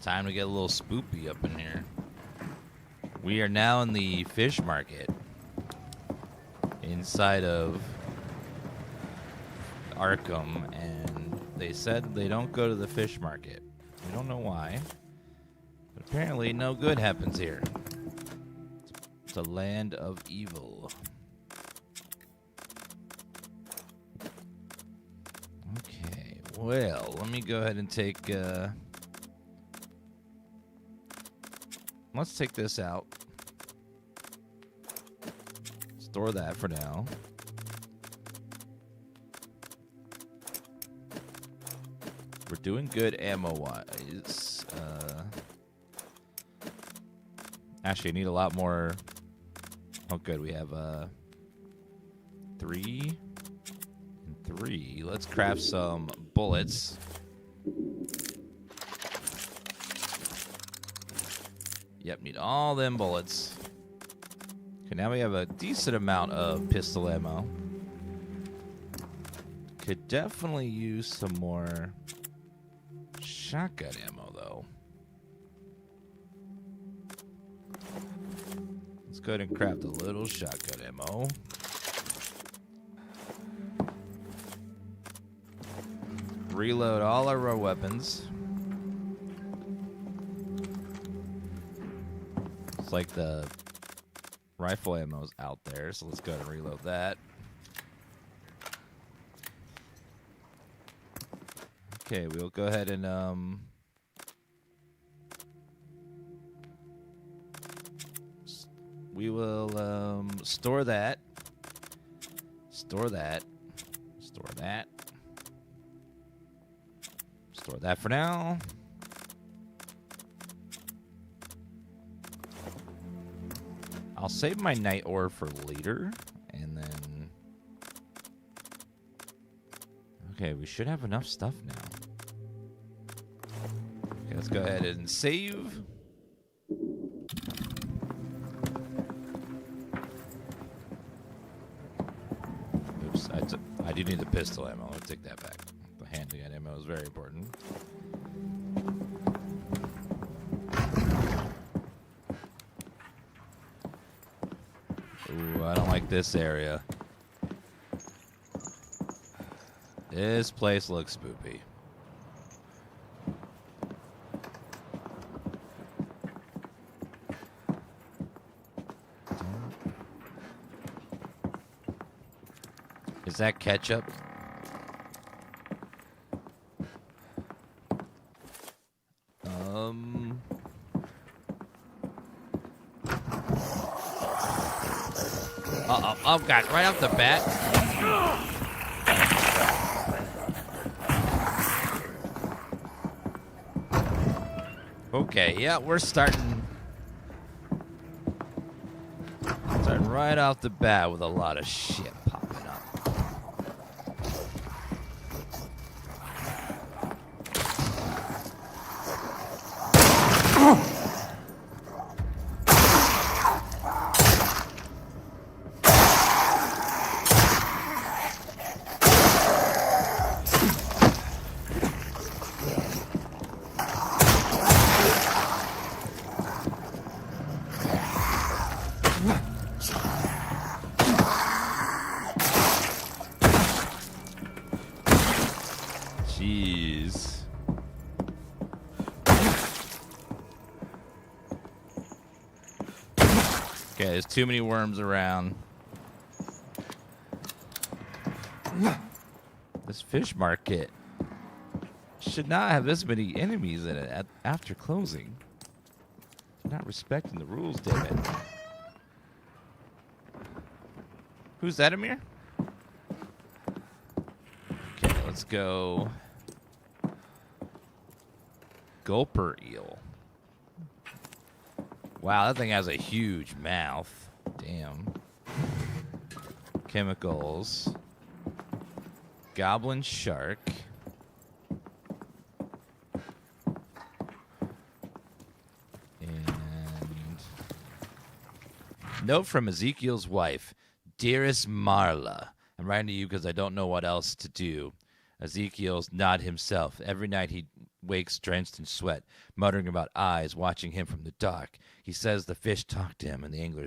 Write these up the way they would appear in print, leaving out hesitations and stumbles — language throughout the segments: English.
time to get a little spoopy up in here. We are now in the Fishmarket inside of Arkham, and they said they don't go to the Fishmarket. We don't know why, but apparently no good happens here. It's a land of evil. Okay, well, let me go ahead and take... let's take this out. Store that for now. We're doing good ammo-wise. Actually, I need a lot more. Oh, good. We have 3 and 3. Let's craft some bullets. Yep, need all them bullets. Okay, now we have a decent amount of pistol ammo. Could definitely use some more shotgun ammo, though. Let's go ahead and craft a little shotgun ammo. Reload all our weapons. It's like the rifle ammo's out there, so let's go ahead and reload that. Okay, we'll go ahead and we will store that. Store that. Store that. Store that for now. I'll save my night ore for later, and then... Okay, we should have enough stuff now. Okay, let's go ahead and save. Oops, I do need the pistol ammo. I'll take that back. The handgun ammo is very important. Ooh, I don't like this area. This place looks spoopy. Is that ketchup? Uh-oh. Oh, God. Right off the bat. Okay, yeah, we're starting right off the bat with a lot of shit popping up. Jeez. Okay, there's too many worms around. This fish market should not have this many enemies in it after closing. They're not respecting the rules, damn it. Who's that, Amir? Okay, let's go. Gulper eel. Wow, that thing has a huge mouth. Damn. Chemicals. Goblin shark. And note from Ezekiel's wife. Dearest Marla, I'm writing to you because I don't know what else to do. Ezekiel's not himself. Every night he wakes drenched in sweat, muttering about eyes watching him from the dock. He says the fish talk to him, and the angler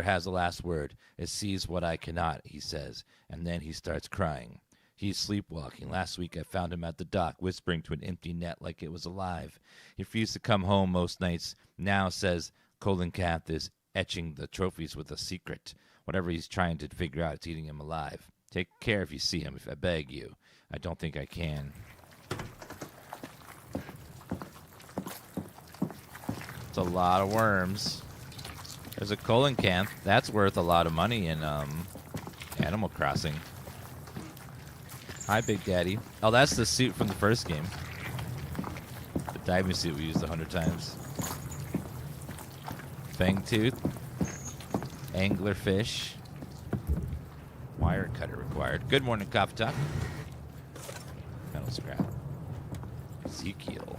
has the last word. It sees what I cannot, he says, and then he starts crying. He's sleepwalking. Last week I found him at the dock, whispering to an empty net like it was alive. He refused to come home most nights. Now says Kath is etching the trophies with a secret. Whatever he's trying to figure out, it's eating him alive. Take care if you see him, if I beg you. I don't think I can. It's a lot of worms. There's a coelacanth. That's worth a lot of money in Animal Crossing. Hi, Big Daddy. Oh, that's the suit from the first game. The diving suit we used 100 times. Fangtooth. Anglerfish. Wire cutter required. Good morning, Coffee Talk. Metal scrap. Ezekiel.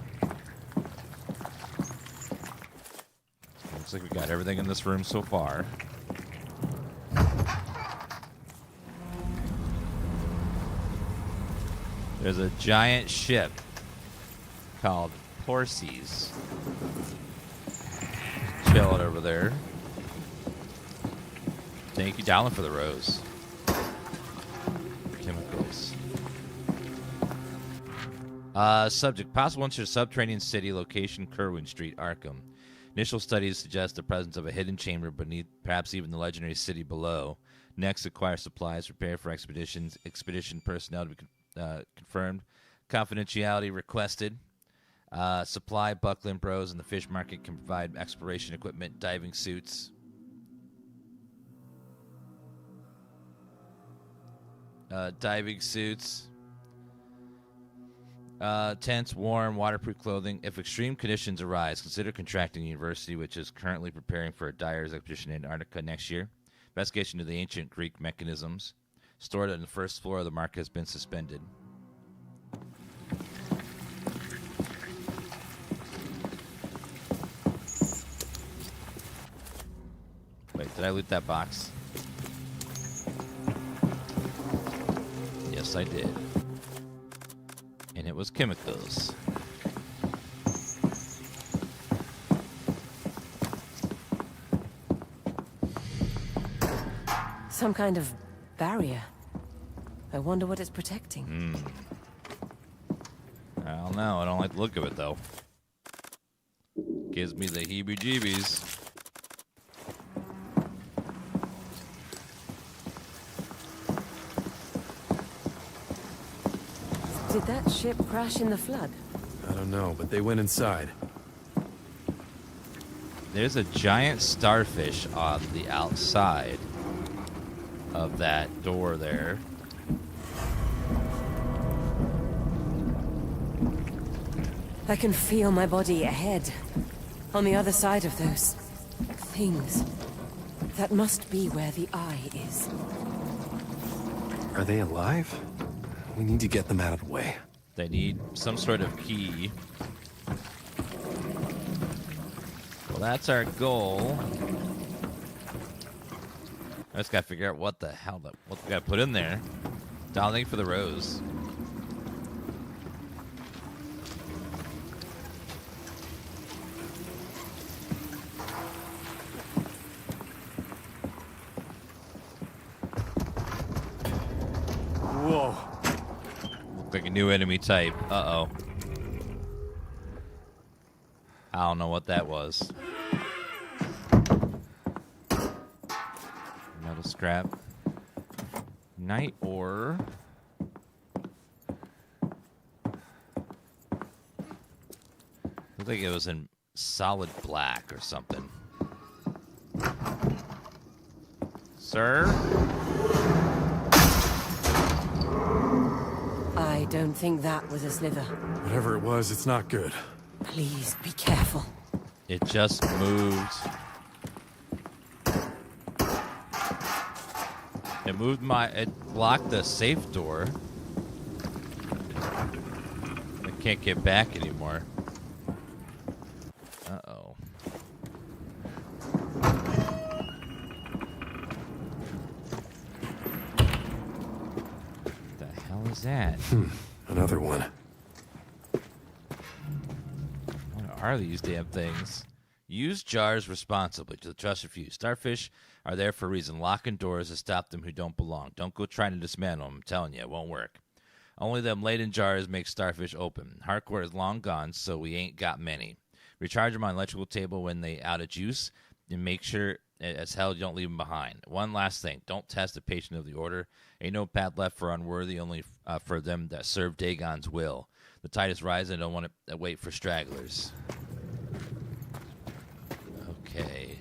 Looks like we got everything in this room so far. There's a giant ship called Porces chilling over there. Thank you, Dallin, for the rose. Chemicals. Subject. Possible entry to subterranean city. Location, Kerwin Street, Arkham. Initial studies suggest the presence of a hidden chamber beneath, perhaps even the legendary city below. Next, acquire supplies. Prepare for expeditions. Expedition personnel to be confirmed. Confidentiality requested. Supply. Buckland Bros and the Fishmarket can provide exploration equipment, diving suits. Tents, warm, waterproof clothing. If extreme conditions arise, consider contracting the university, which is currently preparing for a dyer's expedition in Antarctica next year. Investigation of the ancient Greek mechanisms. Stored on the first floor of the market has been suspended. Wait, did I loot that box? Yes, I did. And it was chemicals. Some kind of barrier. I wonder what it's protecting. I don't know. I don't like the look of it, though. Gives me the heebie-jeebies. Did that ship crash in the flood? I don't know, but they went inside. There's a giant starfish on the outside of that door there. I can feel my body ahead. On the other side of those things. That must be where the eye is. Are they alive? We need to get them out of the way. They need some sort of key. Well, that's our goal. I just gotta figure out what the hell what we gotta put in there. Thank you for the rose. Whoa. Look like a new enemy type. Uh-oh. I don't know what that was. Metal scrap. Night ore. Looks like it was in solid black or something. Sir? I don't think that was a slither. Whatever it was, it's not good. Please be careful. It just moved. It blocked the safe door. I can't get back anymore. Uh-oh. What the hell is that? Another one. are these damn things? Use jars responsibly to trust refuge. Starfish are there for a reason. Locking doors to stop them who don't belong. Don't go trying to dismantle them. I'm telling you, it won't work. Only them laid-in jars make starfish open. Hardcore is long gone, so we ain't got many. Recharge them on electrical table when they out of juice, and make sure as hell you don't leave them behind. One last thing. Don't test the patient of the order. Ain't no path left for unworthy, only for them that serve Dagon's will. The tide is rising. I don't want to wait for stragglers. Okay.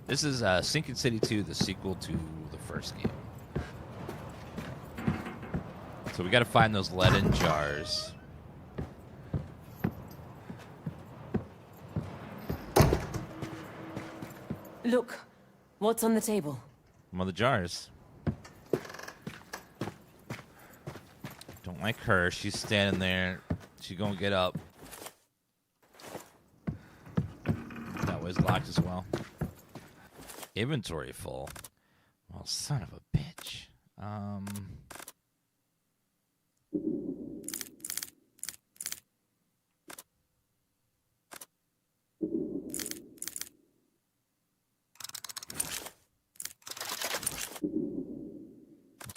This is Sinking City 2, the sequel to the first game. So we got to find those lead-in jars. Look, what's on the table? Some of the jars. Don't like her. She's standing there. She's going to get up. That was locked as well. Inventory full. Well, son of a bitch.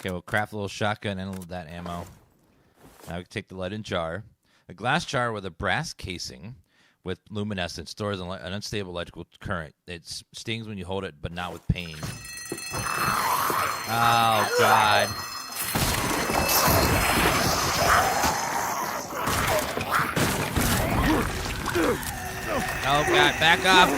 Okay, we'll craft a little shotgun and that ammo. Now we can take the lead-in jar. A glass jar with a brass casing with luminescence stores an unstable electrical current. It stings when you hold it, but not with pain. Oh, God. Oh, God, back up.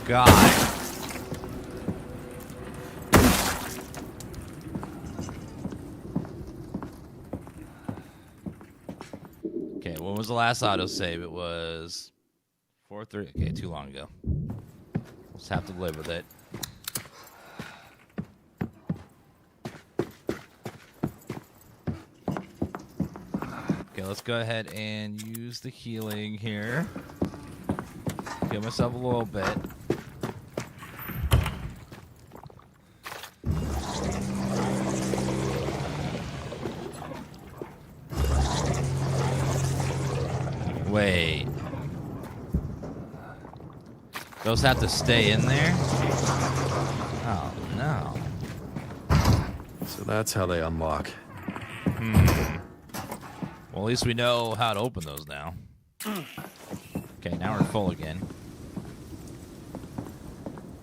God. Okay, when was the last autosave? It was 4:30. Okay, too long ago. Just have to live with it. Okay, let's go ahead and use the healing here. Give myself a little bit. Wait. Those have to stay in there? Oh, no. So that's how they unlock. Well, at least we know how to open those now. Okay, now we're full again.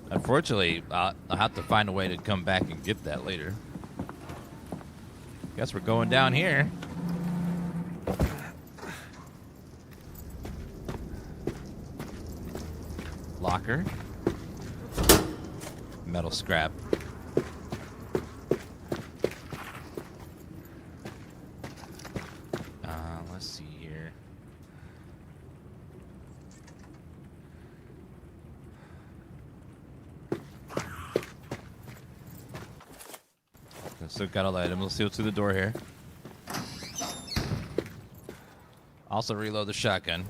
Unfortunately, I'll have to find a way to come back and get that later. Guess we're going down here. Locker. Metal scrap. Let's see here. Still got all the items. Let's see what's through the door here. Also reload the shotgun.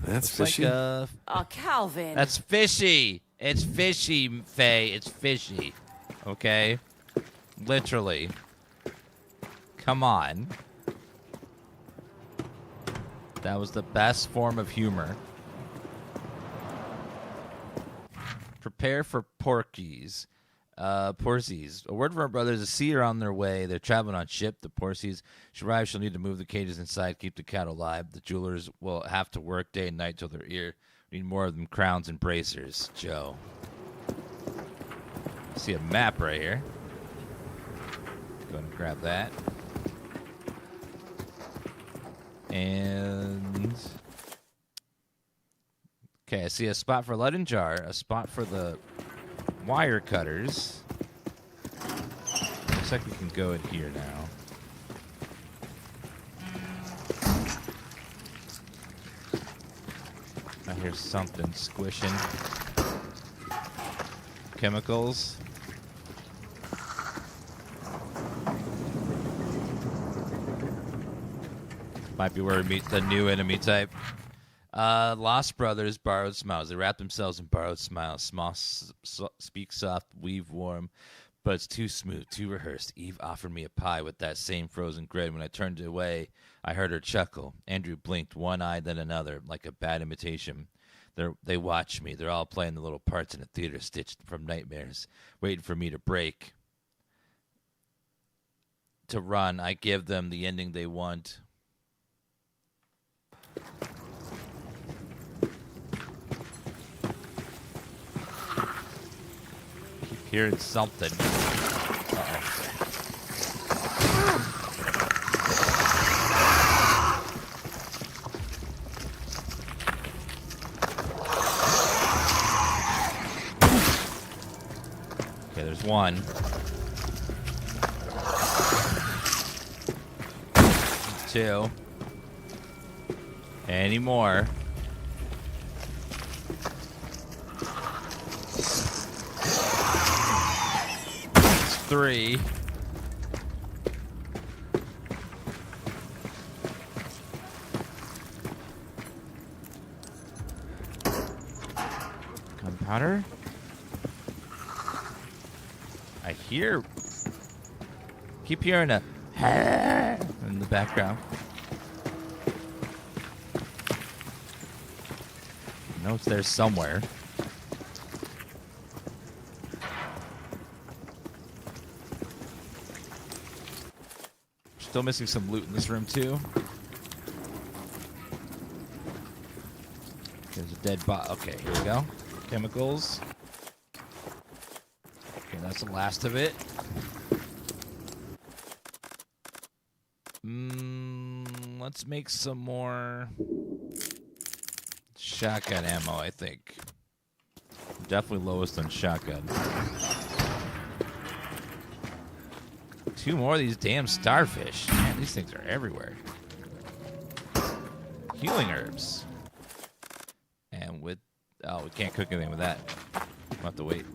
That's fishy. Oh, Calvin. That's fishy. It's fishy, Faye. It's fishy. Okay? Literally. Come on. That was the best form of humor. Prepare for porkies. Porcies. A word from our brothers. The sea are on their way. They're traveling on ship. The Porcies should arrive. She'll need to move the cages inside, keep the cattle alive. The jewelers will have to work day and night till they're here. We need more of them crowns and bracers. Joe. I see a map right here. Go ahead and grab that. And okay, I see a spot for lead and jar, a spot for the wire cutters. Looks like we can go in here now. I hear something squishing. Chemicals. Might be where we meet the new enemy type. Lost brothers, borrowed smiles. They wrap themselves in borrowed smiles. Speak soft, weave warm, but it's too smooth, too rehearsed. Eve offered me a pie with that same frozen grin. When I turned away, I heard her chuckle. Andrew blinked, one eye then another, like a bad imitation. They watch me. They're all playing the little parts in a theater stitched from nightmares, waiting for me to break. To run, I give them the ending they want. Keep hearing something. Okay, there's one. Two. Any more? It's three. Gunpowder? I hear. Keep hearing a in the background. I know it's there somewhere. Still missing some loot in this room too. There's a dead bot. Okay, here we go. Chemicals. Okay, that's the last of it. Let's make some more shotgun ammo, I think. Definitely lowest on shotgun. Two more of these damn starfish. Man, these things are everywhere. Healing herbs. And with... Oh, we can't cook anything with that. We'll have to wait.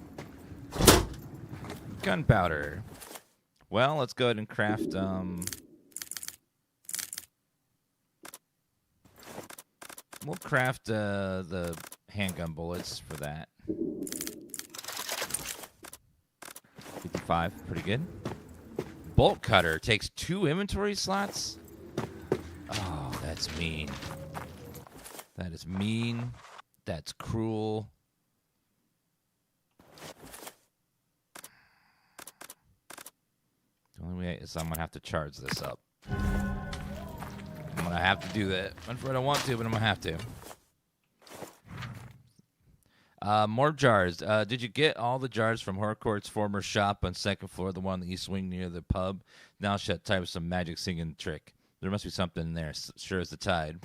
Gunpowder. Well, let's go ahead and craft... We'll craft the handgun bullets for that. 55, pretty good. Bolt cutter takes 2 inventory slots? Oh, that's mean. That is mean. That's cruel. The only way is I'm going to have to charge this up. I'm going to have to do that. I don't want to, but I'm going to have to. More jars. Did you get all the jars from Harcourt's former shop on 2nd floor, the one on the east wing near the pub? Now shut tight with some magic singing trick. There must be something in there, sure as the tide.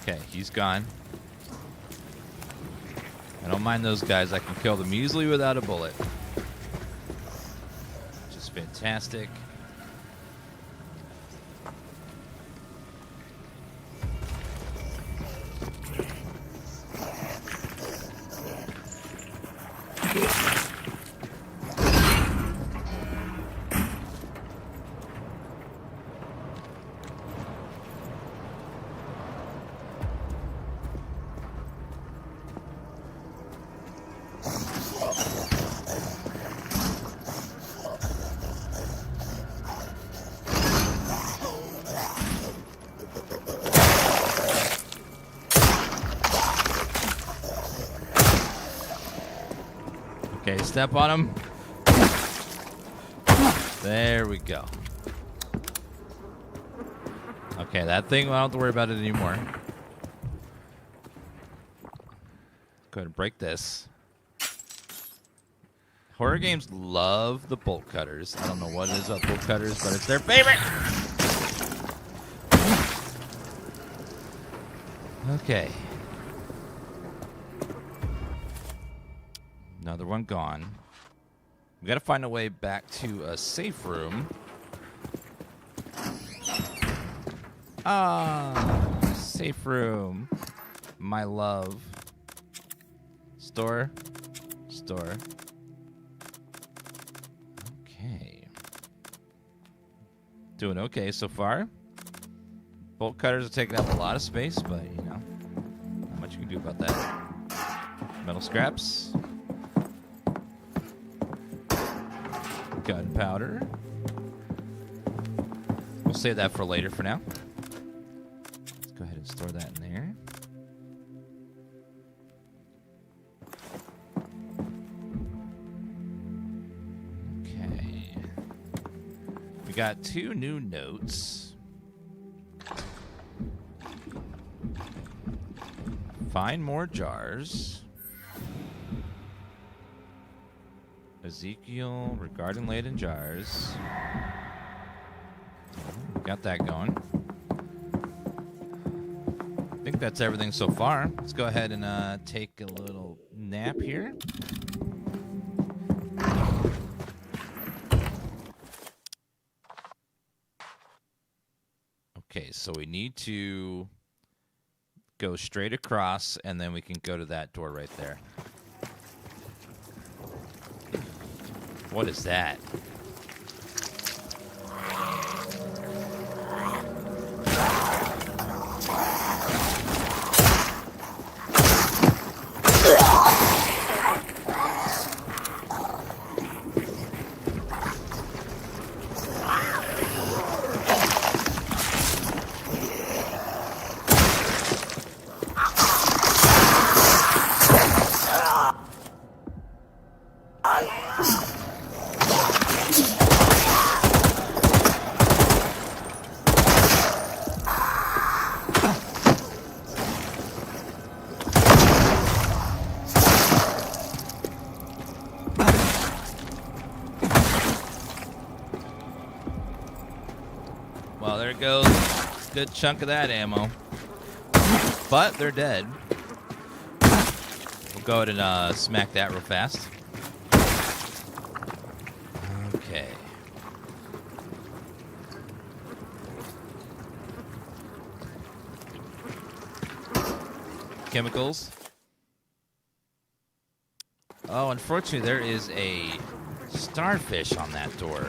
Okay, he's gone. I don't mind those guys. I can kill them easily without a bullet. Just fantastic. Okay, step on him. There we go. Okay, that thing, I don't have to worry about it anymore. Go ahead and break this. Horror games love the bolt cutters. I don't know what it is about bolt cutters, but it's their favorite. Okay. Another one gone. We gotta find a way back to a safe room. Ah, safe room. My love. Store. Store. Okay. Doing okay so far. Bolt cutters are taking up a lot of space, but, you know, not much you can do about that. Metal scraps. Gunpowder. We'll save that for later for now. Let's go ahead and store that in there. Okay. We got 2 new notes. Find more jars. Ezekiel regarding laden jars. Got that going. I think that's everything so far. Let's go ahead and take a little nap here. Okay, so we need to go straight across, and then we can go to that door right there. What is that? Well, there it goes. Good chunk of that ammo. But they're dead. We'll go ahead and smack that real fast. Okay. Chemicals. Oh, unfortunately, there is a starfish on that door.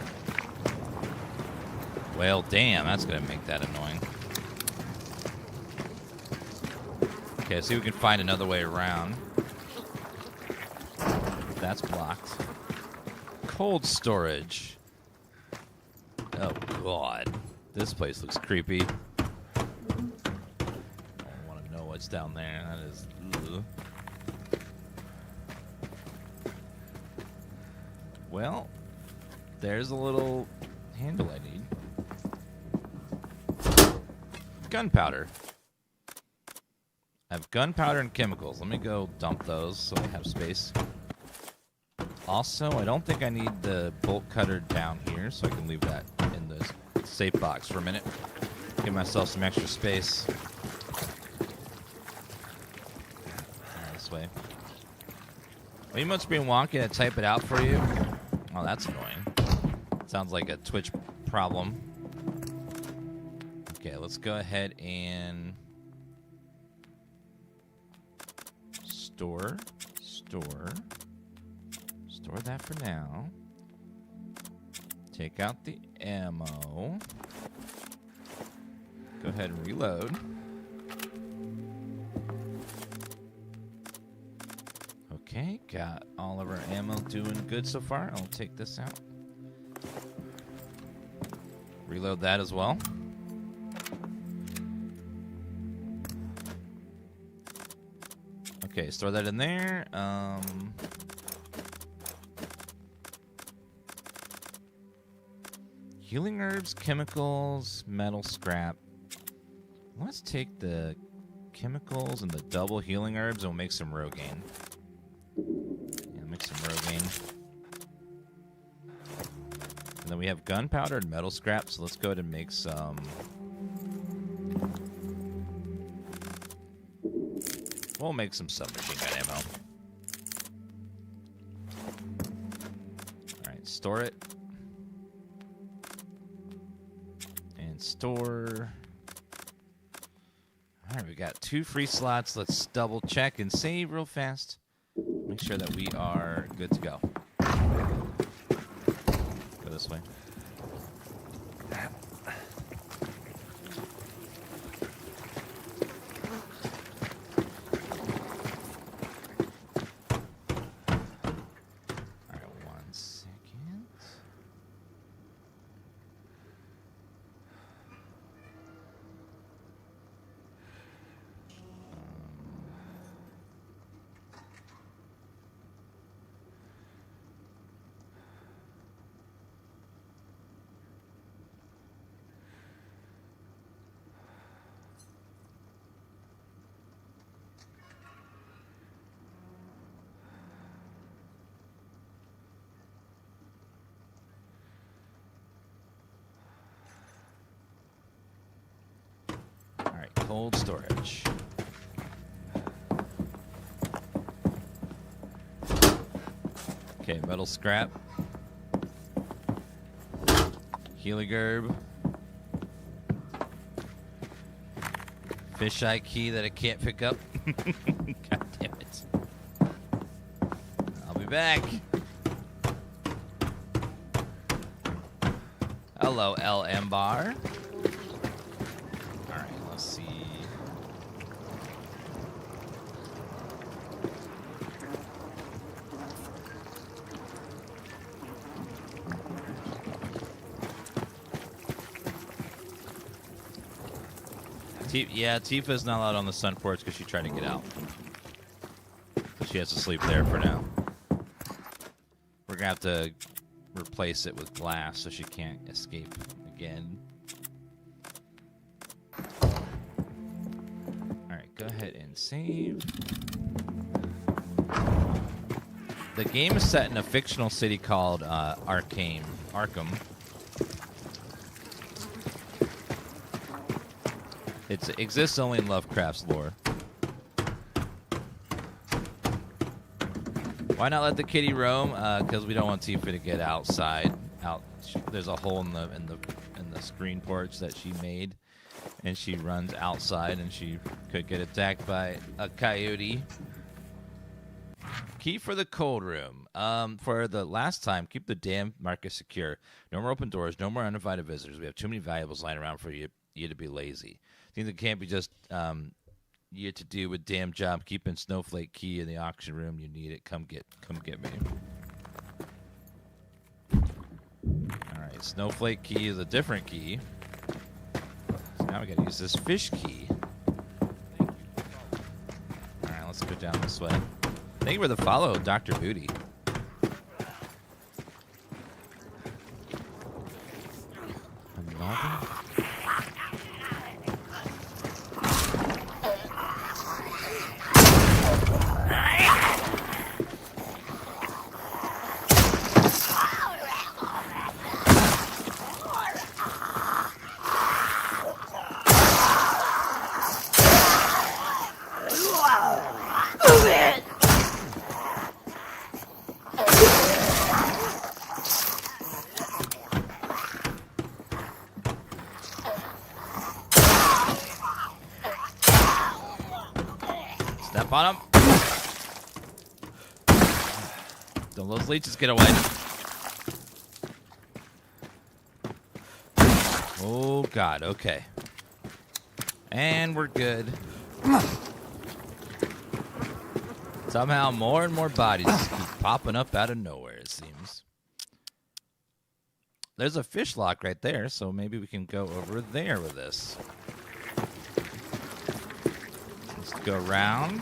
Well, damn, that's going to make that annoying. Okay, see if we can find another way around. That's blocked. Cold storage. Oh, God. This place looks creepy. I don't want to know what's down there. That is... Ugh. Well, there's a little handle I need. Gunpowder. I have gunpowder and chemicals. Let me go dump those so I have space. Also, I don't think I need the bolt cutter down here, so I can leave that in the safe box for a minute. Give myself some extra space. This way. Are you much being wonky to type it out for you? Oh, that's annoying. Sounds like a Twitch problem. Okay, let's go ahead and store that for now. Take out the ammo. Go ahead and reload. Okay, got all of our ammo doing good so far. I'll take this out. Reload that as well. Okay, store that in there. Healing herbs, chemicals, metal scrap. Let's take the chemicals and the double healing herbs and we'll make some Rogaine. Yeah, make some Rogaine. And then we have gunpowder and metal scrap, so let's go ahead and make some. We'll make some submachine gun ammo. Alright, store it. And store. Alright, we got 2 free slots. Let's double check and save real fast. Make sure that we are good to go. Go this way. Cold storage. Okay, metal scrap. Healing herb. Fisheye key that I can't pick up. God damn it. I'll be back. Hello, LM bar. Yeah, Tifa's not allowed on the sun porch because she tried to get out. So she has to sleep there for now. We're going to have to replace it with glass so she can't escape again. Alright, go ahead and save. The game is set in a fictional city called Arkham. It exists only in Lovecraft's lore. Why not let the kitty roam? Because we don't want Tifa to get outside. There's a hole in the screen porch that she made, and she runs outside, and she could get attacked by a coyote. Key for the cold room. For the last time, keep the damn market secure. No more open doors. No more uninvited visitors. We have too many valuables lying around for you to be lazy. Things that can't be just you to do with damn job keeping snowflake key in the auction room. You need it. Come get me. All right, snowflake key is a different key. So now we got to use this fish key. All right, let's go down this way. Thank you for the follow, Dr. Booty. Another? Step on him. Don't those leeches get away. Oh, God. Okay. And we're good. Somehow more and more bodies just keep popping up out of nowhere, it seems. There's a fish lock right there, so maybe we can go over there with this. Let's go around.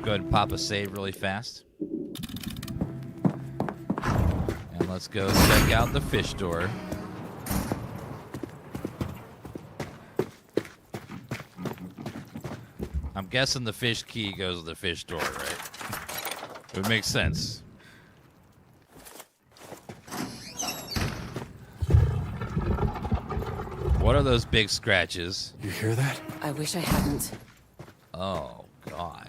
go ahead and pop a save really fast. And let's go check out the fish door. I'm guessing the fish key goes to the fish door, right? It would make sense. What are those big scratches? You hear that? I wish I hadn't. Oh, God.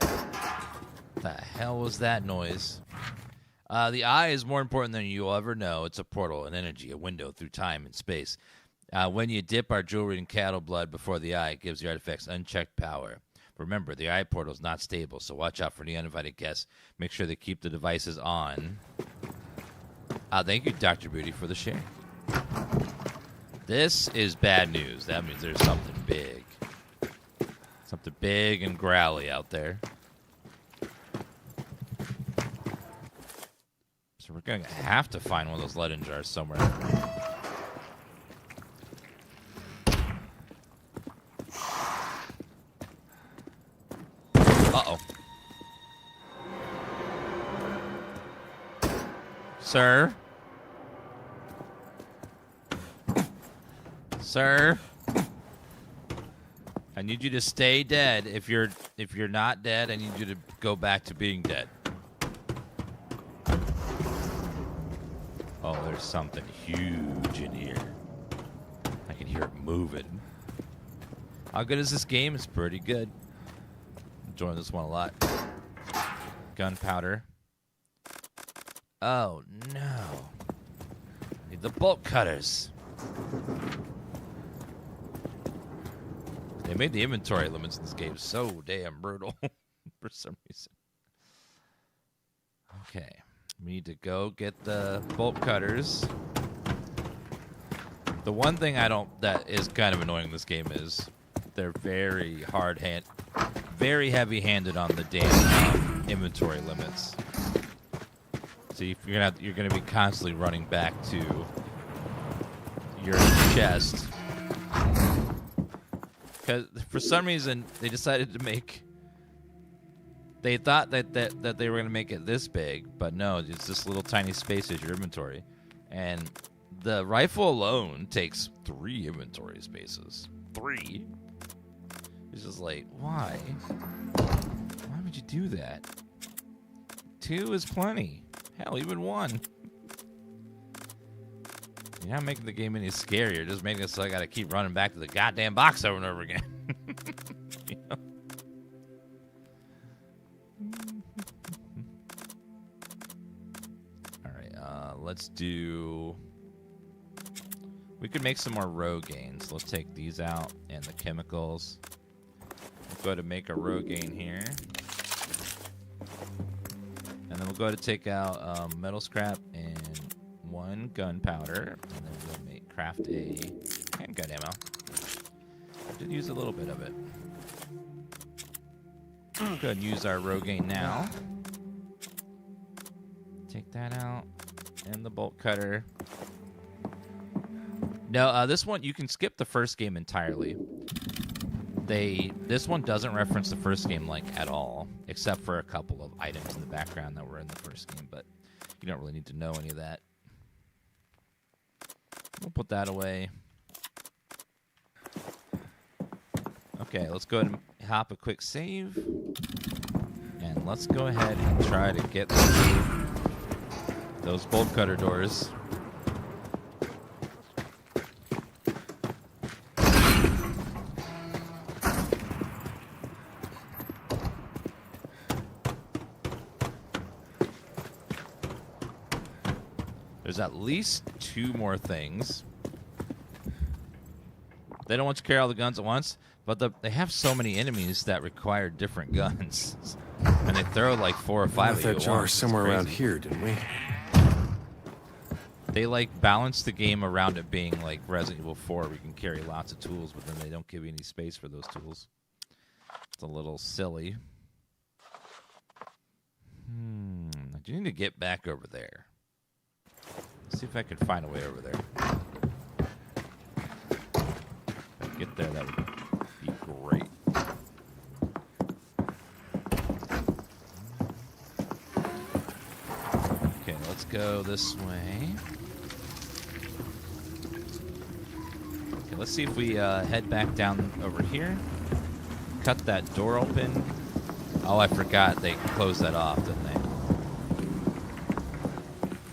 What the hell was that noise? The eye is more important than you'll ever know. It's a portal, an energy, a window through time and space. When you dip our jewelry in cattle blood before the eye, it gives the artifacts unchecked power. Remember, the eye portal is not stable, so watch out for any uninvited guests. Make sure they keep the devices on. Thank you, Dr. Booty, for the share. This is bad news. That means there's something big. Something big and growly out there. So we're going to have to find one of those lead jars somewhere. Uh-oh. Sir? Sir? I need you to stay dead. If you're not dead, I need you to go back to being dead. Oh, there's something huge in here. I can hear it moving. How good is this game? It's pretty good. Enjoying this one a lot. Gunpowder. Oh, no. Need the bolt cutters. They made the inventory limits in this game so damn brutal for some reason. Okay. We need to go get the bolt cutters. The one thing that is kind of annoying in this game is they're very very heavy-handed on the damn inventory limits. So you're gonna be constantly running back to your chest. Because for some reason they decided to make. They thought that they were gonna make it this big, but no, it's this little tiny space as your inventory, and the rifle alone takes 3 inventory spaces. 3. It's just like, why? Why would you do that? 2 is plenty. Hell, even 1. You're not making the game any scarier, just making it so I gotta keep running back to the goddamn box over and over again. You know? Alright, let's do... We could make some more Rogaines. Let's take these out and the chemicals. We'll go to make a Rogaine here. And then we'll go to take out metal scrap and 1 gunpowder. And then we'll craft a handgun ammo. I did use a little bit of it. Go ahead and use our Rogaine now. Take that out. And the bolt cutter. No, this one, you can skip the first game entirely. This one doesn't reference the first game, like, at all. Except for a couple of items in the background that were in the first game. But you don't really need to know any of that. We'll put that away. Okay, let's go ahead and hop a quick save. And let's go ahead and try to get through those bolt cutter doors. There's at least 2 more things. They don't want you to carry all the guns at once, but they have so many enemies that require different guns. And they throw like 4 or 5 left that jar somewhere around here, didn't we? They like balance the game around it being like Resident Evil 4, where you can carry lots of tools, but then they don't give you any space for those tools. It's a little silly. I do need to get back over there. Let's see if I can find a way over there. If I get there, that would be great. go this way. Okay, let's see if we head back down over here. Cut that door open. Oh, I forgot they closed that off, didn't they?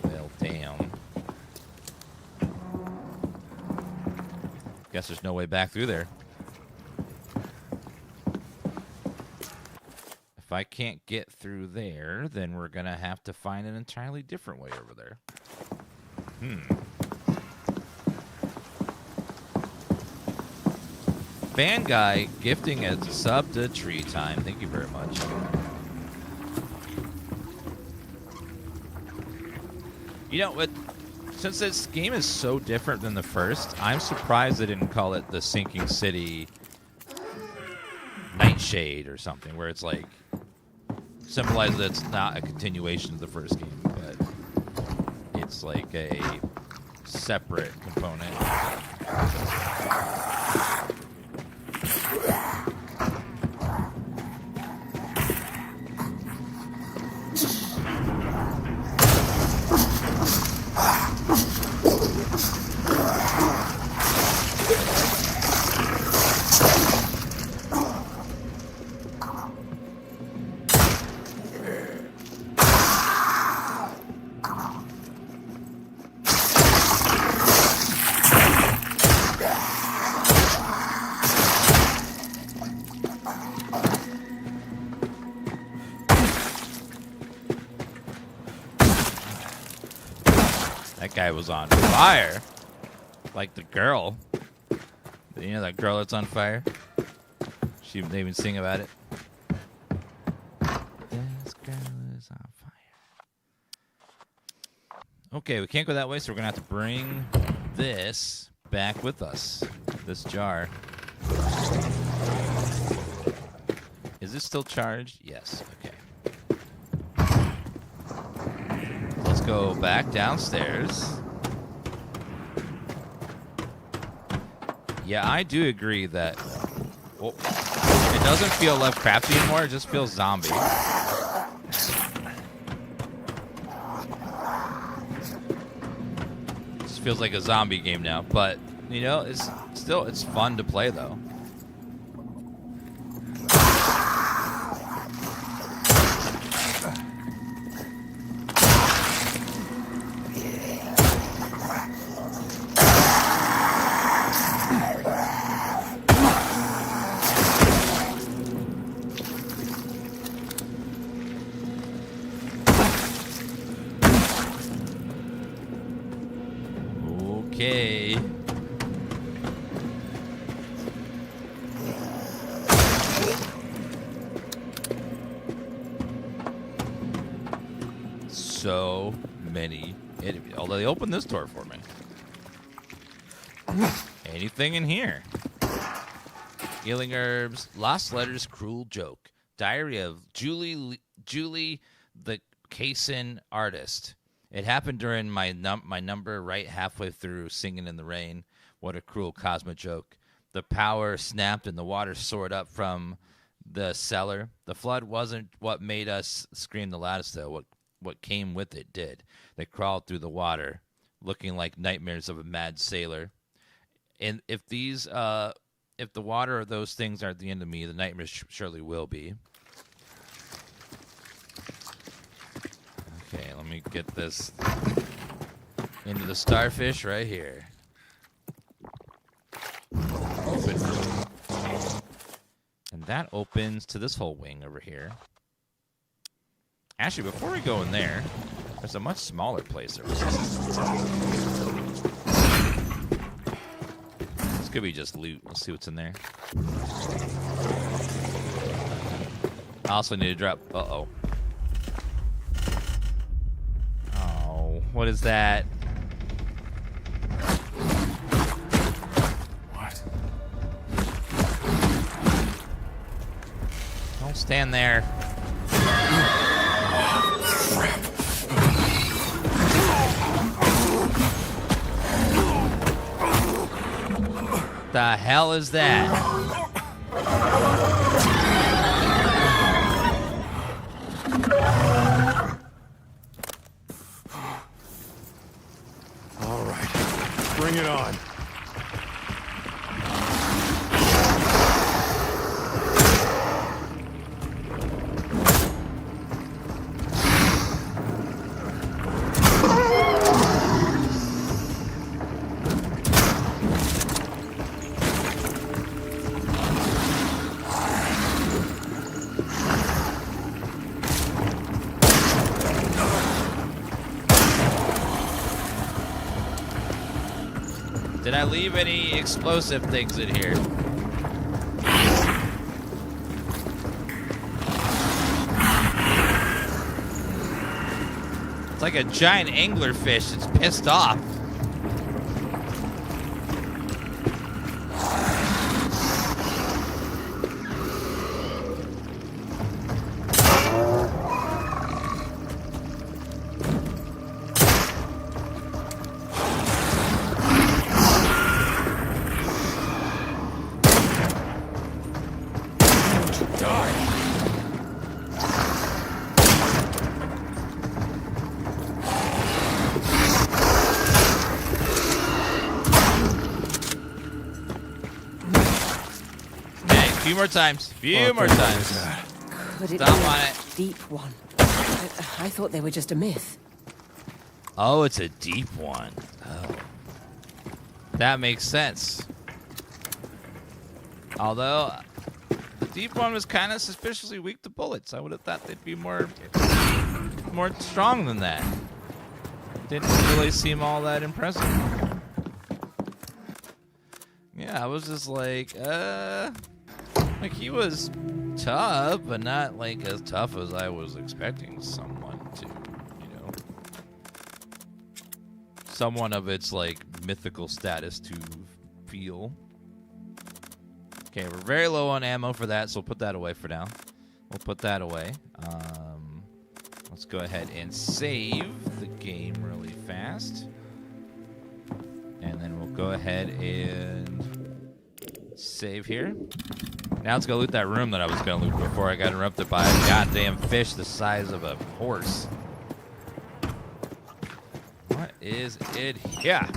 Well, damn. Guess there's no way back through there. If I can't get through there, then we're going to have to find an entirely different way over there. Fan guy gifting a sub to Tree Time. Thank you very much. You know what? Since this game is so different than the first, I'm surprised they didn't call it the Sinking City Nightshade or something, where it's like symbolizes that it's not a continuation of the first game, but it's like a separate component. That guy was on fire. Like the girl. You know that girl that's on fire? They even sing about it. This girl is on fire. Okay, we can't go that way, so we're going to have to bring this back with us. This jar. Is this still charged? Yes. Okay. Let's go back downstairs. Yeah, I do agree that it doesn't feel Lovecraftian anymore. It just feels zombie. It just feels like a zombie game now. But, you know, it's fun to play, though. Okay. So many enemies. Although they opened this door for me. Anything in here? Healing herbs, lost letters, cruel joke, diary of Julie the Kaysen artist. It happened during my number right halfway through Singing in the Rain. What a cruel cosmic joke. The power snapped and the water soared up from the cellar. The flood wasn't what made us scream the loudest, though. What came with it did. They crawled through the water, looking like nightmares of a mad sailor. And if the water or those things aren't the end of me, the nightmares surely will be. Okay, let me get this into the starfish right here. Open. And that opens to this whole wing over here. Actually, before we go in there, there's a much smaller place over here. This could be just loot. Let's see what's in there. I also need to drop... Uh-oh. What is that? What? Don't stand there. Crap. The hell is that? Bring it on. Did I leave any explosive things in here? It's like a giant anglerfish. It's pissed off. Few more times. Few more times. Could it Don't be want a it. deep one? I thought they were just a myth. Oh, it's a deep one. Oh. That makes sense. Although, the deep one was kind of suspiciously weak to bullets. I would have thought they'd be more strong than that. Didn't really seem all that impressive. Yeah, I was just like, he was tough, but not like as tough as I was expecting someone to, someone of its like mythical status to feel. Okay, we're very low on ammo for that, so we'll put that away for now. We'll put that away. Let's go ahead and save the game really fast. And then we'll go ahead and save here. Now let's go loot that room that I was going to loot before I got interrupted by a goddamn fish the size of a horse. What is it here?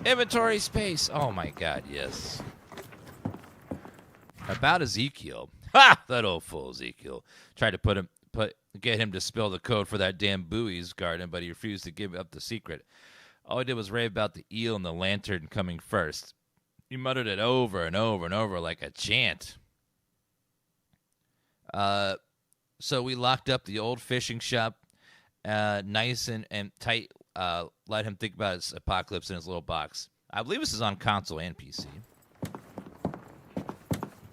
Inventory space. Oh my god, yes. About Ezekiel. Ha! That old fool Ezekiel. Tried to get him to spill the code for that damn buoys garden, but he refused to give up the secret. All he did was rave about the eel and the lantern coming first. He muttered it over and over and over like a chant. So we locked up the old fishing shop, nice and tight. Let him think about his apocalypse in his little box. I believe this is on console and PC.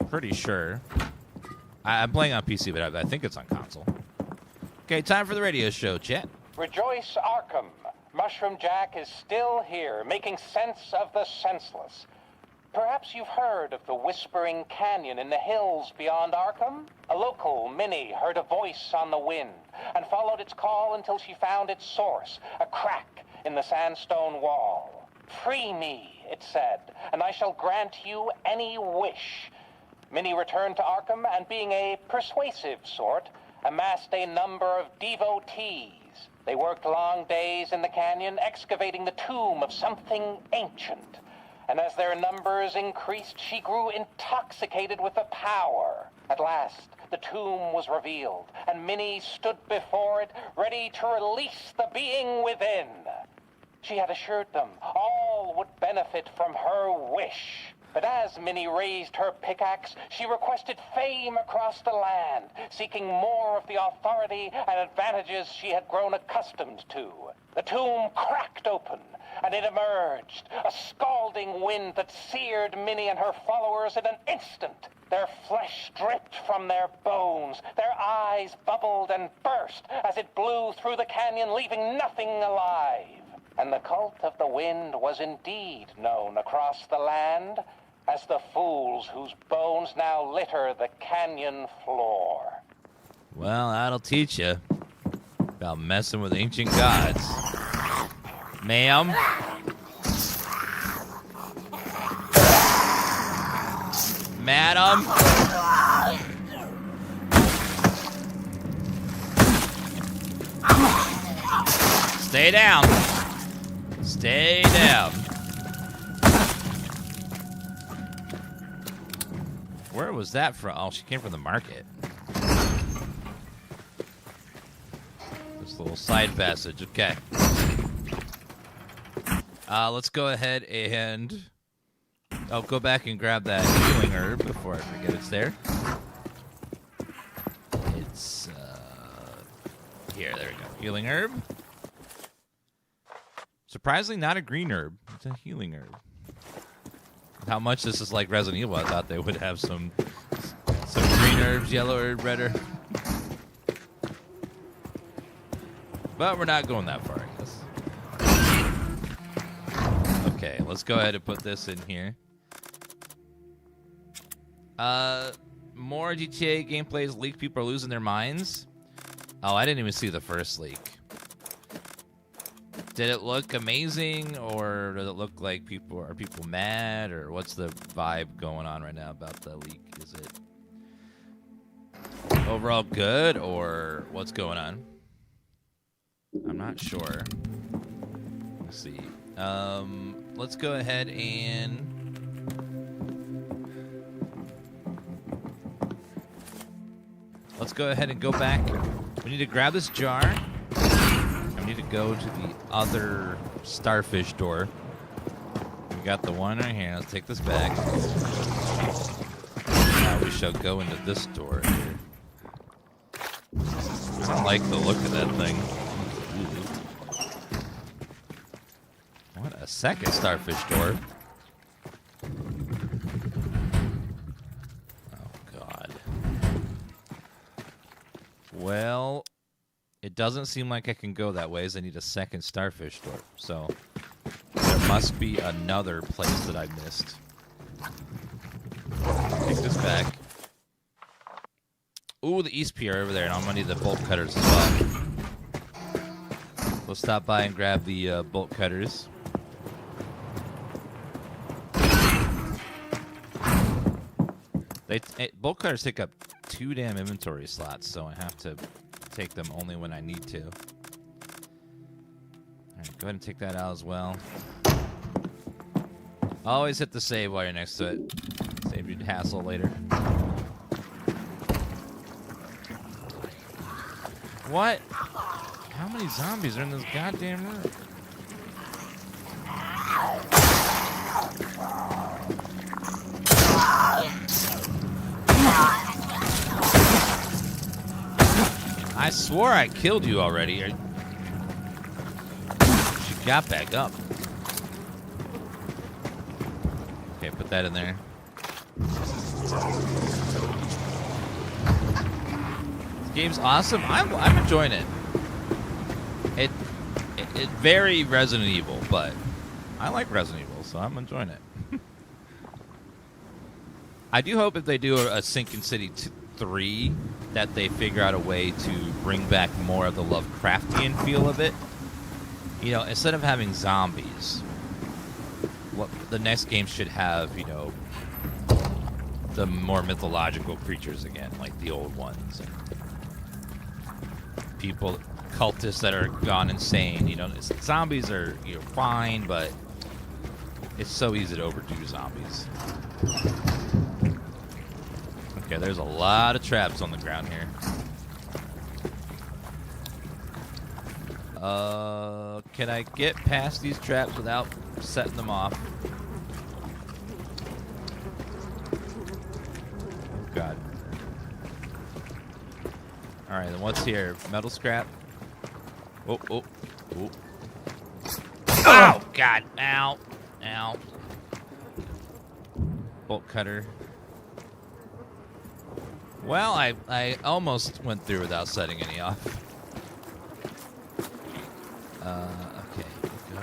Pretty sure. I'm playing on PC, but I think it's on console. Okay, time for the radio show, chat. Rejoice, Arkham. Mushroom Jack is still here, making sense of the senseless. Perhaps you've heard of the Whispering Canyon in the hills beyond Arkham? A local Minnie heard a voice on the wind and followed its call until she found its source, a crack in the sandstone wall. Free me, it said, and I shall grant you any wish. Minnie returned to Arkham and, being a persuasive sort, amassed a number of devotees. They worked long days in the canyon, excavating the tomb of something ancient. And as their numbers increased, she grew intoxicated with the power. At last, the tomb was revealed, and Minnie stood before it, ready to release the being within. She had assured them all would benefit from her wish. But as Minnie raised her pickaxe, she requested fame across the land, seeking more of the authority and advantages she had grown accustomed to. The tomb cracked open, and it emerged, a scalding wind that seared Minnie and her followers in an instant. Their flesh stripped from their bones, their eyes bubbled and burst as it blew through the canyon, leaving nothing alive. And the cult of the wind was indeed known across the land as the fools whose bones now litter the canyon floor. Well, that'll teach you about messing with ancient gods. Ma'am? Madam? Stay down. Stay down. Where was that from? Oh, she came from the market. This little side passage. Okay. Let's go ahead and... I'll go back and grab that healing herb before I forget it's there. It's, here, there we go. Healing herb. Surprisingly, not a green herb. It's a healing herb. How much this is like Resident Evil, I thought they would have some green herbs, yellow herb, red herb. But we're not going that far, I guess. Okay, let's go ahead and put this in here. More GTA gameplays leak. People are losing their minds. Oh, I didn't even see the first leak. Did it look amazing, or does it look like people mad, or what's the vibe going on right now about the leak? Is it overall good, or what's going on? I'm not sure. Let's see. Let's go ahead and... Let's go ahead and go back. We need to grab this jar. And we need to go to the other starfish door. We got the one right here. Let's take this back. Now we shall go into this door here. I don't like the look of that thing. What, a second starfish door? Oh, God. Well, it doesn't seem like I can go that way, as I need a second starfish door. So, there must be another place that I missed. Take this back. Ooh, the East Pier over there, and I'm gonna need the bolt cutters as well. We'll stop by and grab the bolt cutters. Bolt cutters take up 2 damn inventory slots, so I have to take them only when I need to. Alright, go ahead and take that out as well. Always hit the save while you're next to it. Save you hassle later. What? How many zombies are in this goddamn room? I swore I killed you already. She got back up. Okay, put that in there. This game's awesome. I'm enjoying it. It very Resident Evil, but I like Resident Evil, so I'm enjoying it. I do hope if they do a Sinking City 3 that they figure out a way to bring back more of the Lovecraftian feel of it. You know, instead of having zombies, what the next game should have, you know, the more mythological creatures again, like the old ones. And people, cultists that are gone insane. You know, zombies are, you know, fine, but it's so easy to overdo zombies. Okay, there's a lot of traps on the ground here. Can I get past these traps without setting them off? Oh, God. Alright, then what's here? Metal scrap? Oh, oh, oh. Oh, God. Ow. Ow. Bolt cutter. Well, I almost went through without setting any off. Okay, go.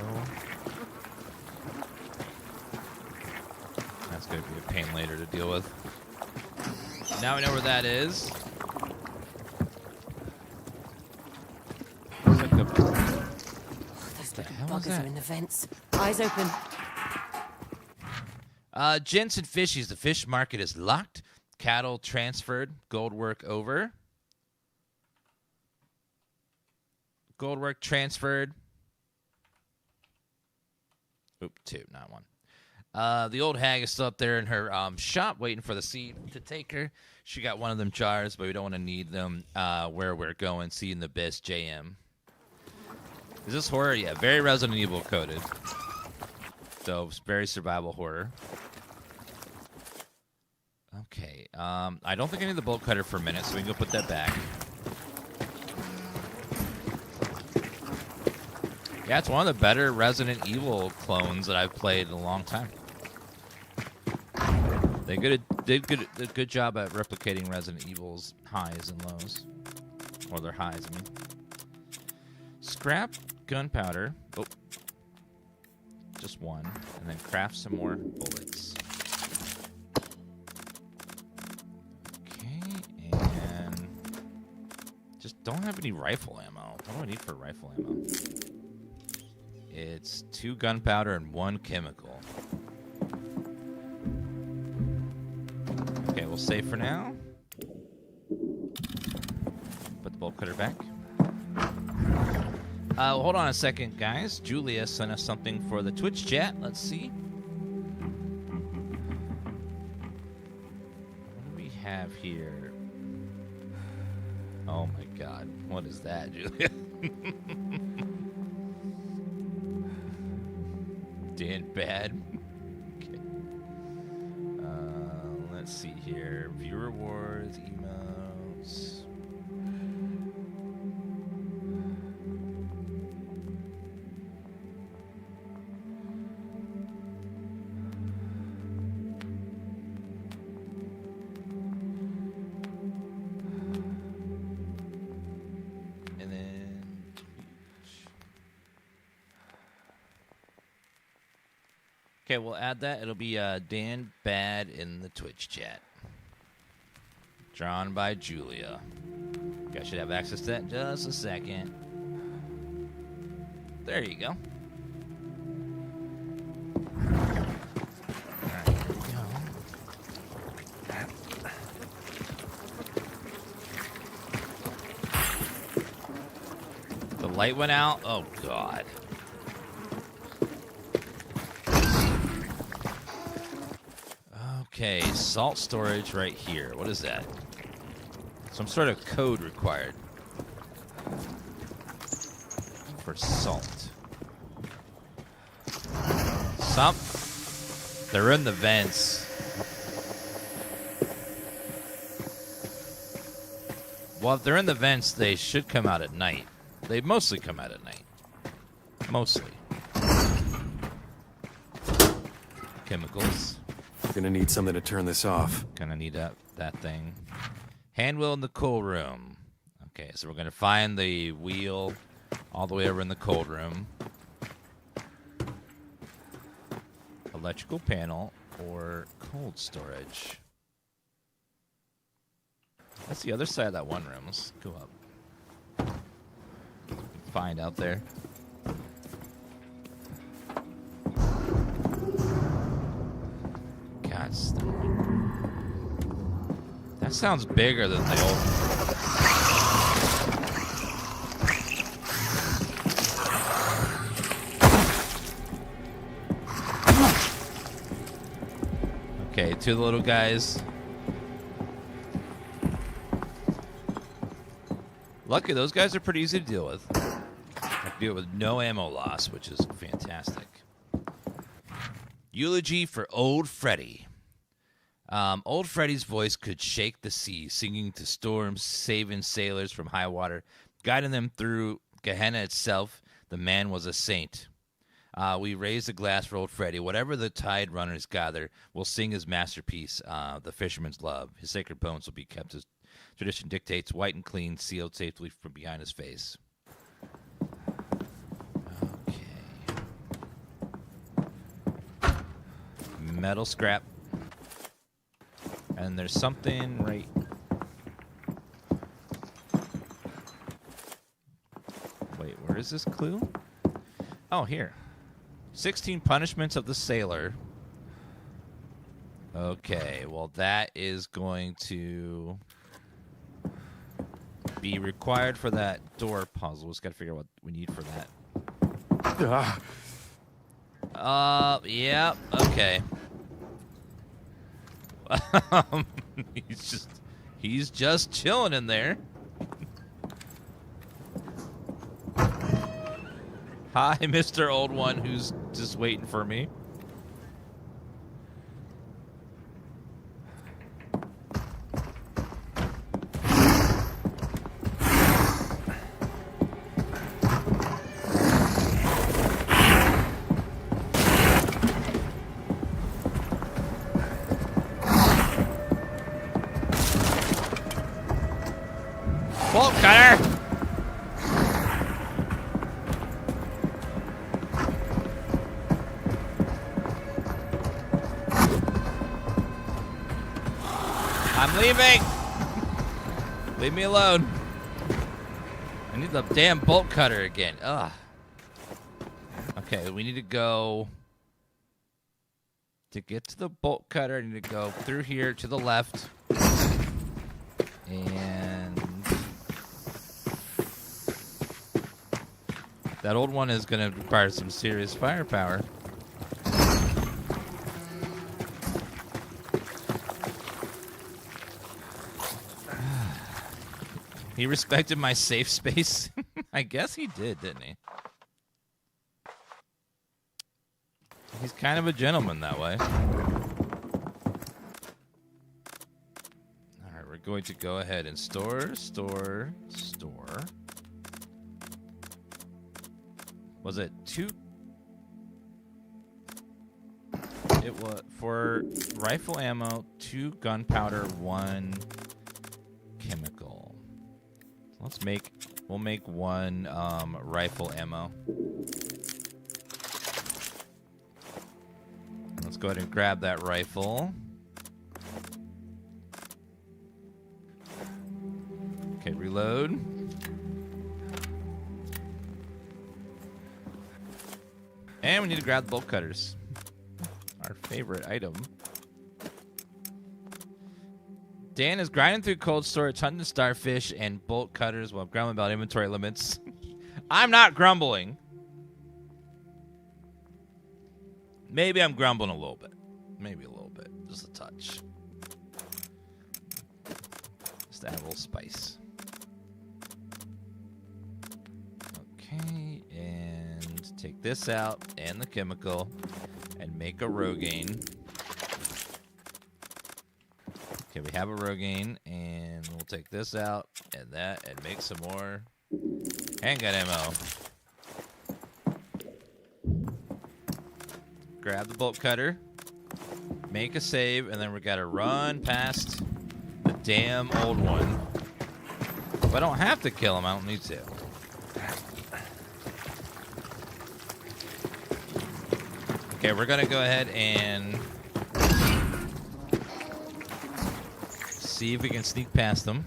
That's going to be a pain later to deal with. Now we know where that is. Looks like Those little buggers are in the vents. Eyes open. Gents and fishies, the fish market is locked. Cattle transferred. Gold work over. Gold work transferred. Oop, 2, not 1. The old hag is still up there in her shop waiting for the seed to take her. She got one of them jars, but we don't want to need them where we're going, seeing the best JM. Is this horror? Yeah, very Resident Evil coded. So, it's very survival horror. Okay, I don't think I need the bolt cutter for a minute, so we can go put that back. Yeah, it's one of the better Resident Evil clones that I've played in a long time. They did a good job at replicating Resident Evil's highs and lows. Or their highs, I mean. Scrap gunpowder. Oh. Just 1. And then craft some more bullets. Okay, and just don't have any rifle ammo. What do I need for rifle ammo? It's 2 gunpowder and 1 chemical. Okay, we'll save for now. Put the bolt cutter back. Hold on a second, guys. Julia sent us something for the Twitch chat. Let's see. What do we have here? Oh my god. What is that, Julia? Dan bad. Okay. Let's see here. View rewards, emotes. And then okay, we'll add that. It'll be Dan Bad in the Twitch chat. Drawn by Julia. You guys should have access to that in just a second. There you go. Alright, here we go. The light went out? Oh, God. Okay, salt storage right here. What is that? Some sort of code required for salt. They're in the vents. Well, if they're in the vents, they should come out at night. They mostly come out at night. Mostly. Chemicals. Gonna need something to turn this off. Gonna need that thing. Hand wheel in the cool room. Okay, so we're gonna find the wheel all the way over in the cold room. Electrical panel or cold storage. That's the other side of that one room. Let's go up. Find out there. God, that sounds bigger than the old. Okay, 2 little guys. Lucky, those guys are pretty easy to deal with. I can deal with no ammo loss, which is fantastic. Eulogy for Old Freddy. Old Freddy's voice could shake the sea, singing to storms, saving sailors from high water, guiding them through Gehenna itself. The man was a saint. We raise a glass for Old Freddy. Whatever the tide runners gather, we'll sing his masterpiece, The Fisherman's Love. His sacred bones will be kept as tradition dictates, white and clean, sealed safely from behind his face. Okay. Metal scrap. And there's something right... Wait, where is this clue? Oh, here. 16 punishments of the sailor. Okay, well, that is going to be required for that door puzzle. Just got to figure out what we need for that. Yeah, okay. He's just chilling in there. Hi, Mr. Old One, who's just waiting for me. Bolt cutter! I'm leaving! Leave me alone. I need the damn bolt cutter again. Ugh. Okay, we need to go... To get to the bolt cutter, I need to go through here to the left. And... That old one is going to require some serious firepower. He respected my safe space. I guess he did, didn't he? He's kind of a gentleman that way. All right, we're going to go ahead and store. Was it 2? It was for rifle ammo, 2 gunpowder, 1 chemical. We'll make 1 rifle ammo. Let's go ahead and grab that rifle. Okay, reload. And we need to grab the bolt cutters. Our favorite item. Dan is grinding through cold storage, hunting starfish, and bolt cutters while grumbling about inventory limits. I'm not grumbling. Maybe I'm grumbling a little bit. Maybe a little bit. Just a touch. Just to add a little spice. Okay, and take this out and the chemical and make a Rogaine. Okay, we have a Rogaine, and we'll take this out and that and make some more handgun ammo. Grab the bolt cutter, make a save, and then we gotta run past the damn old one. If I don't have to kill him, I don't need to. Okay, we're gonna go ahead and see if we can sneak past them.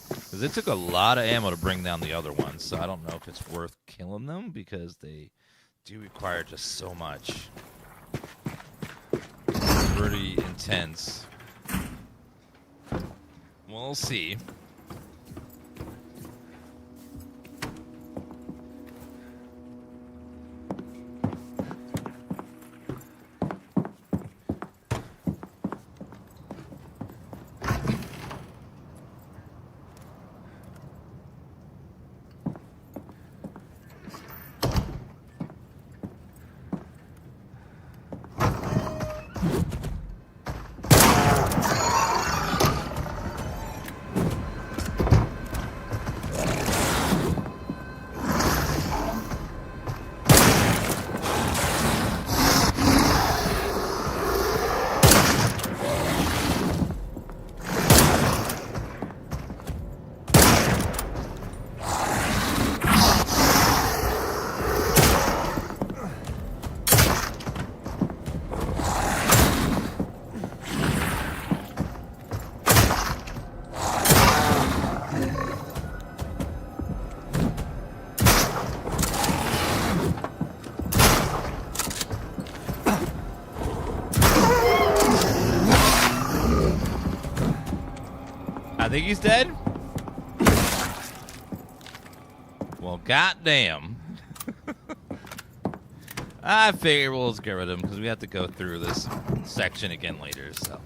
Because it took a lot of ammo to bring down the other ones, so I don't know if it's worth killing them because they do require just so much. Pretty intense. We'll see. I think he's dead. Well, goddamn. I figure we'll just get rid of them because we have to go through this section again later. So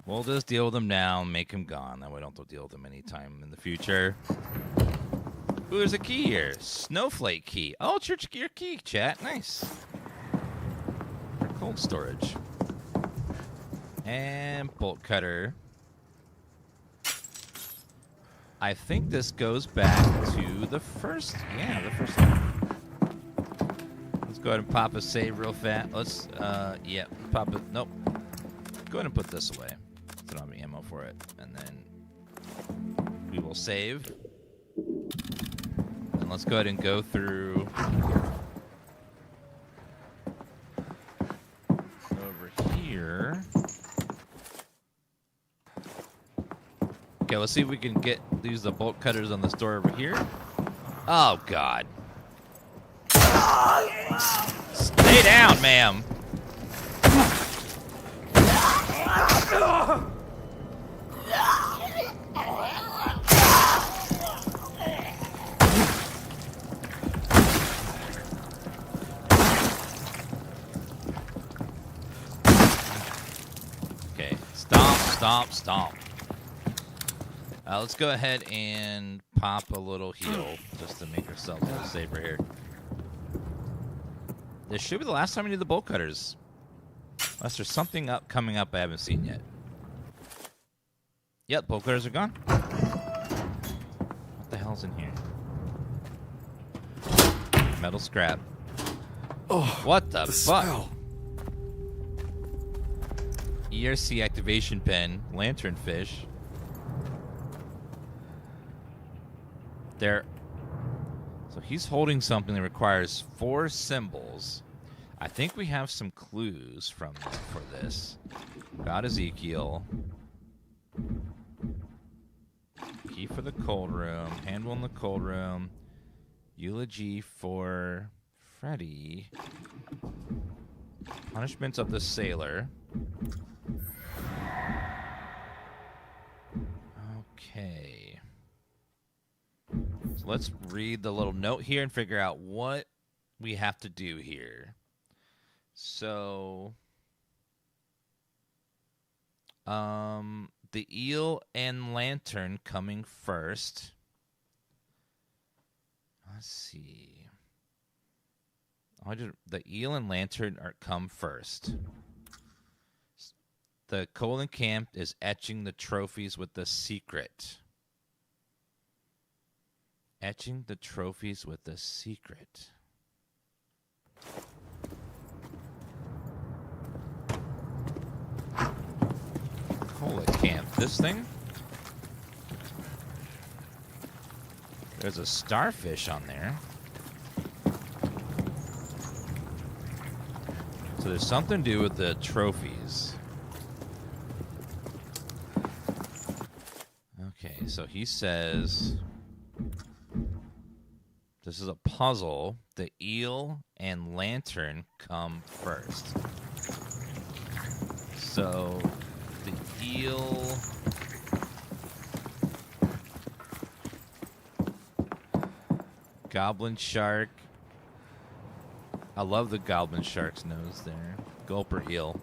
we'll just deal with them now and make them gone. That way we don't have to deal with them anytime in the future. Ooh, there's a key here. Snowflake key. Oh, it's your key, chat. Nice. For cold storage. And bolt cutter. I think this goes back to the first. Yeah, the first one. Let's go ahead and pop a save real fast. Let's, yeah, pop it. Nope. Go ahead and put this away. I don't have any ammo for it. And then we will save. And let's go ahead and go through over here. Okay, let's see if we can use the bolt cutters on this door over here. Oh, God. Stay down, ma'am. Okay, stomp, stomp. Let's go ahead and pop a little heal just to make ourselves a little safer here. This should be the last time we need the bolt cutters. Unless there's something coming up I haven't seen yet. Yep, bolt cutters are gone. What the hell's in here? Metal scrap. Oh, what the fuck? Smell. ERC activation pen, lanternfish. There. So he's holding something that requires 4 symbols. I think we have some clues for this. Got Ezekiel. Key for the cold room. Handle in the cold room. Eulogy for Freddy. Punishments of the sailor. Okay. So let's read the little note here and figure out what we have to do here. So, the eel and lantern coming first. Let's see. The eel and lantern come first. The colon camp is etching the trophies with the secret. Etching the trophies with the secret. Holy camp. This thing? There's a starfish on there. So there's something to do with the trophies. Okay, so he says... This is a puzzle. The eel and lantern come first. So, the eel... Goblin shark. I love the goblin shark's nose there. Gulper eel.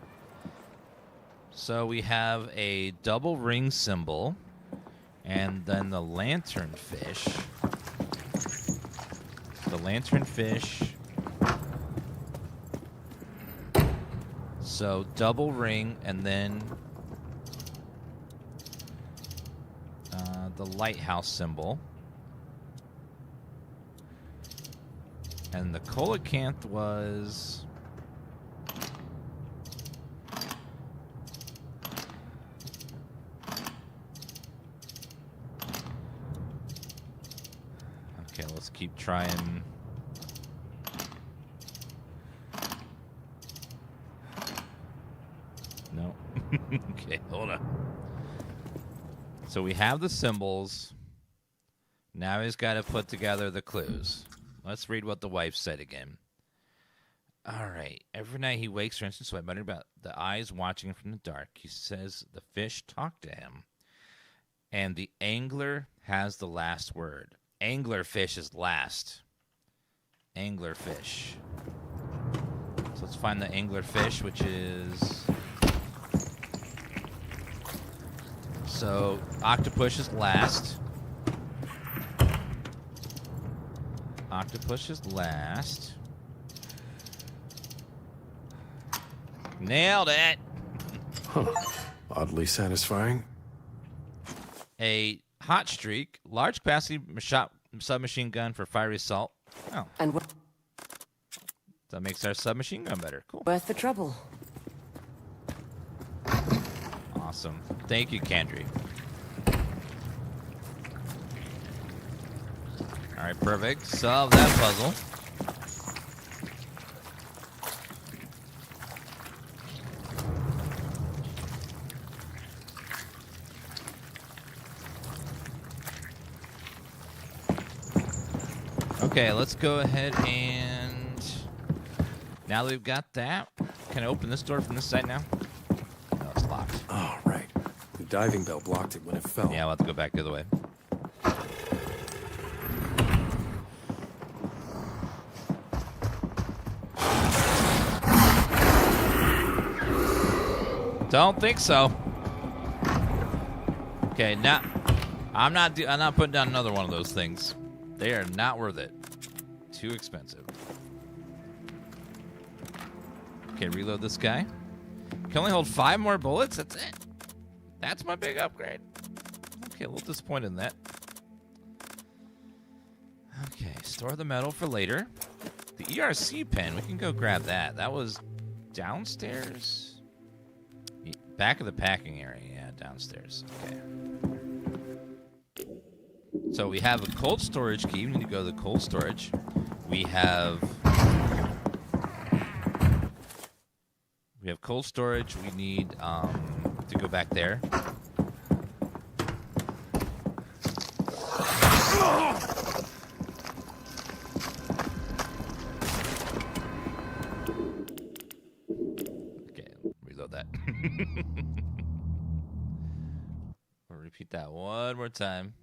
So we have a double ring symbol. And then the lantern fish. The lanternfish. So double ring and then the lighthouse symbol. And the coelacanth was... Okay, let's keep trying. No. Okay, hold on. So we have the symbols. Now he's got to put together the clues. Let's read what the wife said again. All right. Every night he wakes, for instance, so I muttered about the eyes watching him from the dark. He says the fish talk to him. And the angler has the last word. Anglerfish is last. Anglerfish. let's find the angler fish, which is... So, octopus is last. Octopus is last. Nailed it! Huh. Oddly satisfying. A hot streak, large capacity submachine gun for fiery assault. Oh, And that makes our submachine gun better. Cool. worth the trouble. Awesome. Thank you, Kendry. Alright, perfect. Solve that puzzle. Okay, let's go ahead and... Now that we've got that, can I open this door from this side now? No, it's locked. Oh, right. The diving bell blocked it when it fell. Yeah, I'll have to go back the other way. Don't think so. Okay, now I'm not putting down another one of those things. They are not worth it. Too expensive. Okay, reload this guy. Can only hold 5 more bullets. That's it. That's my big upgrade. Okay, a little disappointed in that. Okay, store the metal for later. The ERC pen, we can go grab that. That was downstairs. Back of the packing area, yeah, downstairs. Okay. So we have a cold storage key. We need to go to the cold storage. We have cold storage. We need to go back there. Okay, reload that. We'll repeat that one more time.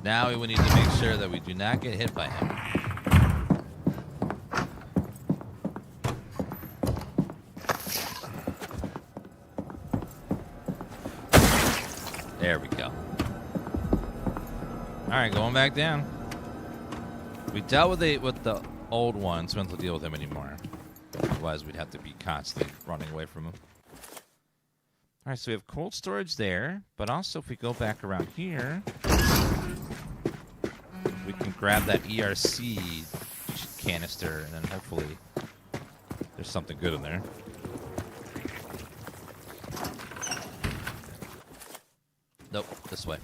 Now we will need to make sure that we do not get hit by him. There we go. Alright, going back down. We dealt with the old one, so we don't have to deal with him anymore. Otherwise, we'd have to be constantly running away from him. Alright, so we have cold storage there, but also if we go back around here, we can grab that ERC canister, and then hopefully there's something good in there. Nope, this way.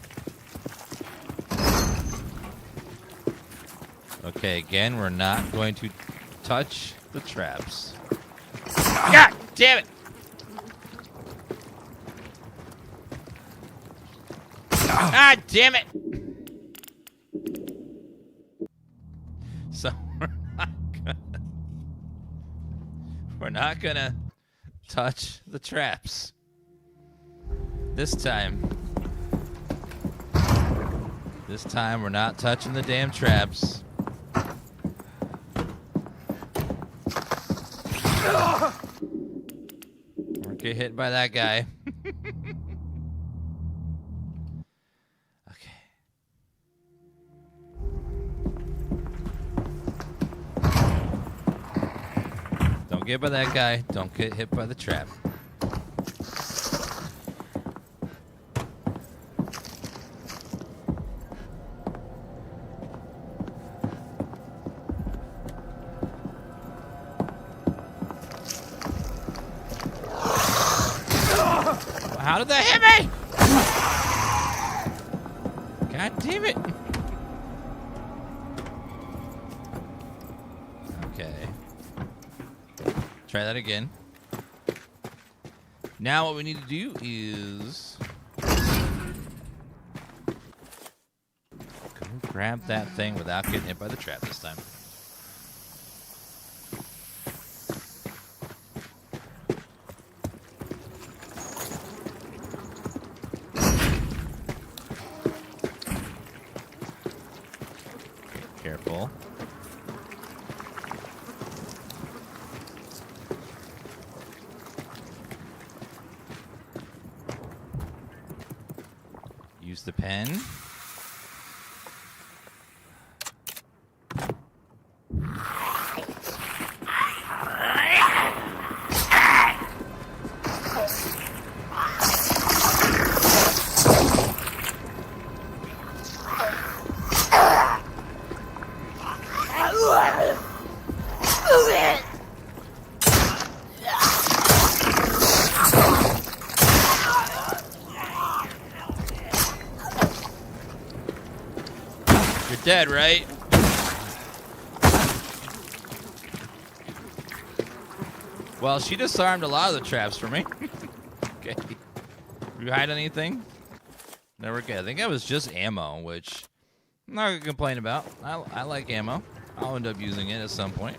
Okay, again, we're not going to touch the traps. God damn it! Ah, damn it! So we're not gonna touch the traps this time. This time we're not touching the damn traps. Or get hit by that guy. Okay. Don't get by that guy. Don't get hit by the trap. How did that hit me? God damn it. Okay. Try that again. Now what we need to do is go grab that thing without getting hit by the trap this time. Careful. Use the pen. You're dead, right? Well, she disarmed a lot of the traps for me. Okay. You hide anything? Never get. I think that was just ammo, which I'm not gonna complain about. I like ammo. I'll end up using it at some point.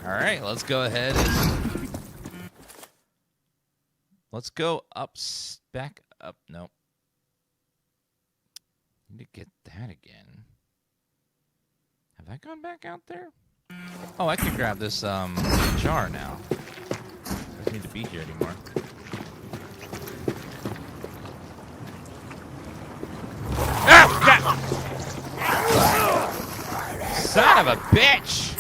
All right, let's go ahead and let's go up, back up. Nope. Need to get that again. Have I gone back out there? Oh, I can grab this jar now. I don't need to be here anymore. Ah! God! Son of a bitch!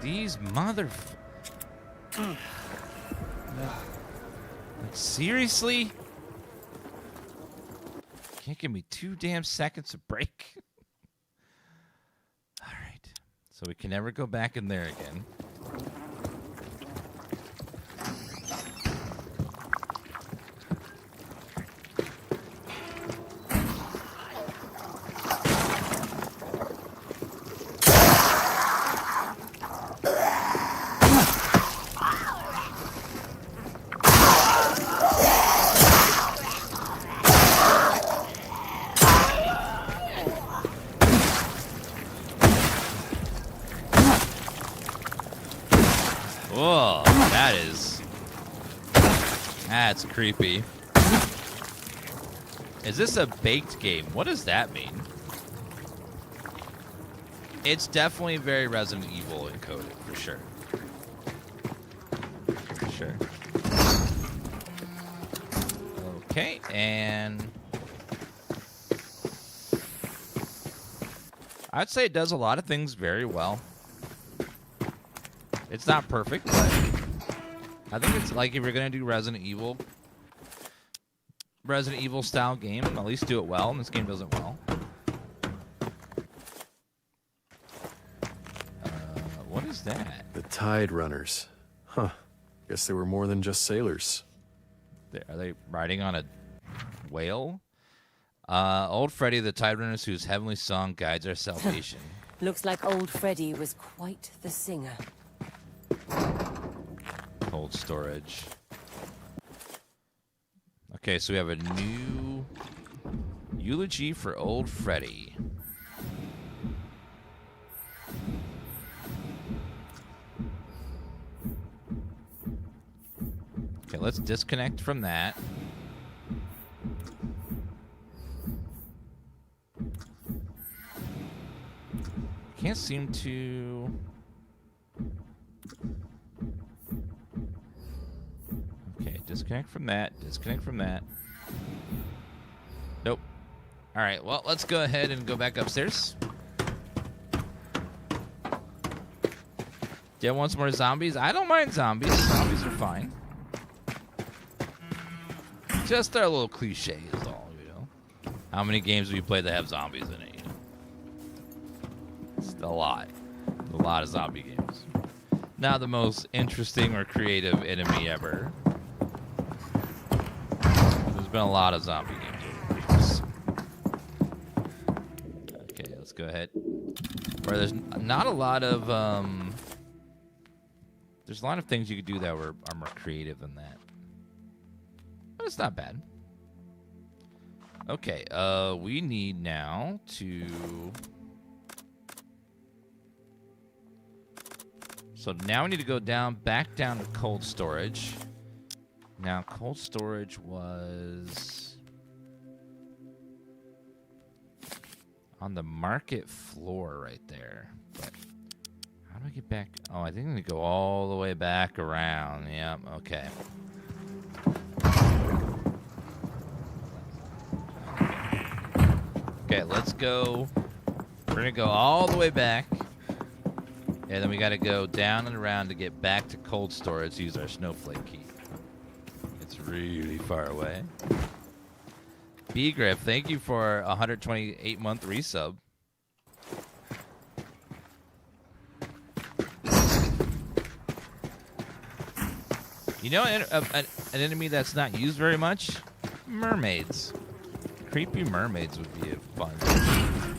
These mother... Like, seriously? Can't give me 2 damn seconds of break. All right. So we can never go back in there again. Whoa, that's creepy. Is this a baked game? What does that mean? It's definitely very Resident Evil encoded, for sure. For sure. Okay, and I'd say it does a lot of things very well. It's not perfect, but I think it's like if you're going to do Resident Evil style game, at least do it well, and this game does it well. What is that? The Tide Runners. Huh. Guess they were more than just sailors. Are they riding on a whale? Old Freddy, the Tide Runners, whose heavenly song guides our salvation. Looks like old Freddy was quite the singer. Cold storage. Okay, so we have a new eulogy for old Freddy. Okay, let's disconnect from that. Can't seem to... Okay, disconnect from that. Disconnect from that. Nope. All right, well, let's go ahead and go back upstairs. Do you want some more zombies? I don't mind zombies. Zombies are fine. Just they're a little cliche is all, you know. How many games have you played that have zombies in it? You know? It's a lot. A lot of zombie games. Not the most interesting or creative enemy ever. There's been a lot of zombie games over the years. Okay, let's go ahead. Where there's not a lot of there's a lot of things you could do that are more creative than that. But it's not bad. Okay, we need now to... So now we need to go down, back down to cold storage. Now, cold storage was on the market floor right there. But how do I get back? Oh, I think I'm going to go all the way back around. Yep, okay. Okay, let's go. We're going to go all the way back. And then we got to go down and around to get back to cold storage. Use our snowflake key. It's really far away. B-Griff, thank you for a 128-month resub. You know, an enemy that's not used very much? Mermaids. Creepy mermaids would be fun.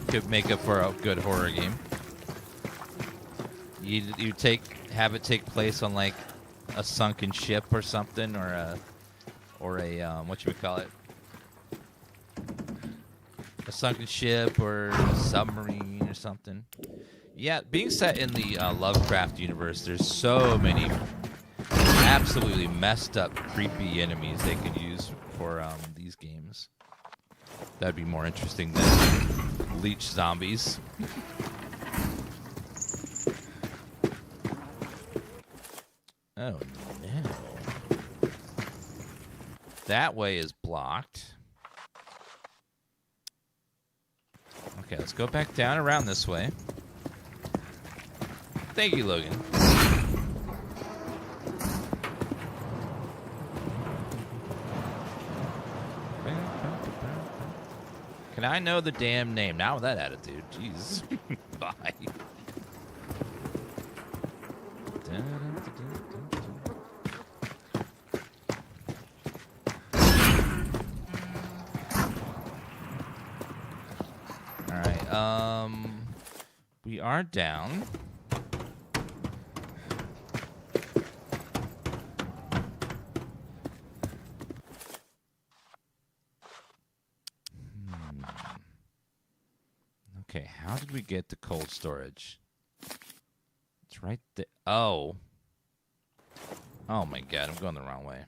Could make up for a good horror game. You have it take place on like a sunken ship or something, or a what you would call it, a sunken ship or a submarine or something. Yeah, being set in the Lovecraft universe, there's so many absolutely messed up, creepy enemies they could use for these games. That'd be more interesting than leech zombies. Oh no. That way is blocked. Okay, let's go back down around this way. Thank you, Logan. Can I know the damn name? Not with that attitude. Jeez. Bye. Alright, we are down. Okay, how did we get to cold storage? It's right there. Oh. Oh my god, I'm going the wrong way.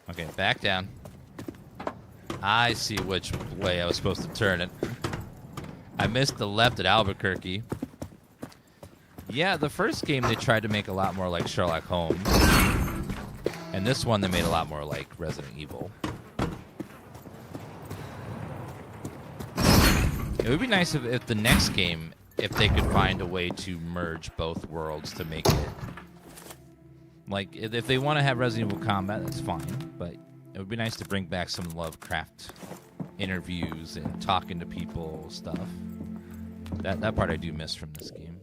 Okay, back down. I see which way I was supposed to turn it. I missed the left at Albuquerque. Yeah, the first game they tried to make a lot more like Sherlock Holmes. And this one they made a lot more like Resident Evil. It would be nice if the next game, if they could find a way to merge both worlds to make it. Like, if they want to have Resident Evil combat, that's fine. But it would be nice to bring back some Lovecraft interviews and talking to people stuff. That part I do miss from this game.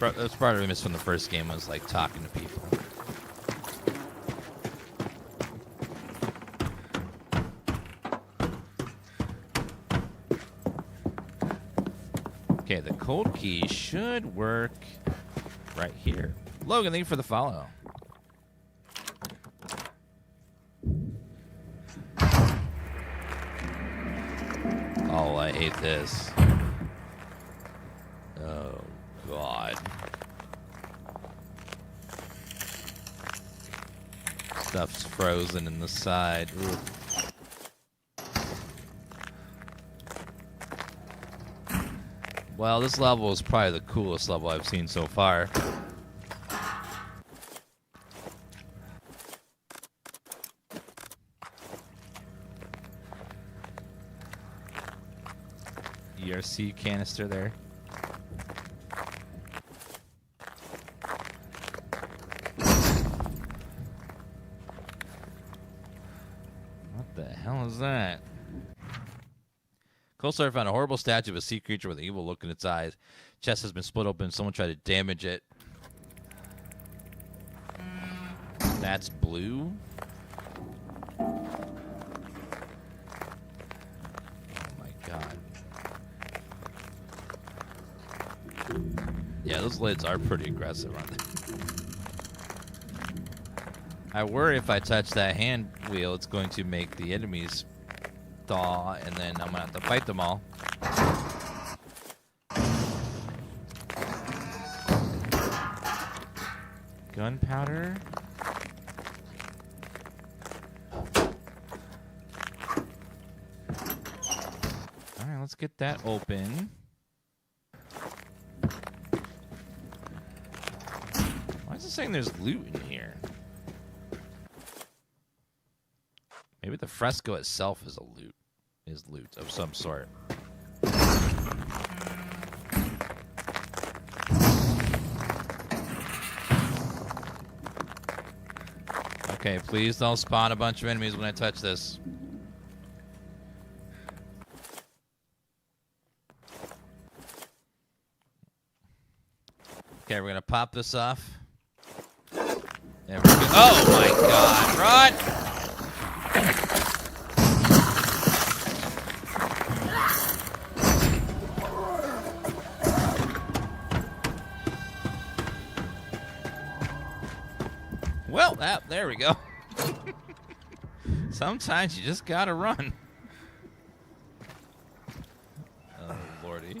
That's part I missed from the first game was like talking to people. Okay, the cold key should work right here. Logan, thank you for the follow. Oh, I hate this. Oh, God. Stuff's frozen in the side. Ooh. Well, this level is probably the coolest level I've seen so far. ERC canister there. What the hell is that? Coastar found a horrible statue of a sea creature with an evil look in its eyes. Chest has been split open. Someone tried to damage it. That's blue. Oh my god. Yeah, those lids are pretty aggressive, aren't they? I worry if I touch that hand wheel, it's going to make the enemies thaw, and then I'm gonna have to fight them all. Gunpowder. Alright, let's get that open. Why is it saying there's loot in here? Maybe the fresco itself is loot of some sort. Okay, please don't spawn a bunch of enemies when I touch this. Okay, we're gonna pop this off. There we go. Oh my god, run! Well, there we go. Sometimes you just gotta run. Oh, lordy.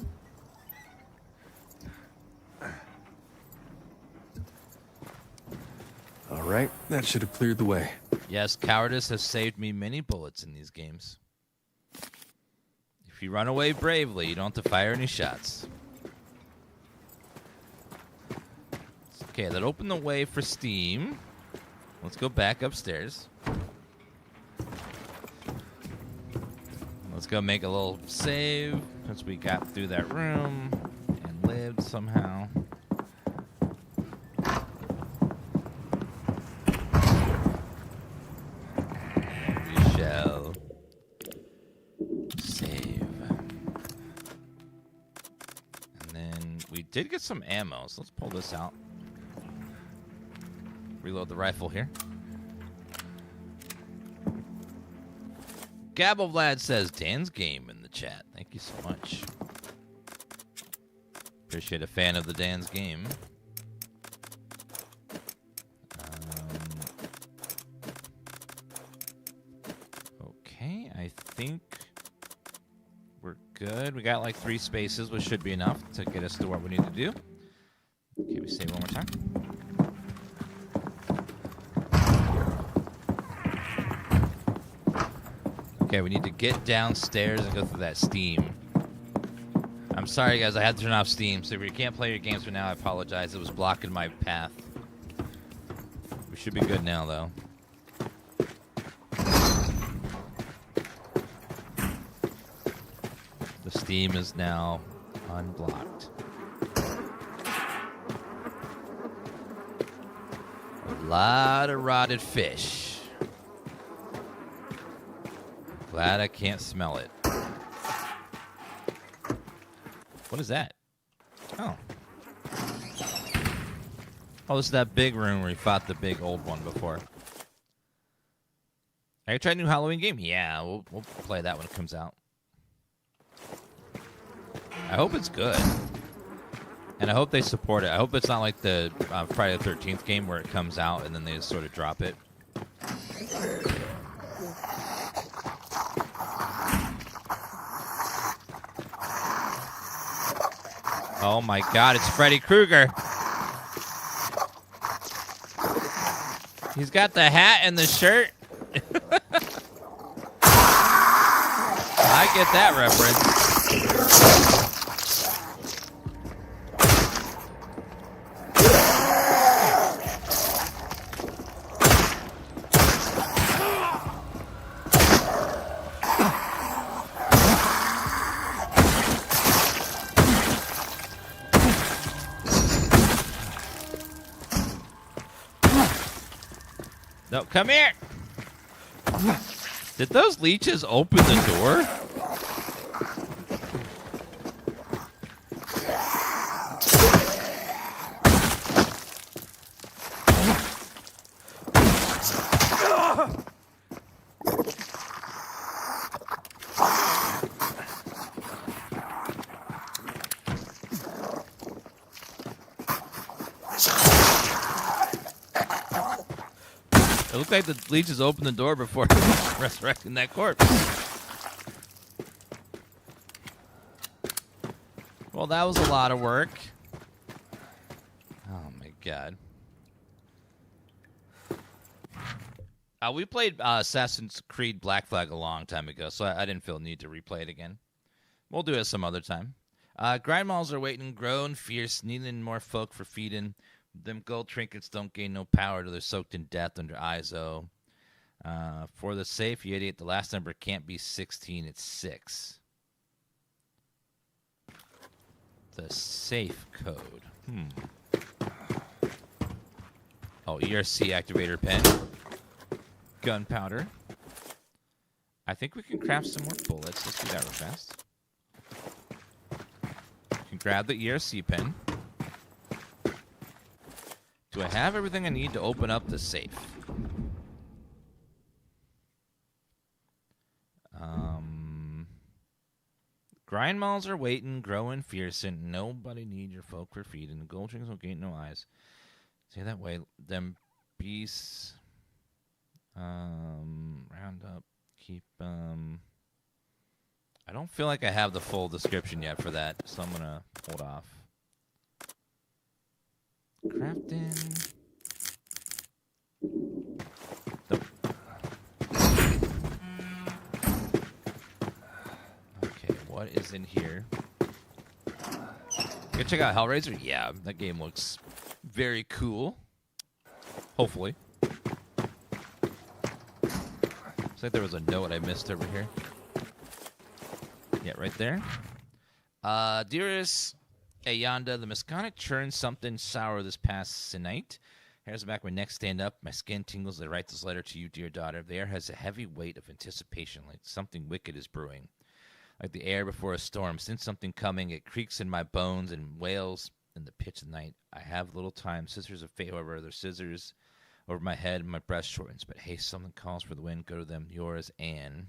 All right, that should have cleared the way. Yes, cowardice has saved me many bullets in these games. If you run away bravely, you don't have to fire any shots. Okay, that opened the way for steam. Let's go back upstairs. Let's go make a little save since we got through that room and lived somehow. We shall save. And then we did get some ammo, so let's pull this out. Reload the rifle here. Gabble Vlad says Dan's game in the chat. Thank you so much. Appreciate a fan of the Dan's game. Okay, I think we're good. We got like 3 spaces, which should be enough to get us to what we need to do. Okay, we save one more time. Okay, we need to get downstairs and go through that Steam. I'm sorry, guys. I had to turn off Steam, so if you can't play your games for now, I apologize. It was blocking my path. We should be good now, though. The Steam is now unblocked. A lot of rotted fish. Glad I can't smell it. What is that? Oh. Oh, this is that big room where we fought the big old one before. I tried a new Halloween game? Yeah, we'll play that when it comes out. I hope it's good. And I hope they support it. I hope it's not like the Friday the 13th game where it comes out and then they just sort of drop it. Oh my god, it's Freddy Krueger. He's got the hat and the shirt. I get that reference. No, come here! Did those leeches open the door? It looked like the leeches opened the door before resurrecting that corpse. Well, that was a lot of work. Oh my god. We played Assassin's Creed Black Flag a long time ago, so I didn't feel the need to replay it again. We'll do it some other time. Grind malls are waiting, grown, fierce, needing more folk for feeding. Them gold trinkets don't gain no power till they're soaked in death under ISO. For the safe, you idiot, the last number can't be 16, it's 6. The safe code. Oh, ERC activator pen. Gunpowder. I think we can craft some more bullets. Let's do that real fast. You can grab the ERC pen. Do I have everything I need to open up the safe? Grind malls are waiting, growing fierce, and nobody need your folk for feeding. Gold trinkets will gain no eyes. Say that way, them beasts. Round up, keep. I don't feel like I have the full description yet for that, so I'm gonna hold off. Crafting. Okay, what is in here? Go check out Hellraiser. Yeah, that game looks very cool. Hopefully. Looks like there was a note I missed over here. Yeah, right there. Dearest Ayanda, the Masconic churned something sour this past night. Hairs on the back of my neck stand up. My skin tingles as I write this letter to you, dear daughter. The air has a heavy weight of anticipation, like something wicked is brewing. Like the air before a storm. Since something coming, it creaks in my bones and wails in the pitch of the night. I have little time. Scissors of fate, however, they're scissors over my head and my breast shortens. But hey, something calls for the wind. Go to them. Yours, Anne.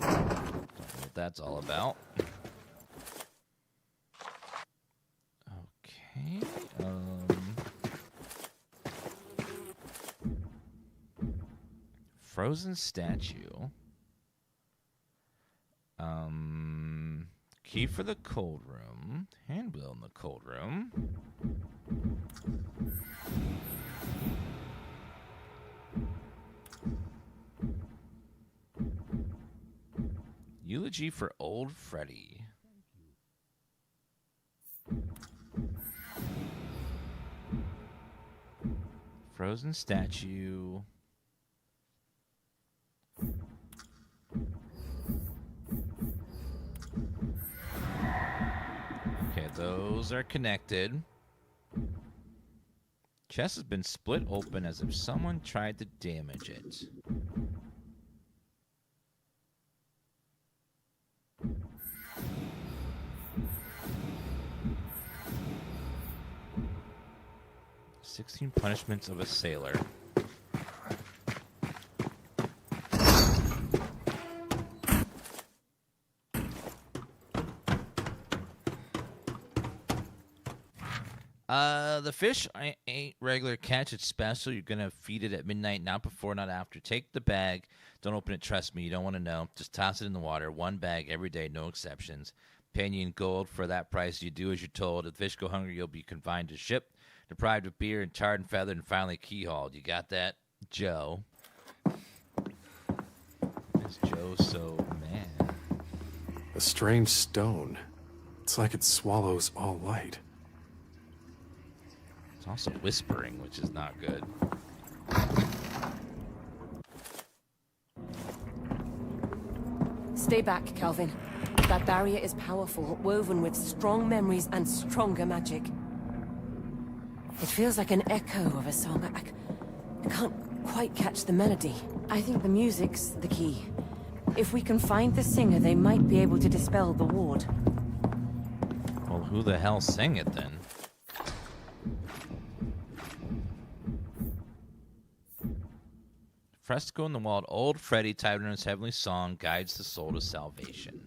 Don't know what that's all about. Okay. Frozen statue. Key for the cold room. Handbill in the cold room. Eulogy for old Freddy. Frozen statue. Okay, those are connected. Chest has been split open as if someone tried to damage it. "16 Punishments of a Sailor." The fish ain't regular catch. It's special. You're going to feed it at midnight, not before, not after. Take the bag. Don't open it. Trust me. You don't want to know. Just toss it in the water. One bag every day. No exceptions. Paying you in gold for that price. You do as you're told. If the fish go hungry, you'll be confined to ship, deprived of beer, and tarred and feathered, and finally keyhauled. You got that, Joe? Is Joe so mad? A strange stone. It's like it swallows all light. It's also whispering, which is not good. Stay back, Calvin. That barrier is powerful, woven with strong memories and stronger magic. It feels like an echo of a song. I can't quite catch the melody. I think the music's the key. If we can find the singer, they might be able to dispel the ward. Well, who the hell sang it then? Fresco in the wall. Old Freddy, tied in his heavenly song, guides the soul to salvation.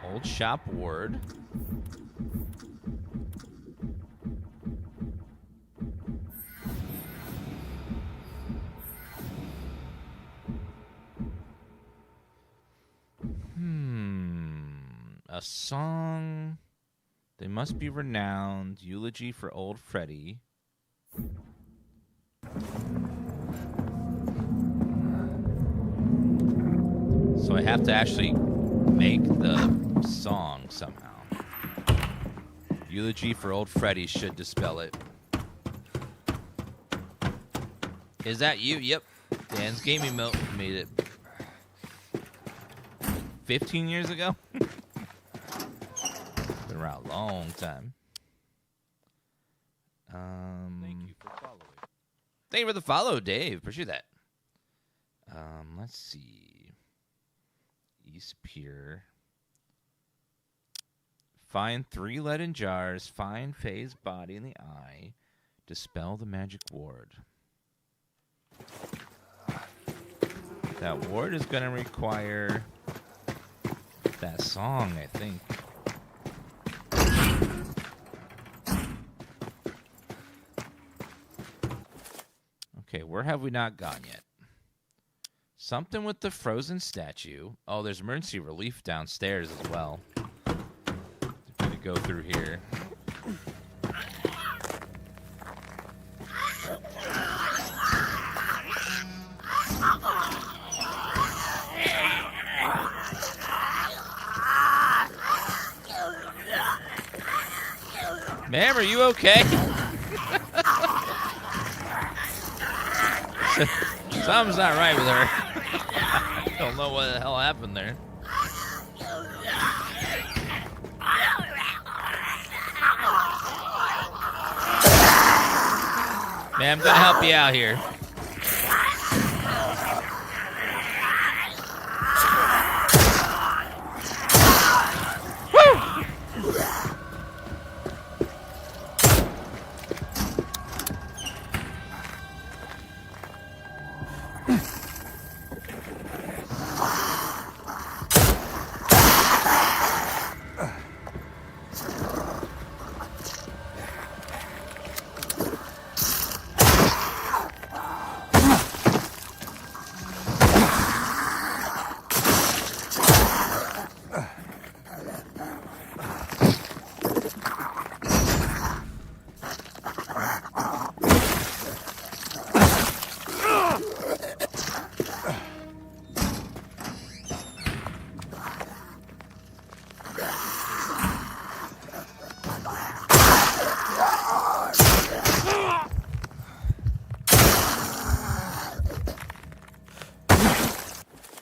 Old shop ward. A song. They must be renowned. Eulogy for old Freddy. So I have to actually make the song somehow. Eulogy for old Freddy should dispel it. Is that you? Yep. DansGaming made it. 15 years ago? Been around a long time. Thank you for following. Thank you for the follow, Dave. Appreciate that. Let's see. East Pier. Find 3 leaden jars. Find Faye's body in the eye. Dispel the magic ward. That ward is going to require that song, I think. Okay, where have we not gone yet? Something with the frozen statue. Oh, there's emergency relief downstairs as well. I'm going to go through here. Ma'am, are you okay? Something's not right with her. I don't know what the hell happened there. Man, I'm gonna help you out here.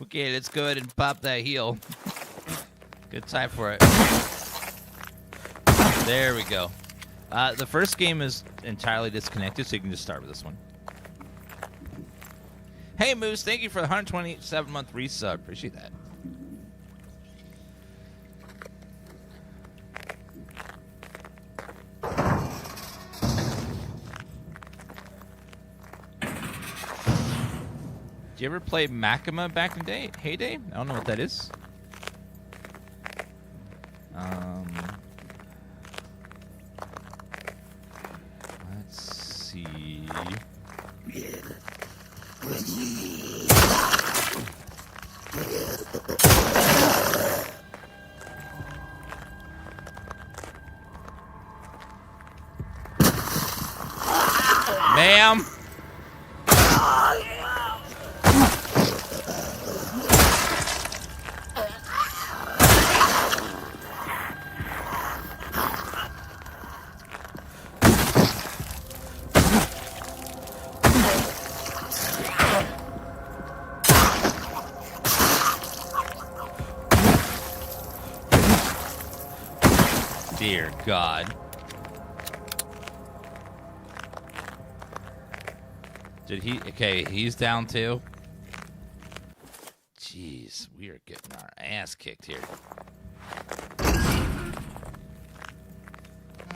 Okay, let's go ahead and pop that heel. Good time for it. There we go. The first game is entirely disconnected, so you can just start with this one. Hey, Moose, thank you for the 127-month resub. Appreciate that. Did you ever play Makima back in the day? Heyday? I don't know what that is. Let's see. Ma'am. Dear God. Did he? Okay, he's down too. Jeez, we are getting our ass kicked here.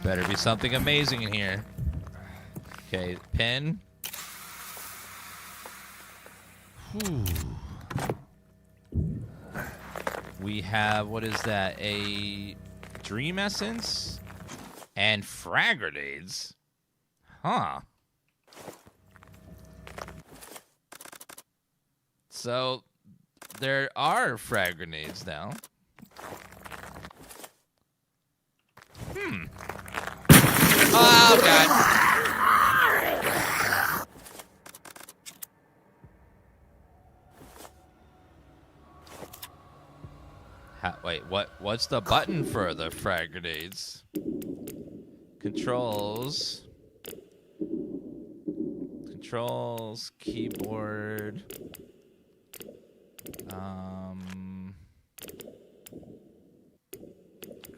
Better be something amazing in here. Okay, pen. Whew. We have, what is that? A dream essence and frag grenades. Huh. So there are frag grenades now. Oh, God. Wait, what's the button for the frag grenades? Controls. Controls, keyboard.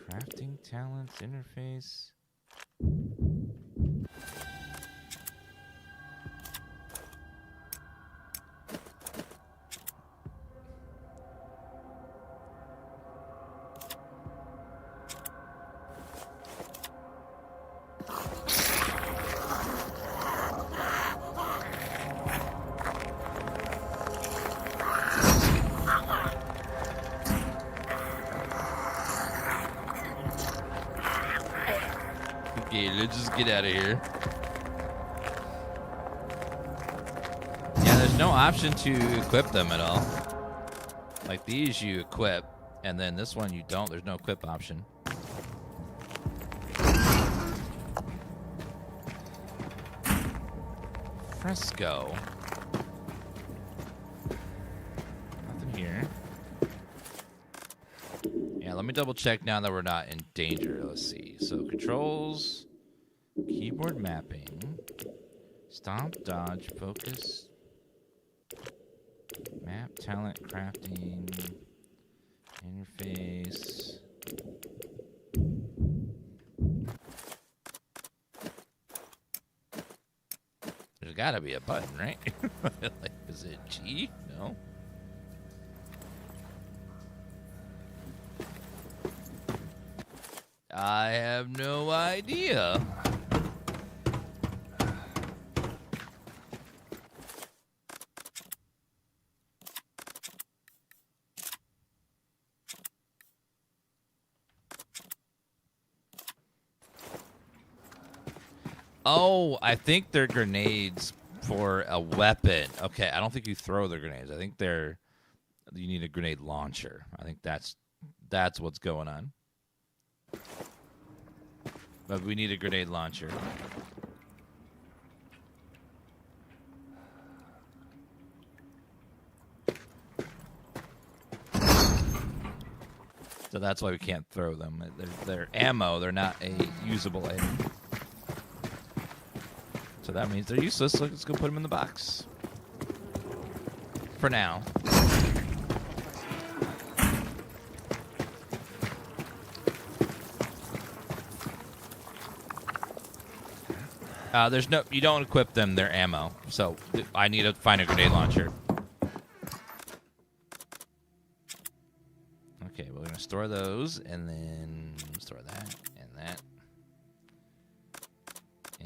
Crafting talents, interface. Okay, let's just get out of here. Yeah, there's no option to equip them at all. Like these you equip, and then this one you don't. There's no equip option. Fresco. Nothing here. Yeah, let me double check now that we're not in danger. Let's see. So controls, keyboard mapping, stomp, dodge, focus, map, talent, crafting, interface. There's gotta be a button, right? Like, is it G? No. I have no idea. Oh, I think they're grenades for a weapon. Okay, I don't think you throw the grenades. I think you need a grenade launcher. I think that's what's going on. But we need a grenade launcher. So that's why we can't throw them. They're ammo. They're not a usable item. So that means they're useless. So let's go put them in the box. For now. There's no, you don't equip them, they're ammo. So I need to find a grenade launcher. Okay, we're gonna store those and then store that and that.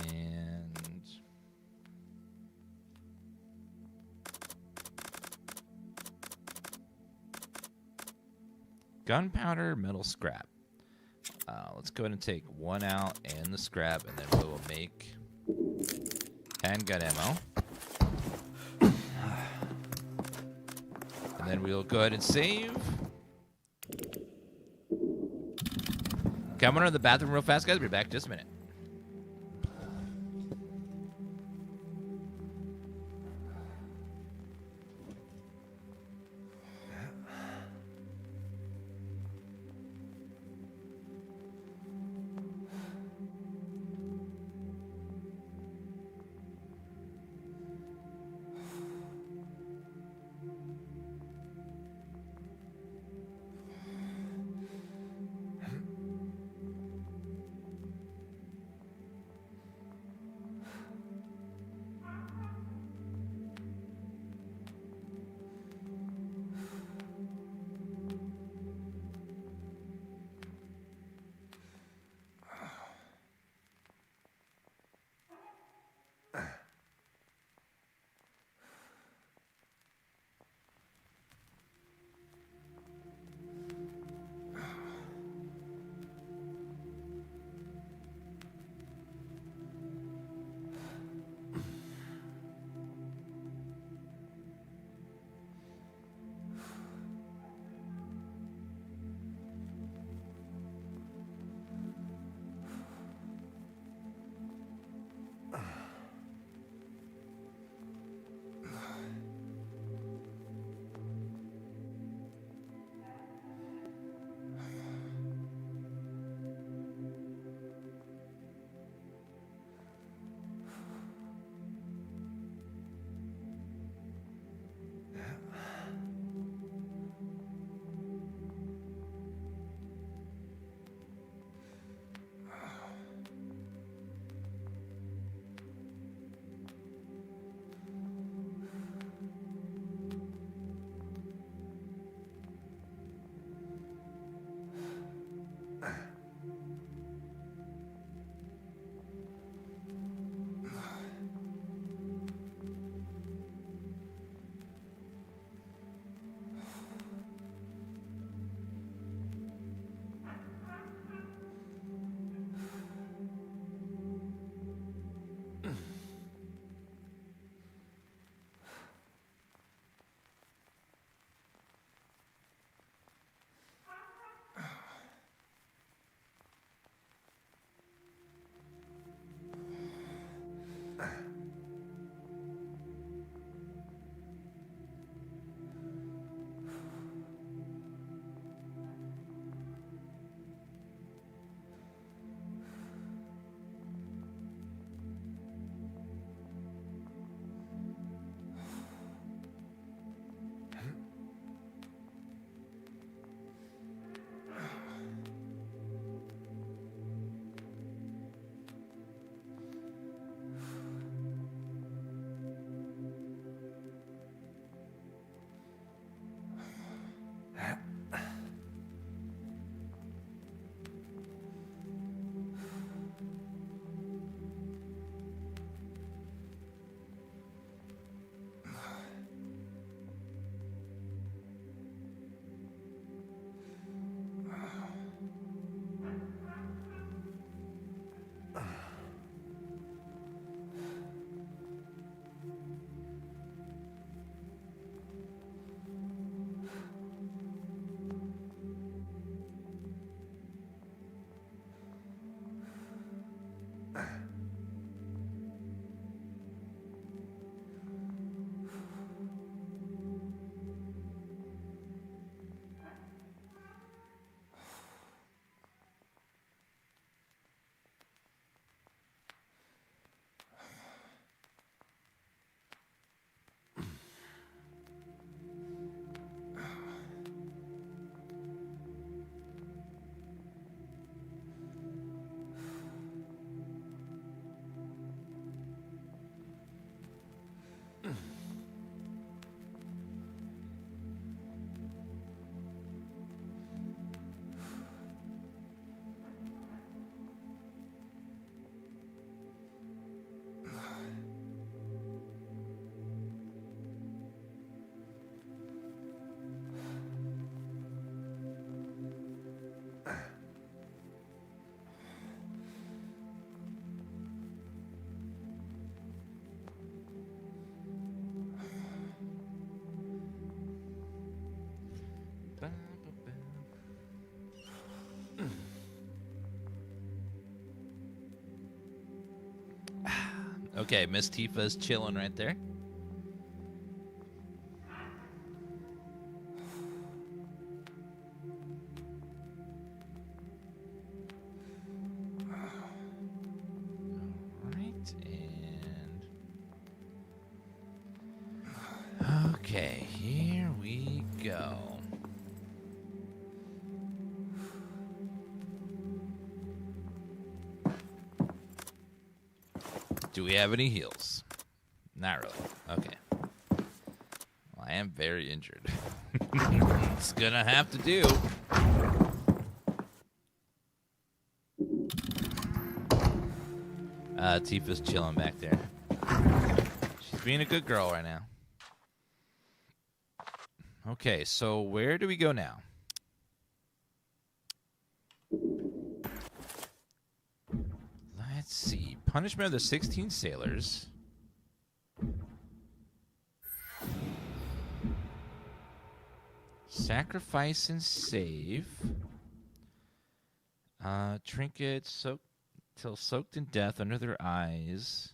And gunpowder, metal scrap. Let's go ahead and take one out and the scrap, and then we will make handgun ammo. And then we'll go ahead and save. Okay, I'm gonna run to the bathroom real fast, guys. Be back in just a minute. Okay, Miss Tifa's chilling right there. Alright, and... Okay, here we go. Do we have any heals? Not really. Okay. Well, I am very injured. It's gonna have to do. Tifa's chilling back there. She's being a good girl right now. Okay, so where do we go now? Let's see. Punishment of the 16 Sailors. Sacrifice and save. Trinket soaked till soaked in death under their eyes.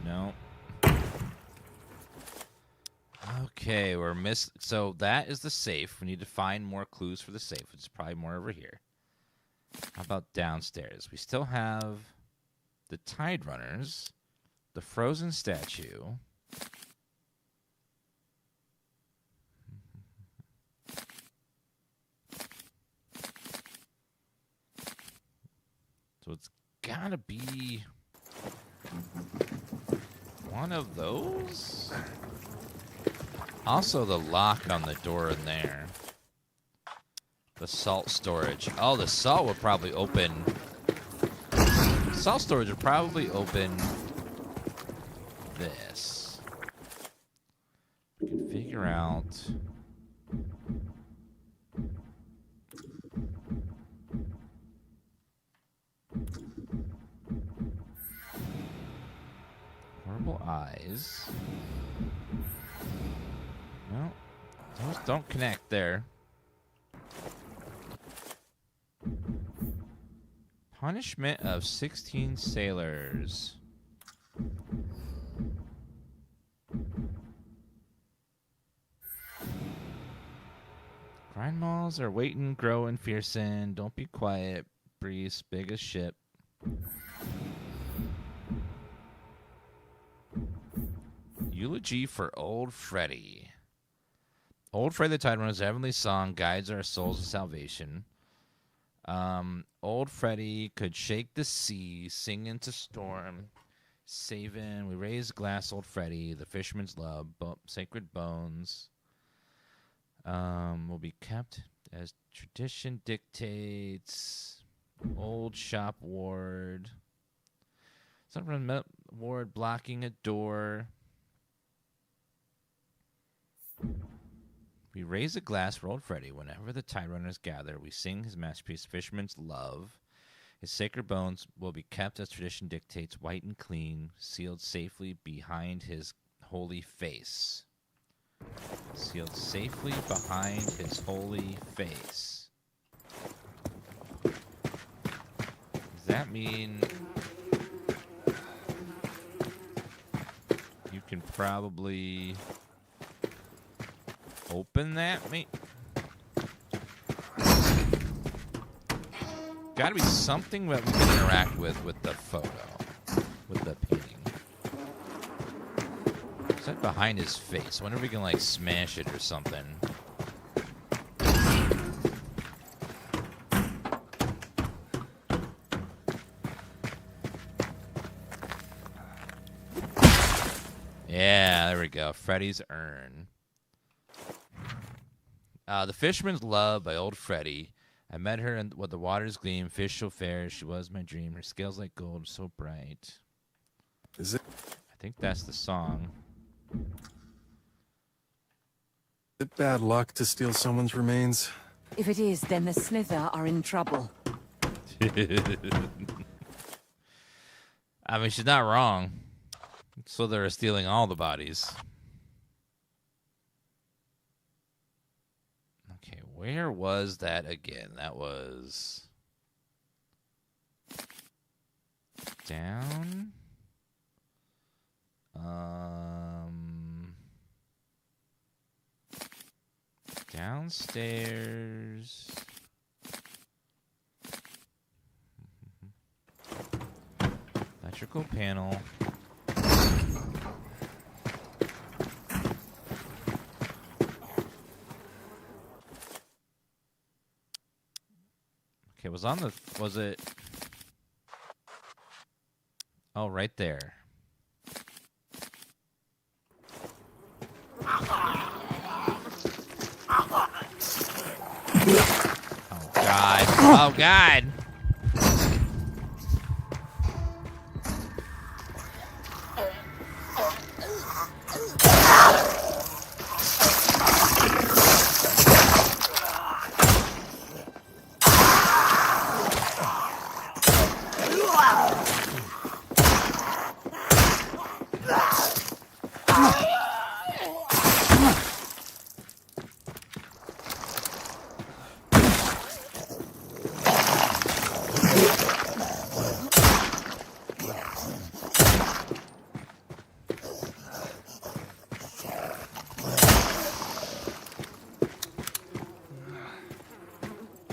No. Okay, we're so that is the safe. We need to find more clues for the safe, which is probably more over here. How about downstairs? We still have the Tide Runners, the frozen statue. So it's gotta be one of those. Also the lock on the door in there. The salt storage. Oh, the salt would probably open. Salt storage would probably open this. We can figure out. Horrible eyes. No, those don't connect there. Punishment of 16 Sailors. Grind malls are waiting, growing, fiercin'. Don't be quiet, Breeze, big as ship. Eulogy for Old Freddy. Old Freddy the Tide Runner's heavenly song guides our souls to salvation. Old Freddy could shake the sea, sing into storm, saving. We raise glass, Old Freddy, the fisherman's love, sacred bones. Will be kept as tradition dictates. Old shop ward. Some ward blocking a door. We raise a glass for Old Freddy. Whenever the Tide Runners gather, we sing his masterpiece, Fisherman's Love. His sacred bones will be kept as tradition dictates, white and clean, sealed safely behind his holy face. Sealed safely behind his holy face. Does that mean you can probably open that? Gotta be something that we can interact with the photo, with the painting. Is that behind his face? I wonder if we can, like, smash it or something. Yeah, there we go. Freddy's urn. The Fisherman's Love by Old Freddy. I met her with the waters gleam, fish so fair, she was my dream. Her scales like gold, so bright. Is it? I think that's the song. Is it bad luck to steal someone's remains? If it is, then the Slither are in trouble. I mean, she's not wrong. So they're stealing all the bodies. Okay, where was that again? That was down. Downstairs. Electrical panel. Okay, was it? Oh, right there. Oh, God. Oh, God.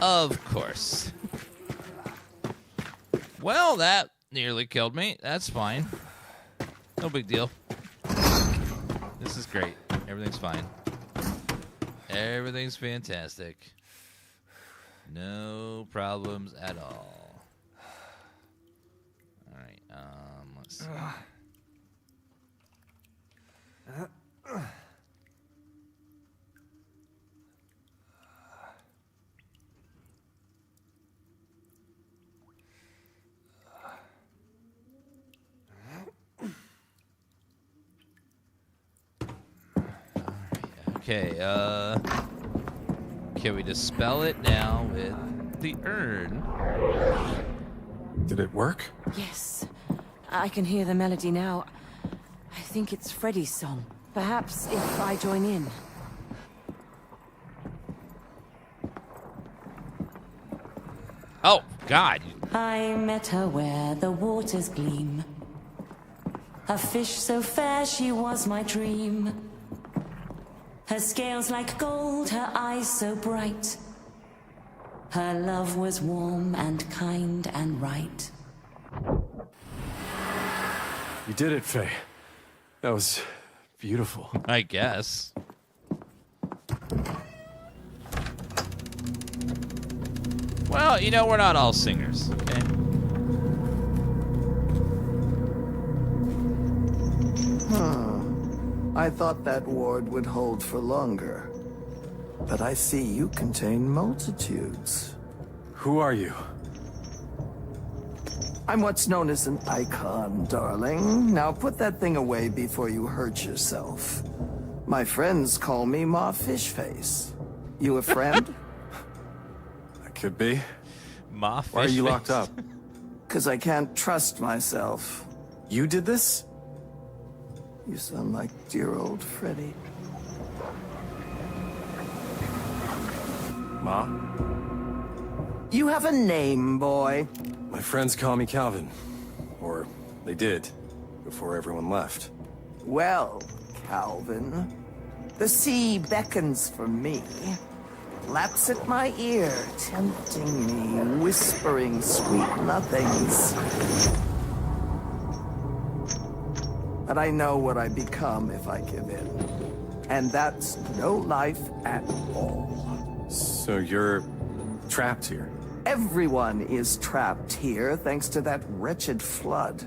Of course. Well, that nearly killed me. That's fine. No big deal. This is great. Everything's fine. Everything's fantastic. No problems at all. All right. Let's see. Okay, can we dispel it now with the urn? Did it work? Yes, I can hear the melody now. I think it's Freddy's song. Perhaps if I join in. Oh, God. I met her where the waters gleam. A fish so fair she was my dream. Her scales like gold, her eyes so bright. Her love was warm and kind and right. You did it, Faye. That was beautiful. I guess. Well, you know, we're not all singers, okay? I thought that ward would hold for longer. But I see you contain multitudes. Who are you? I'm what's known as an icon, darling. Now put that thing away before you hurt yourself. My friends call me Ma Fishface. You a friend? That could be. Ma Why are you locked up? 'Cause I can't trust myself. You did this? You sound like dear old Freddy. Ma? You have a name, boy. My friends call me Calvin. Or they did, before everyone left. Well, Calvin, the sea beckons for me. Laps at my ear, tempting me, whispering sweet nothings. But I know what I become if I give in. And that's no life at all. So you're trapped here? Everyone is trapped here thanks to that wretched flood.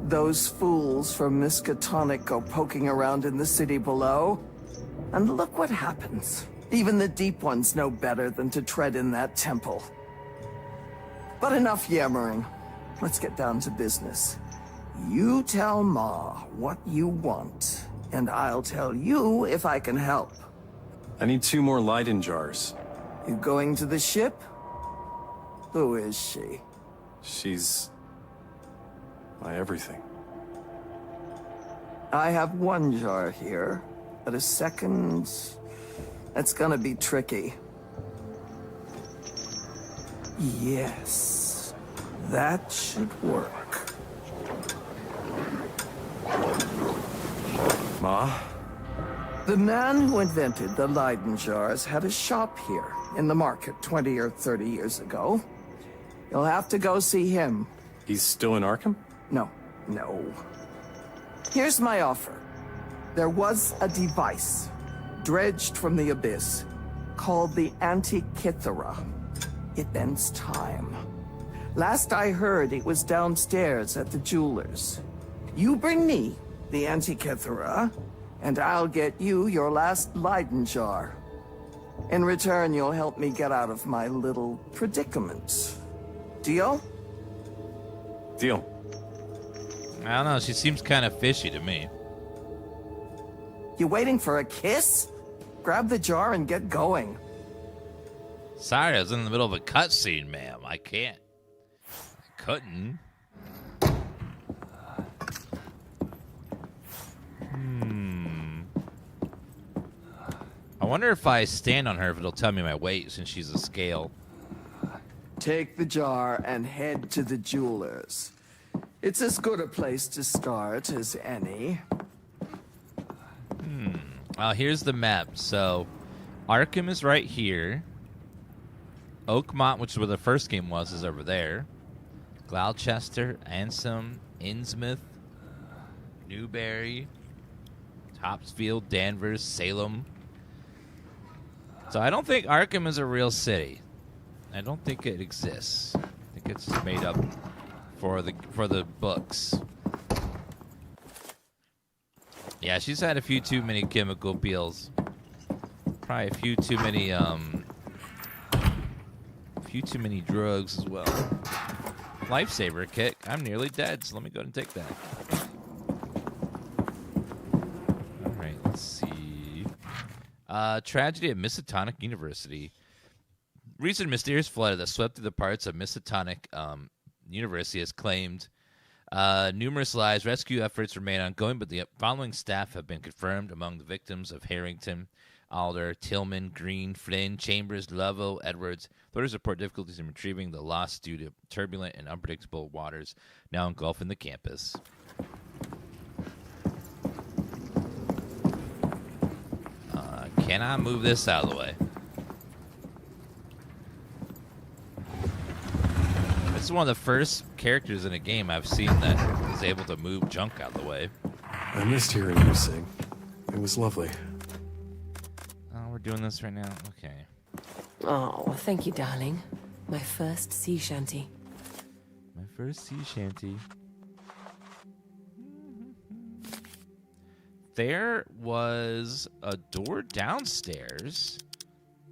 Those fools from Miskatonic go poking around in the city below. And look what happens. Even the deep ones know better than to tread in that temple. But enough yammering. Let's get down to business. You tell Ma what you want, and I'll tell you if I can help. I need 2 more Leiden jars. You going to the ship? Who is she? She's my everything. I have one jar here, but a second... That's gonna be tricky. Yes, that should work. Ma? The man who invented the Leiden jars had a shop here in the market 20 or 30 years ago. You'll have to go see him. He's still in Arkham? No. Here's my offer. There was a device, dredged from the abyss, called the Antikythera. It bends time. Last I heard, it was downstairs at the jeweler's. You bring me the Antikythera, and I'll get you your last Leiden jar. In return, you'll help me get out of my little predicament. Deal? Deal. I don't know. She seems kind of fishy to me. You waiting for a kiss? Grab the jar and get going. Sorry, I was in the middle of a cutscene, ma'am. I can't. I couldn't. I wonder if I stand on her if it'll tell me my weight since she's a scale. Take the jar and head to the jeweler's. It's as good a place to start as any. Here's the map. So, Arkham is right here. Oakmont, which is where the first game was, is over there. Gloucester, Ansem, Innsmouth, Newbury, Topsfield, Danvers, Salem. So I don't think Arkham is a real city. I don't think it exists. I think it's just made up for the books. Yeah, she's had a few too many chemical peels. Probably a few too many drugs as well. Lifesaver kit. I'm nearly dead, so let me go and take that. All right, let's see. Tragedy at Miskatonic University. Recent mysterious flood that swept through the parts of Miskatonic University has claimed numerous lives. Rescue efforts remain ongoing, but the following staff have been confirmed among the victims of Harrington, Alder, Tillman, Green, Flynn, Chambers, Lovell, Edwards. Authorities report difficulties in retrieving the lost due to turbulent and unpredictable waters now engulfing the campus. Can I move this out of the way? This is one of the first characters in a game I've seen that is able to move junk out of the way. I missed hearing you sing. It was lovely. Oh, we're doing this right now? Okay. Oh, thank you, darling. My first sea shanty. My first sea shanty. There was a door downstairs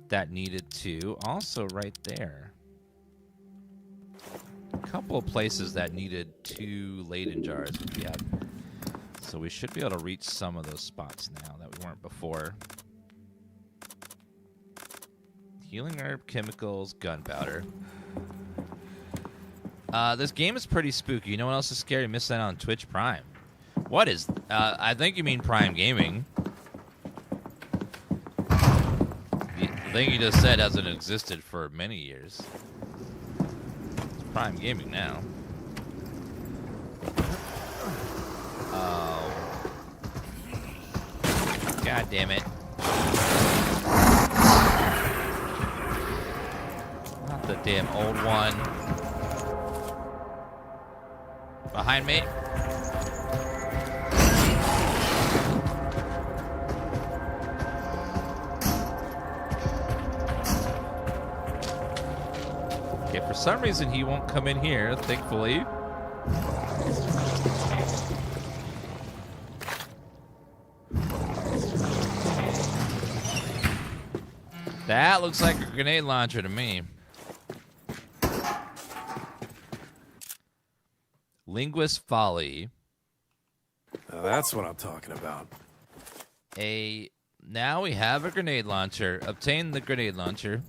that needed to. Also right there. A couple of places that needed 2 Leiden jars. Yeah. So we should be able to reach some of those spots now that we weren't before. Healing herb, chemicals, gunpowder. This game is pretty spooky. You know what else is scary? Missed that on Twitch Prime. What is... I think you mean Prime Gaming. The thing you just said hasn't existed for many years. It's Prime Gaming now. Oh. God damn it. Not the damn old one. Behind me. Okay, for some reason he won't come in here, thankfully. That looks like a grenade launcher to me. Linguist Folly. Now that's what I'm talking about. Now we have a grenade launcher. Obtain the grenade launcher.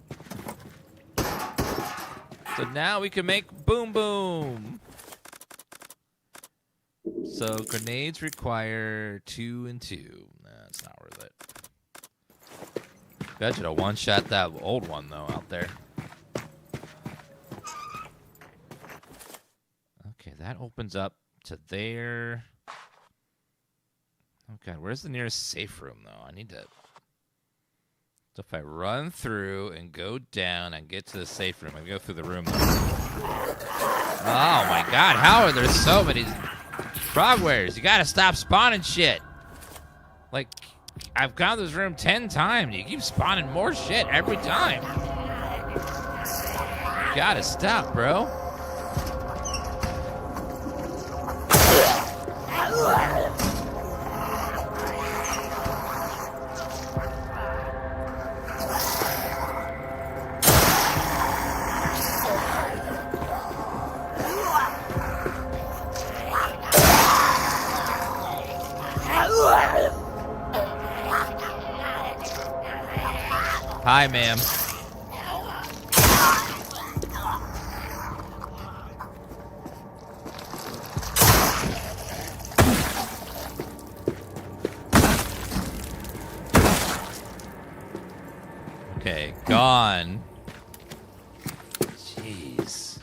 So now we can make boom boom. So grenades require 2 and 2. That's not worth it. Bet you to one-shot that old one, though, out there. Okay, that opens up to there. Oh, God, where's the nearest safe room, though? I need to... So if I run through and go down and get to the safe room, I go through the room, though. Oh, my God, how are there so many... Frogwares, you gotta stop spawning shit. Like, I've gone to this room 10 times. You keep spawning more shit every time. You gotta stop, bro. Hi, ma'am. Okay, gone. Jeez.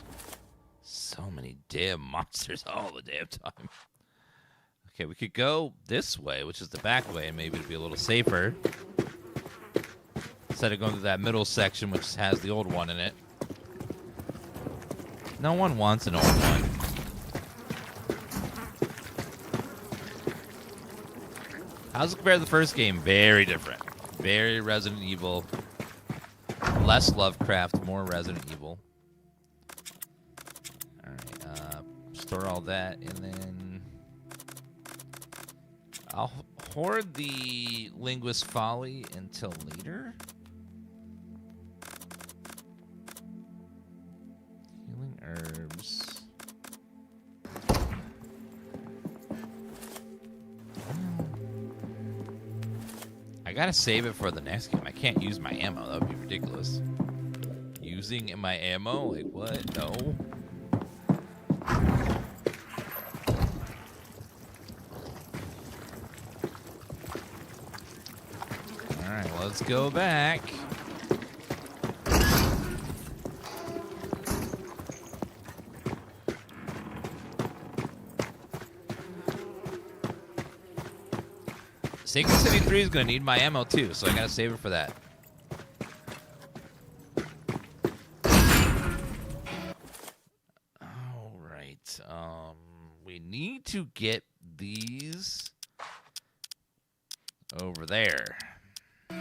So many damn monsters all the damn time. Okay, we could go this way, which is the back way, and maybe it'd be a little safer. Instead of going to that middle section, which has the old one in it. No one wants an old one. How's it compared to the first game? Very different. Very Resident Evil. Less Lovecraft, more Resident Evil. Alright, store all that, and then... I'll hoard the Linguist's Folly until later. Healing herbs. I gotta save it for the next game. I can't use my ammo. That would be ridiculous. Using my ammo? Like, what? No. Alright, well, let's go back. Sacred City 3 is going to need my ammo too, so I got to save it for that. Alright, we need to get these over there. We're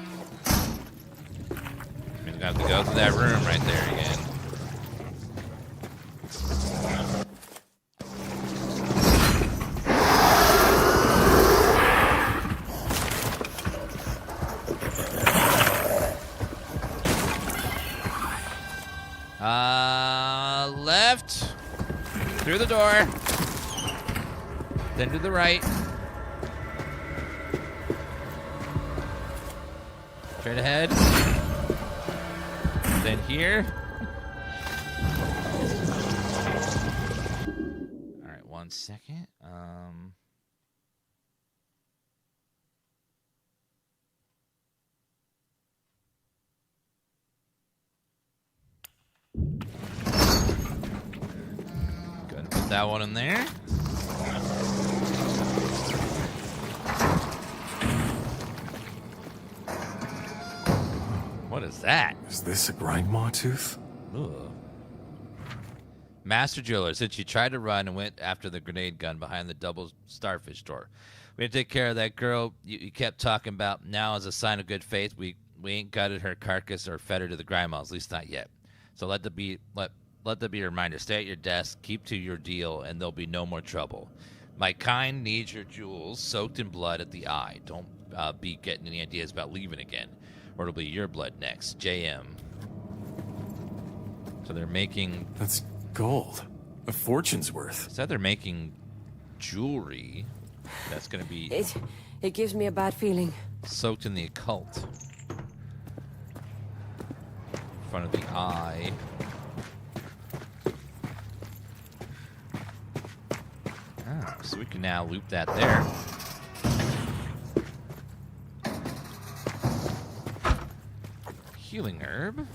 going to have to go through that room right there again. Left. Through the door. Then to the right. Straight ahead. Then here. Alright, 1 second. Go ahead and put that one in there. What is that? Is this a grindmaw tooth? Ugh. Master Jeweler, since you tried to run and went after the grenade gun behind the double starfish door, we had to take care of that girl you kept talking about. Now, as a sign of good faith, we ain't gutted her carcass or fed her to the grindmaw, at least not yet. So let that be a reminder. Stay at your desk, keep to your deal, and there'll be no more trouble. My kind needs your jewels soaked in blood at the eye. Don't be getting any ideas about leaving again, or it'll be your blood next. JM. So they're making... That's gold. A fortune's worth. Said they're making jewelry that's going to be... It gives me a bad feeling. Soaked in the occult. In front of the eye. Oh, So we can now loop that there. Healing herb.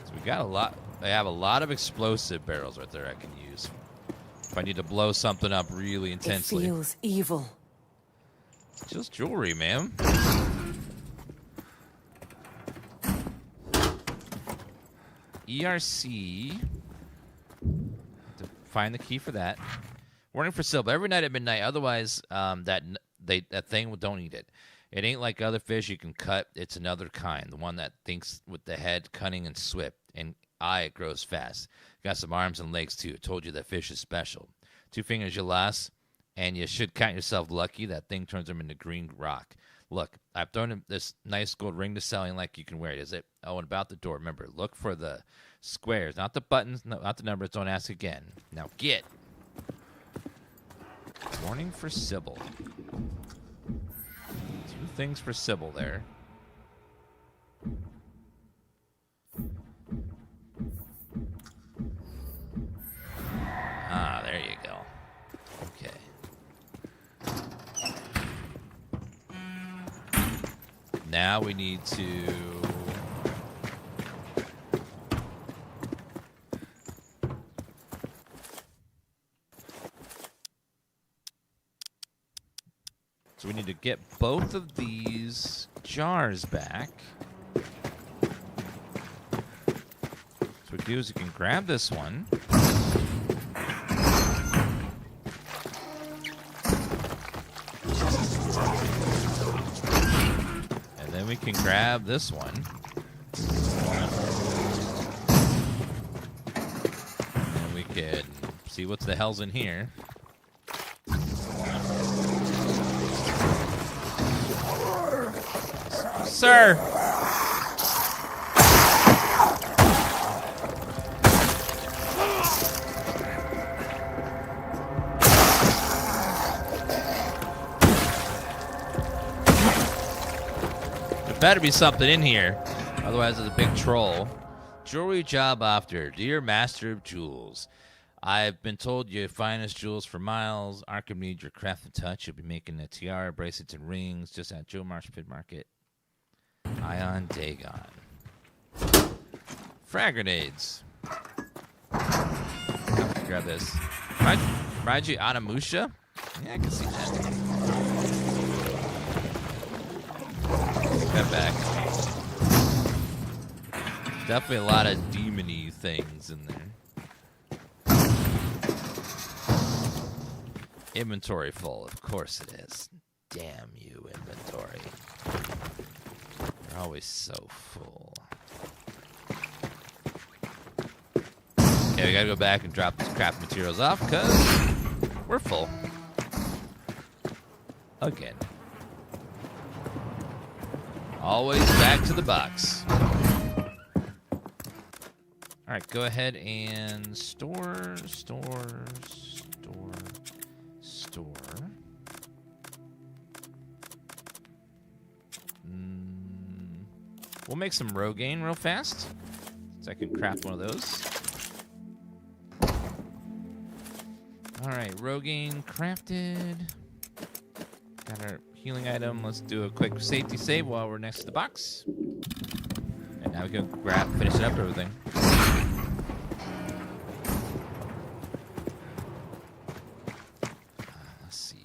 So we got a lot. I have a lot of explosive barrels right there I can use if I need to blow something up really intensely. It feels evil. It's just jewelry, ma'am. ERC. To find the key for that. Warning for silver every night at midnight. Otherwise, that thing don't eat it. It ain't like other fish you can cut. It's another kind. The one that thinks with the head, cunning and swift, and eye it grows fast. Got some arms and legs too. Told you that fish is special. 2 fingers you lost, and you should count yourself lucky. That thing turns them into green rock. Look, I've thrown him this nice gold ring to selling like you can wear it. Is it? Oh, and about the door. Remember, look for the squares, not the buttons, not the numbers. Don't ask again. Now get. Warning for Sybil. 2 things for Sybil there. Ah, there you go. Okay. Now we need to... So we need to get both of these jars back. So what we do is we can grab this one. And then we can grab this one. And we can see what the hell's in here. Sir! There better be something in here. Otherwise, it's a big troll. Jewelry job after. Dear Master of Jewels, I've been told your finest jewels for miles. Arkham needs your craft and touch. You'll be making a tiara, bracelets, and rings just at Joe Marsh Fishmarket. Ion Dagon. Frag grenades. Grab this. Raji Anamusha? Yeah, I can see that. Get back. Definitely a lot of demon-y things in there. Inventory full. Of course it is. Damn you, inventory. You're always so full. Okay, we gotta go back and drop these craft materials off because we're full. Again. Always back to the box. Alright, go ahead and store. We'll make some Rogaine real fast. So I can craft one of those. Alright, Rogaine crafted. Got our healing item. Let's do a quick safety save while we're next to the box. And now we can finish it up everything. Let's see.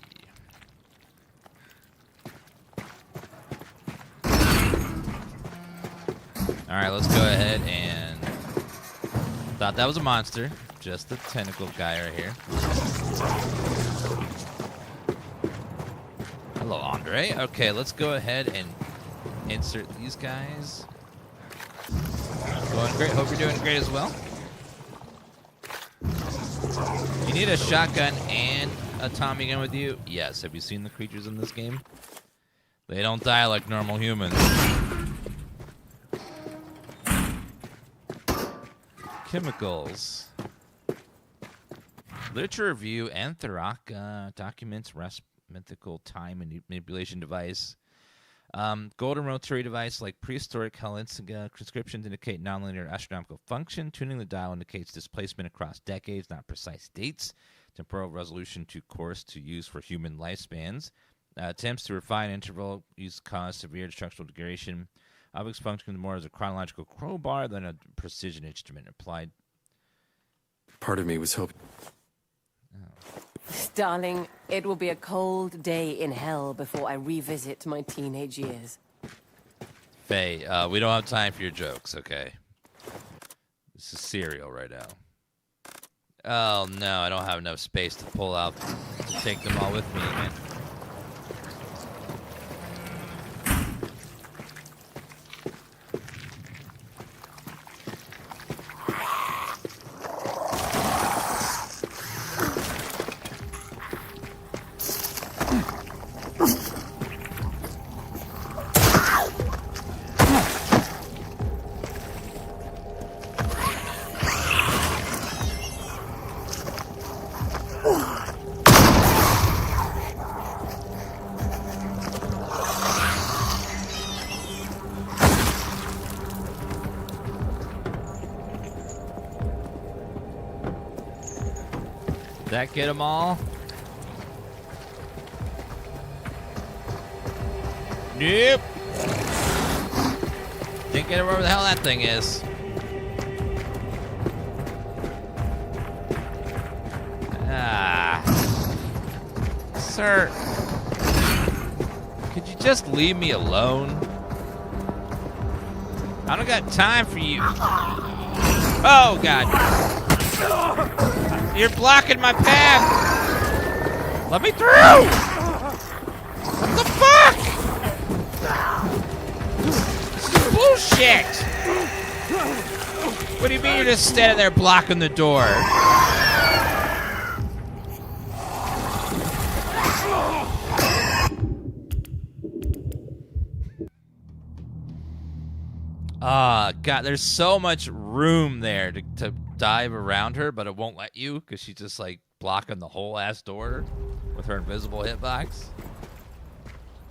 Alright, let's go ahead and... Thought that was a monster. Just the tentacle guy right here. Hello, Andre. Okay, let's go ahead and insert these guys. Going great. Hope you're doing great as well. You need a shotgun and a Tommy gun with you? Yes. Have you seen the creatures in this game? They don't die like normal humans. Chemicals. Literature review, Anthraka documents, mythical time manipulation device. Golden rotary device like prehistoric Helsinga. Inscriptions indicate nonlinear astronomical function. Tuning the dial indicates displacement across decades, not precise dates. Temporal resolution to course to use for human lifespans. Attempts to refine interval use cause severe structural degradation. Objects function more as a chronological crowbar than a precision instrument applied. Part of me was hoping... Darling, it will be a cold day in hell before I revisit my teenage years. Faye, we don't have time for your jokes, okay? This is serial right now. Oh, no, I don't have enough space to pull out to take them all with me again. That get them all? Nope. Didn't get it wherever the hell that thing is. Ah. Sir. Could you just leave me alone? I don't got time for you. Oh, God. You're blocking my path! Let me through! What the fuck? This is bullshit! What do you mean you're just standing there blocking the door? God, there's so much room there to dive around her, but it won't let you because she's just like blocking the whole ass door with her invisible hitbox.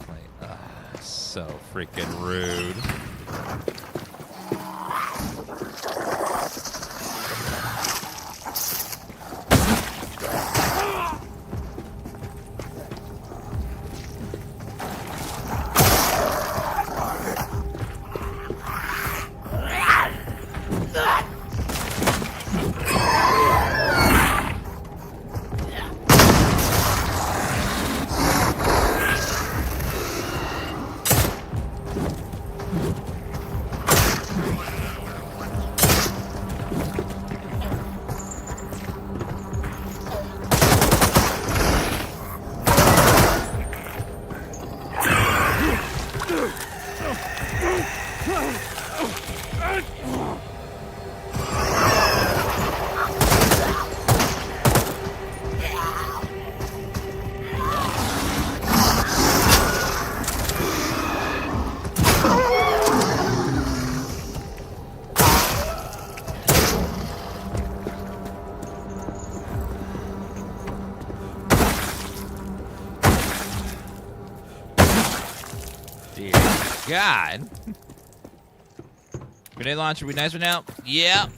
Like, so freaking rude. God. Grenade launcher would be nice right now? Yeah.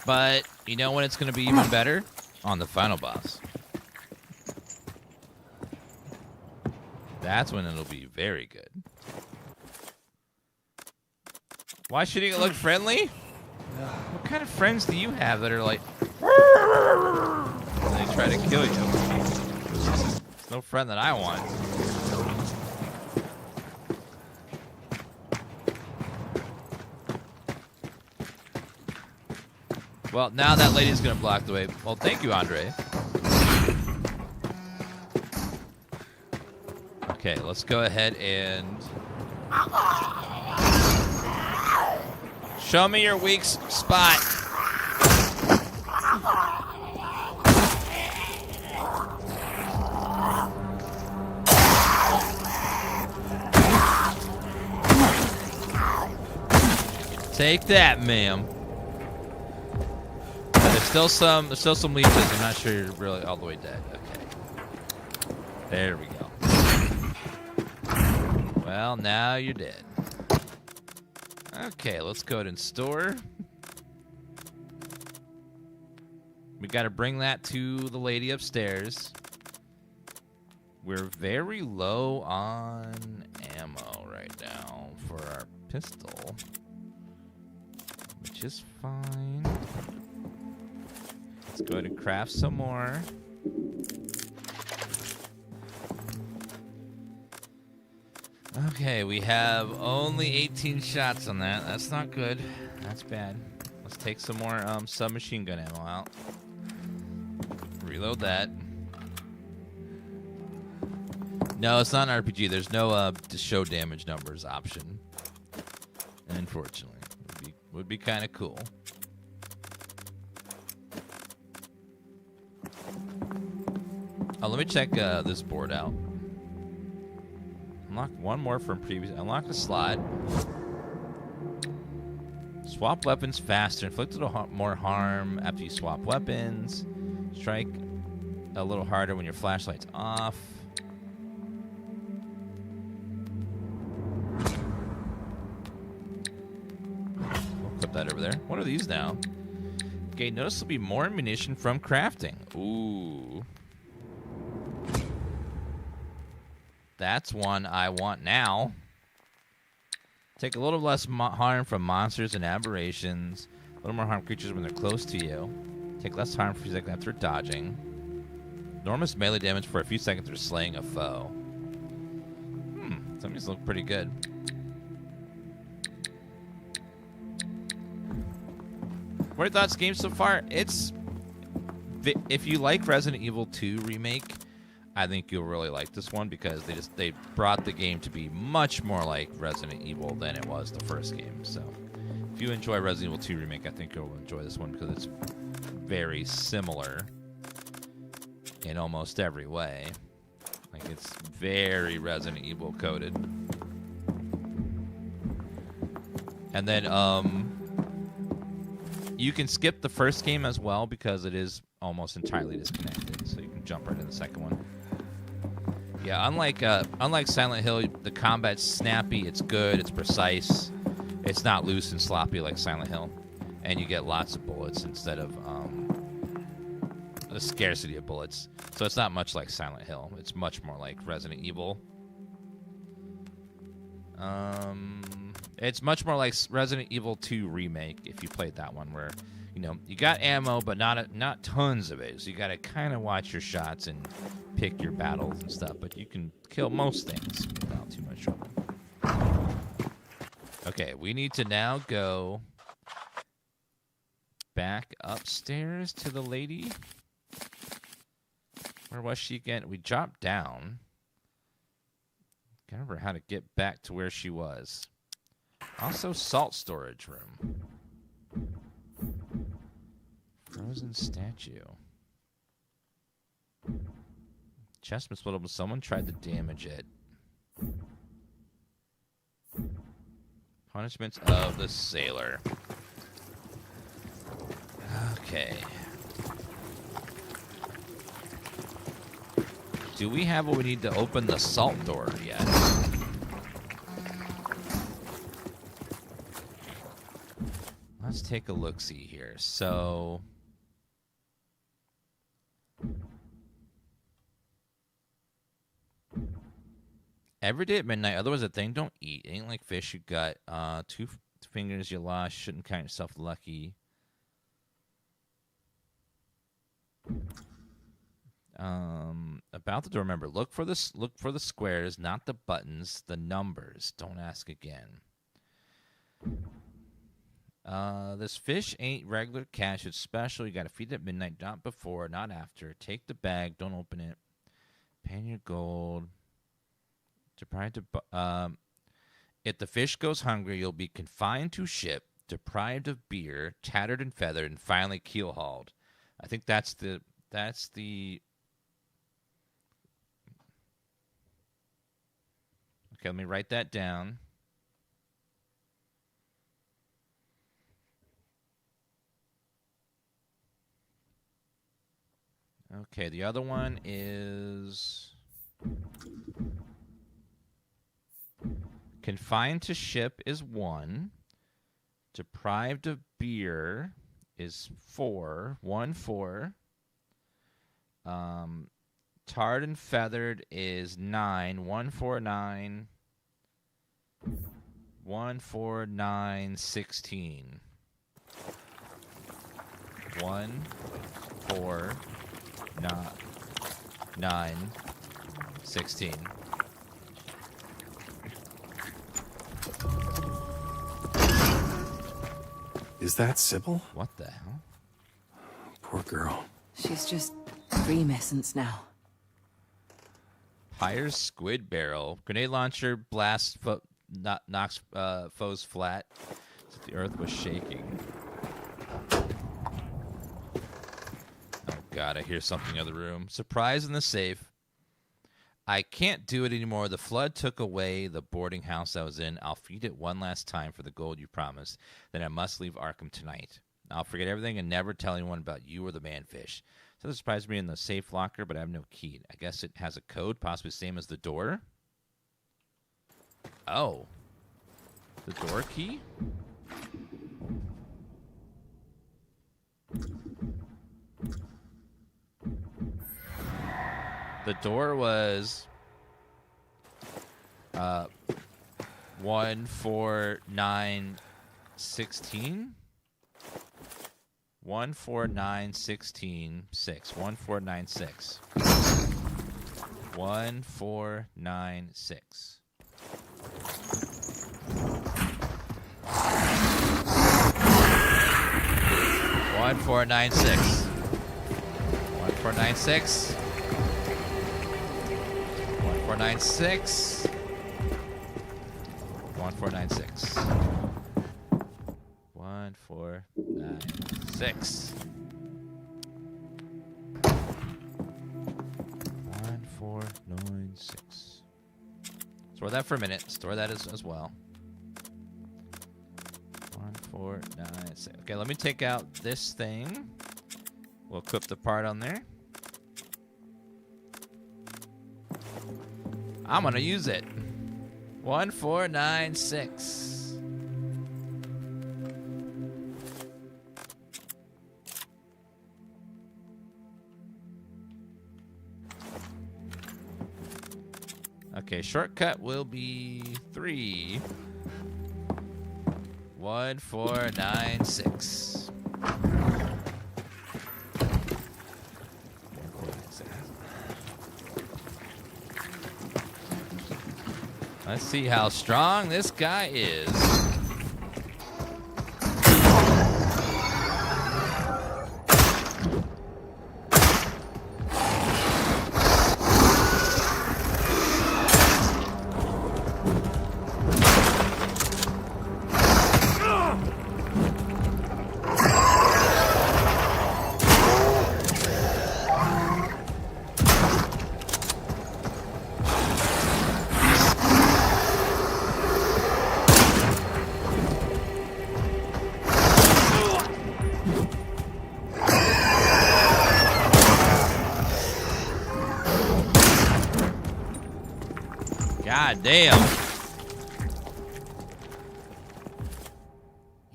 But you know when it's going to be even better? On the final boss. That's when it'll be very good. Why shouldn't it look friendly? What kind of friends do you have that are like... and they try to kill you? It's no friend that I want. Well, now that lady's gonna block the way. Well, thank you, Andre. Okay, let's go ahead and... show me your weak spot. Take that, ma'am. There's still some leeches. I'm not sure you're really all the way dead. Okay. There we go. Well, now you're dead. Okay, let's go ahead and store. We got to bring that to the lady upstairs. We're very low on ammo right now for our pistol, which is fine. Let's go ahead and craft some more. Okay, we have only 18 shots on that. That's not good. That's bad. Let's take some more submachine gun ammo out. Reload that. No, it's not an RPG. There's no to show damage numbers option. Unfortunately, would be kind of cool. Oh, let me check this board out. Unlock one more from previous. Unlock a slot. Swap weapons faster. Inflict a little more harm after you swap weapons. Strike a little harder when your flashlight's off. We'll put that over there. What are these now? Okay, notice there'll be more ammunition from crafting. Ooh. That's one I want now. Take a little less harm from monsters and aberrations. A little more harm creatures when they're close to you. Take less harm for a few seconds after dodging. Enormous melee damage for a few seconds after slaying a foe. Some of these look pretty good. What are your thoughts, game so far? It's... If you like Resident Evil 2 Remake, I think you'll really like this one because they brought the game to be much more like Resident Evil than it was the first game. So if you enjoy Resident Evil 2 Remake, I think you'll enjoy this one because it's very similar in almost every way. Like, it's very Resident Evil coded. And then you can skip the first game as well because it is almost entirely disconnected. So you can jump right into the second one. Yeah, unlike Silent Hill, the combat's snappy, it's good, it's precise. It's not loose and sloppy like Silent Hill. And you get lots of bullets instead of a scarcity of bullets. So it's not much like Silent Hill. It's much more like Resident Evil. It's much more like Resident Evil 2 Remake if you played that one, where you got ammo but not tons of it. So you got to kind of watch your shots and pick your battles and stuff. But you can kill most things without too much trouble. Okay, we need to now go back upstairs to the lady. Where was she again? We dropped down. Can't remember how to get back to where she was. Also, salt storage room. Frozen statue. Chest was split open. Someone tried to damage it. Punishments of the sailor. Okay. Do we have what we need to open the salt door yet? Let's take a look-see here. So... every day at midnight, otherwise a thing don't eat. Ain't like fish you got. 2 fingers you lost. Shouldn't count yourself lucky. About the door, remember, look for the squares, not the buttons, the numbers. Don't ask again. This fish ain't regular cash. It's special. You got to feed it at midnight, not before, not after. Take the bag. Don't open it. Pay your gold. Deprived of, if the fish goes hungry, you'll be confined to ship, deprived of beer, tattered and feathered, and finally keel-hauled. I think that's the... Okay, let me write that down. Okay, the other one is... Confined to ship is 1. Deprived of beer is 4. 1, 4. Tarred and feathered is 9. 1, 4, 9. 1, 4, 9, 16. 1, 4, 9, 16. Is that Sybil? What the hell? Poor girl. She's just dream essence now. Pyre's squid barrel. Grenade launcher blasts knocks foes flat. The earth was shaking. Oh god, I hear something in the other room. Surprise in the safe. I can't do it anymore. The flood took away the boarding house I was in. I'll feed it one last time for the gold you promised. Then I must leave Arkham tonight. I'll forget everything and never tell anyone about you or the manfish. So this surprised me in the safe locker, but I have no key. I guess it has a code, possibly the same as the door. Oh. The door key? The door was 1, 4, 9, 16. 1, 4, 9, 16, 6. 1, 4, 9, 6. 1, 4, 9, 6. 1, 4, 9, 6. 1, 4, 9, 6. 1, 4, 9, 6. 1, 4, 9, 6. 1, 4, 9, 6. 1, 4, 9, 6. Store that for a minute. Store that as well. 1, 4, 9, 6. Okay, let me take out this thing. We'll equip the part on there. I'm gonna use it. 1, 4, 9, 6. Okay, shortcut will be 3. 1, 4, 9, 6. Let's see how strong this guy is. God damn.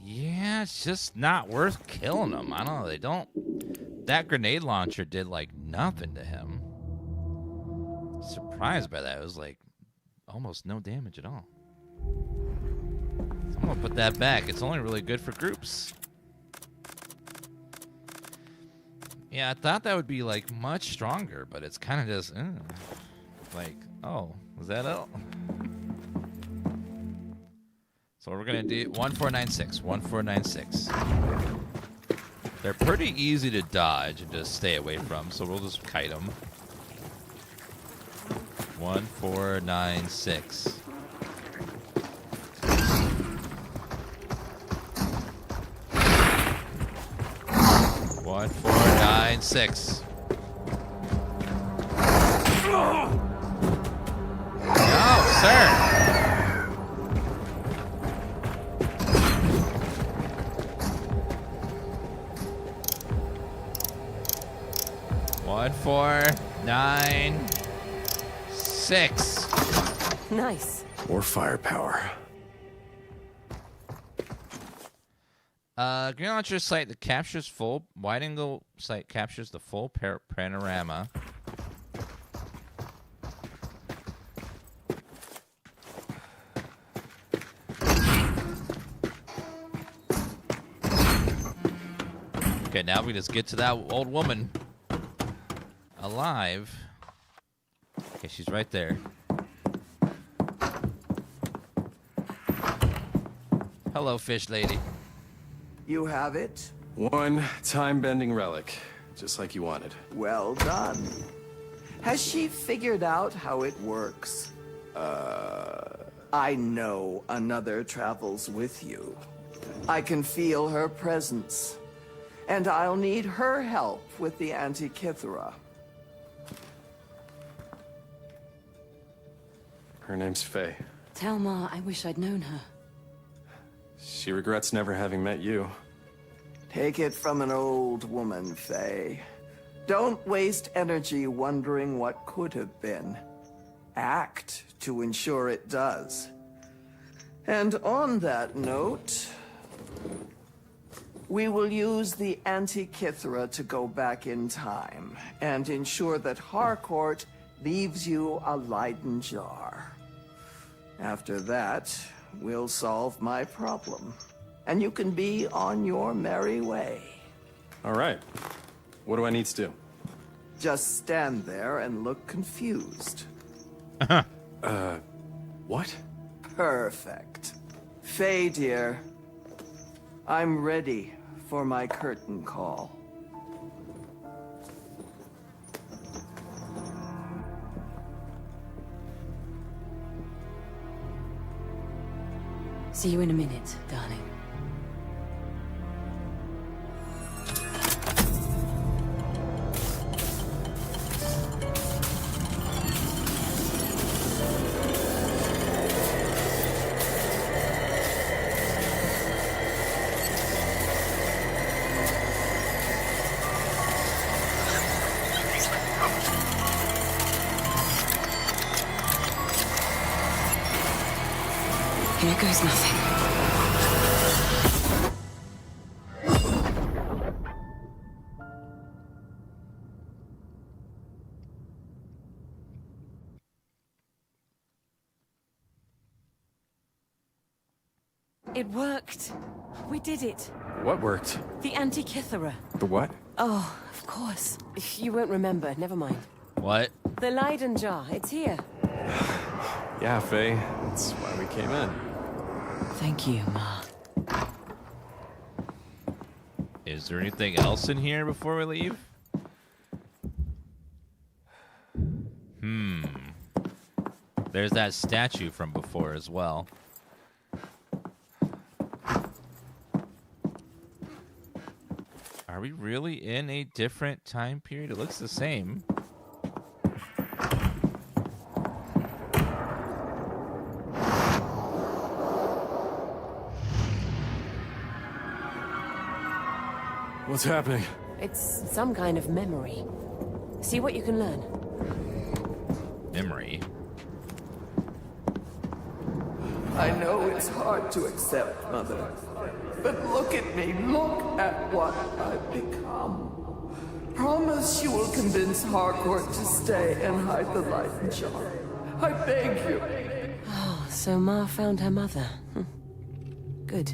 Yeah, it's just not worth killing them. I don't know. They don't. That grenade launcher did like nothing to him. Surprised by that. It was like almost no damage at all. So I'm gonna put that back. It's only really good for groups. Yeah, I thought that would be like much stronger, but it's kind of just like, oh, was that it? So we're gonna do 1496, 1496. They're pretty easy to dodge and just stay away from, so we'll just kite them. 1496. One, 4, 9, 6. No, sir. One, 4, 9, 6. Nice. Or firepower. Green launcher sight that captures full wide angle sight captures the full panorama. Okay, now we just get to that old woman alive. Okay, she's right there. Hello, fish lady. You have it? One time-bending relic, just like you wanted. Well done. Has she figured out how it works? I know another travels with you. I can feel her presence. And I'll need her help with the Antikythera. Her name's Faye. Tell Ma I wish I'd known her. She regrets never having met you. Take it from an old woman, Faye. Don't waste energy wondering what could have been. Act to ensure it does. And on that note, we will use the Antikythera to go back in time and ensure that Harcourt leaves you a Leiden jar. After that, we'll solve my problem, and you can be on your merry way. All right. What do I need to do? Just stand there and look confused. What? Perfect. Faye, dear, I'm ready for my curtain call. See you in a minute, darling. Here goes nothing. It worked. We did it. What worked? The Antikythera. The what? Oh, of course. You won't remember. Never mind. What? The Leiden jar. It's here. Yeah, Faye. That's why we came in. Thank you, Ma. Is there anything else in here before we leave? There's that statue from before as well. Are we really in a different time period? It looks the same. What's happening? It's some kind of memory. See what you can learn. Memory. I know it's hard to accept, Mother. But look at me. Look at what I've become. Promise you will convince Harcourt to stay and hide the Leiden jar. I beg you. Oh, so Ma found her mother. Good.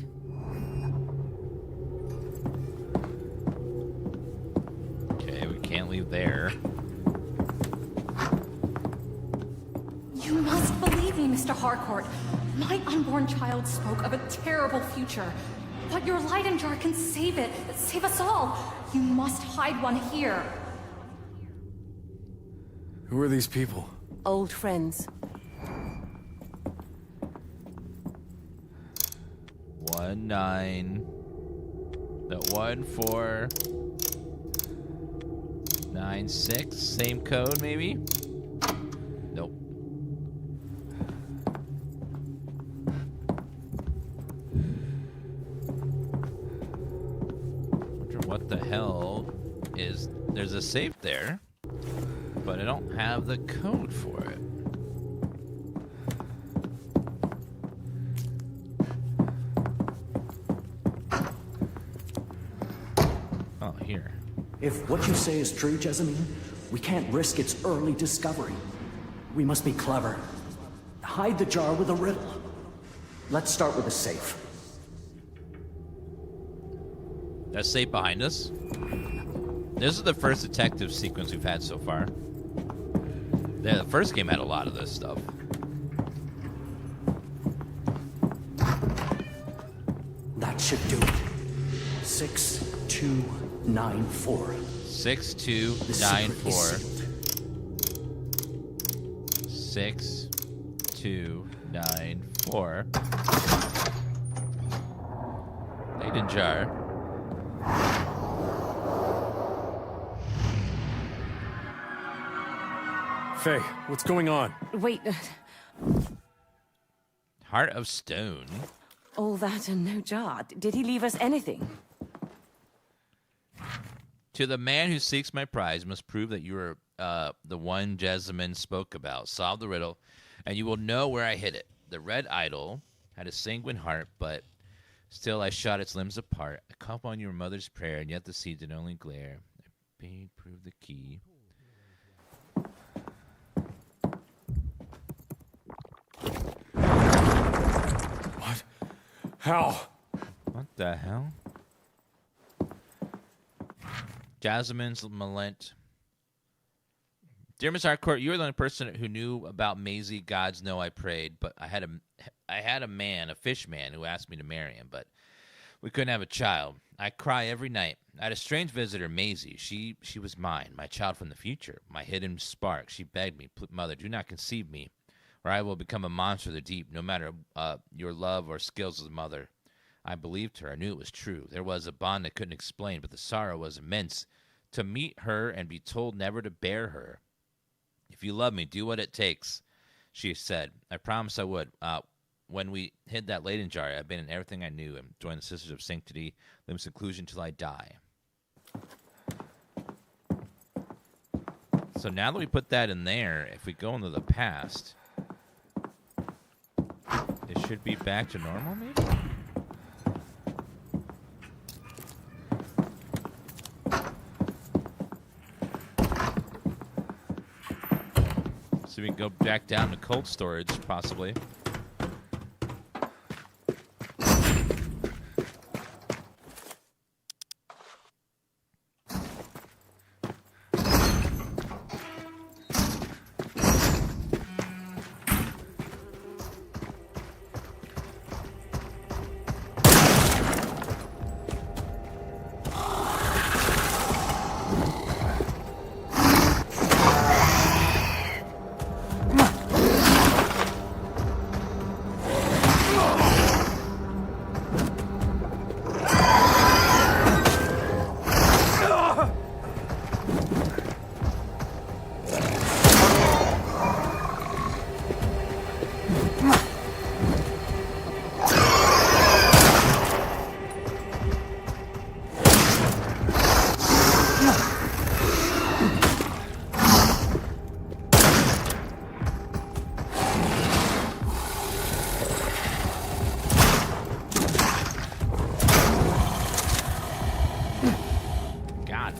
Okay, we can't leave there. You must believe me, Mr. Harcourt. My unborn child spoke of a terrible future. But your Leiden jar can save it. Save us all. You must hide one here. Who are these people? Old friends. 19. The 1496. Same code, maybe? Nope. Wonder what the hell is. There's a safe there, but I don't have the code for it. here. If what you say is true, Jessamine, we can't risk its early discovery. We must be clever. Hide the jar with a riddle. Let's start with the safe. That safe behind us. This is the first detective sequence we've had so far. Yeah, the first game had a lot of this stuff. That should do it. 6294. 6294. 6294. Leyden jar. Faye, what's going on? Wait, Heart of stone. all that and no jar. Did he leave us anything? To the man who seeks my prize must prove that you are the one Jessamine spoke about. Solve the riddle, and you will know where I hid it. The red idol had a sanguine heart, but still I shot its limbs apart. I called on your mother's prayer, and yet the seed did only glare. I bade prove the key. What? How? What the hell? Jasmine's Malent. Dear Miss Harcourt, you are the only person who knew about Maisie. Gods know I prayed, but I had a man, a fish man, who asked me to marry him, but we couldn't have a child. I cry every night. I had a strange visitor, Maisie. She was mine, my child from the future, my hidden spark. She begged me, Mother, do not conceive me, or I will become a monster of the deep, no matter your love or skills as a mother. I believed her. I knew it was true. There was a bond I couldn't explain, but the sorrow was immense. To meet her and be told never to bear her. If you love me, do what it takes, she said. I promised I would. When we hid that Leyden jar, I abandoned everything I knew and joined the Sisters of Sanctity, live in seclusion till I die. So now that we put that in there, if we go into the past, it should be back to normal, maybe? So we can go back down to cold storage, possibly.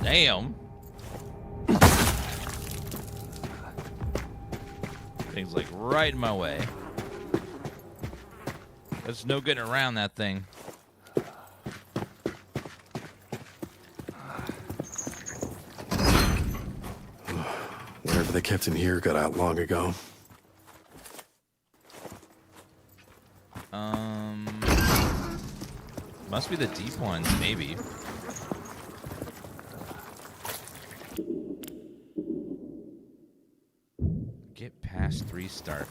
Damn. Thing's like right in my way. There's no getting around that thing. Whatever they kept in here got out long ago. Must be the deep ones, maybe. Get past 3 start.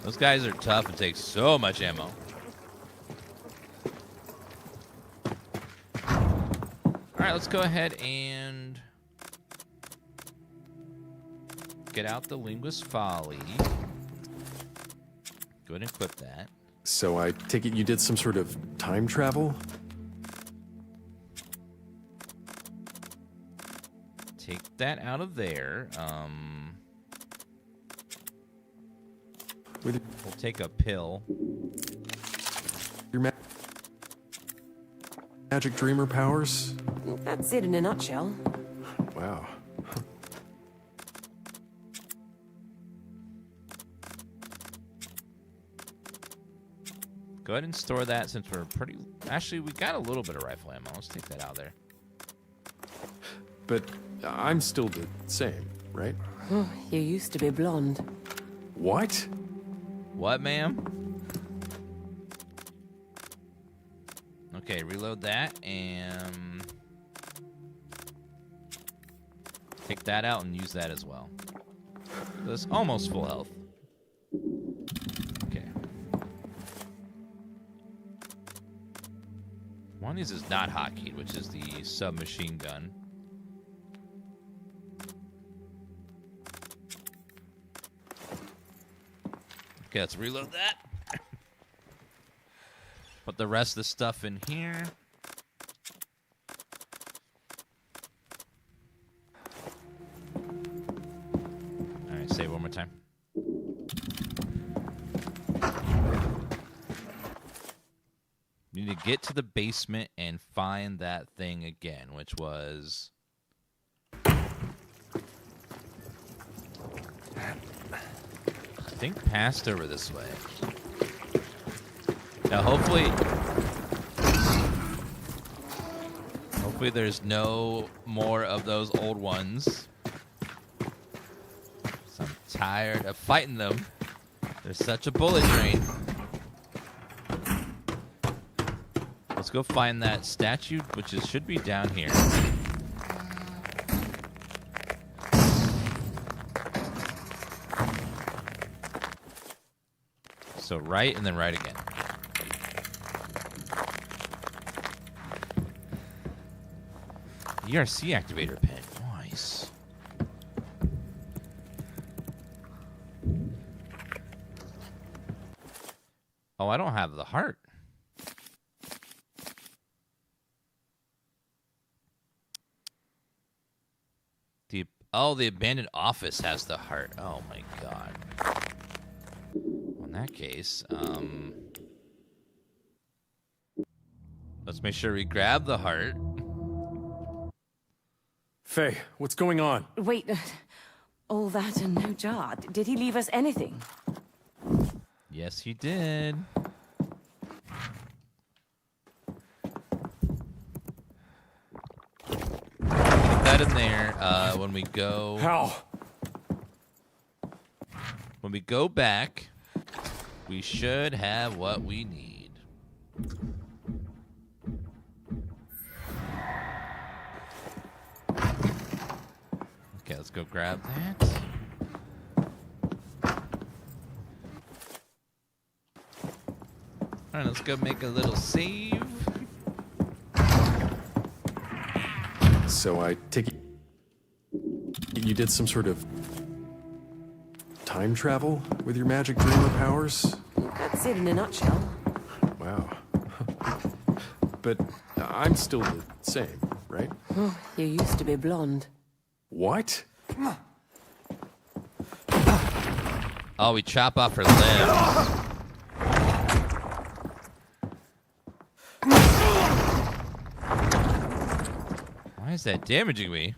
Those guys are tough and take so much ammo. Alright, let's go ahead and get out the Linguist Folly. Go ahead and equip that. So I take it you did some sort of time travel? Take that out of there. Where did We'll take a pill. your magic dreamer powers? That's it in a nutshell. Wow. Go ahead and store that since we're pretty... Actually, we got a little bit of rifle ammo. Let's take that out there. But I'm still the same, right? Oh, you used to be blonde. What? What, ma'am? Okay, reload that and... take that out and use that as well. That's almost full health. Okay. One of these is not hotkeyed, which is the submachine gun. Okay, let's reload that. Put the rest of the stuff in here. Alright, save one more time. You need to get to the basement and find that thing again, which was... I think passed over this way. Now hopefully there's no more of those old ones. So I'm tired of fighting them. They're such a bullet train. Let's go find that statue, which should be down here. So right and then right again. ERC activator pin. Nice. Oh, I don't have the heart. The abandoned office has the heart. Oh my god. In that case, let's make sure we grab the heart. Faye, what's going on? Wait, all that and no jar. Did he leave us anything? Yes, he did. Put that in there when we go... How? When we go back, we should have what we need. Okay, let's go grab that. All right, let's go make a little save. So I take it you did some sort of time travel with your magic dreamer powers? That's it in a nutshell. Wow. But I'm still the same, right? Oh, you used to be blonde. What? Oh, we chop off her limbs. Why is that damaging me?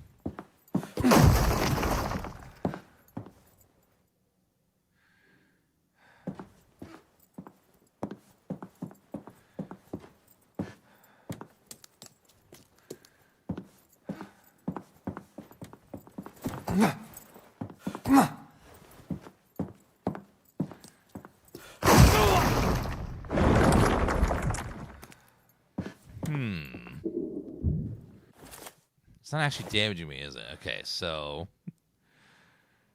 It's not actually damaging me, is it? Okay, so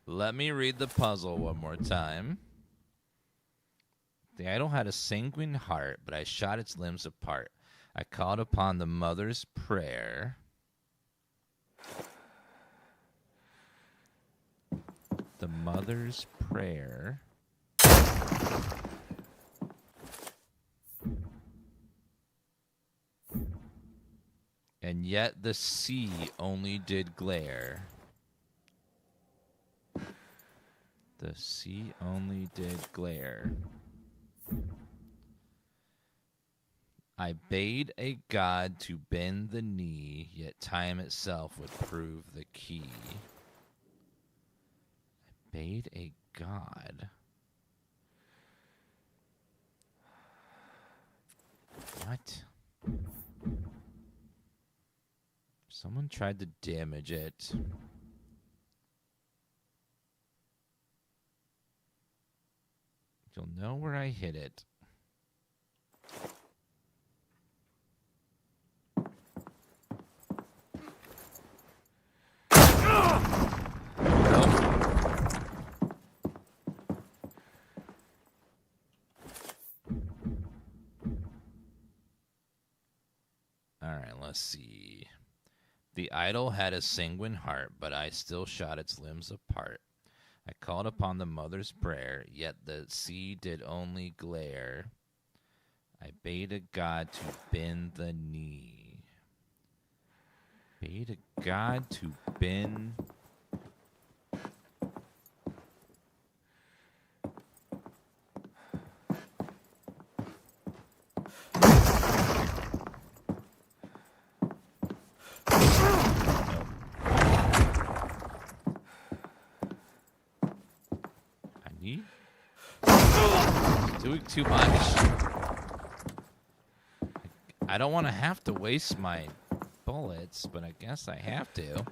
let me read the puzzle one more time. The idol had a sanguine heart, but I shot its limbs apart. I called upon the mother's prayer. The mother's prayer. And yet the sea only did glare. The sea only did glare. I bade a god to bend the knee, yet time itself would prove the key. I bade a god. What? Someone tried to damage it. You'll know where I hit it. Alright, let's see. The idol had a sanguine heart, but I still shot its limbs apart. I called upon the mother's prayer, yet the sea did only glare. I bade a god to bend the knee. Bade a god to bend... Doing too much. I don't want to have to waste my bullets, but I guess I have to.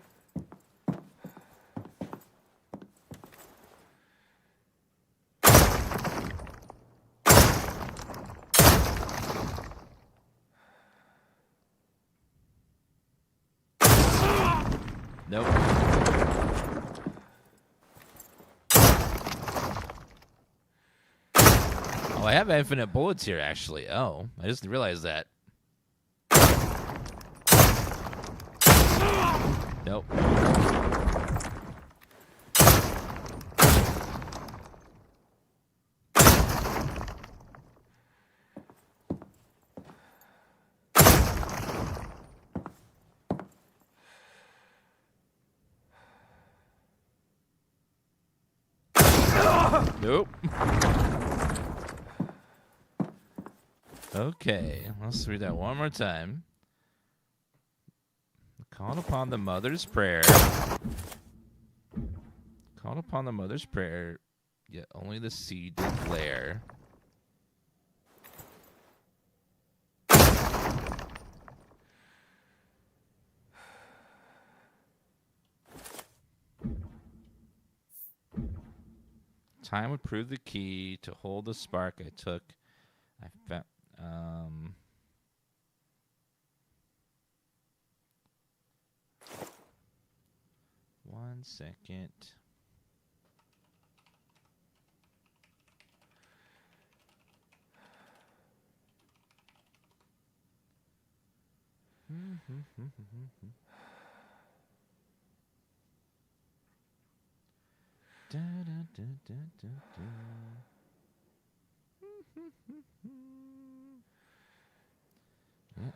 Nope. Oh, I have infinite bullets here, actually. Oh, I just realized that. Nope. Nope. Okay, let's read that one more time. Called upon the mother's prayer. Called upon the mother's prayer, yet only the sea did glare. Time would prove the key to hold the spark I took. I found. 1 second. Da, da, da, da, da, da. Yeah,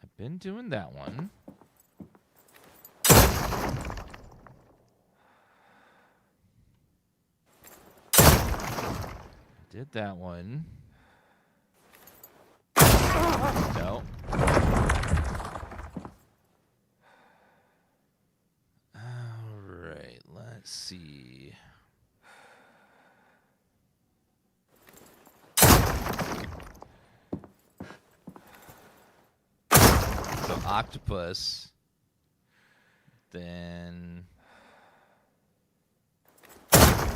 I've been doing that one. Did that one. No. Alright, let's see. So octopus. Then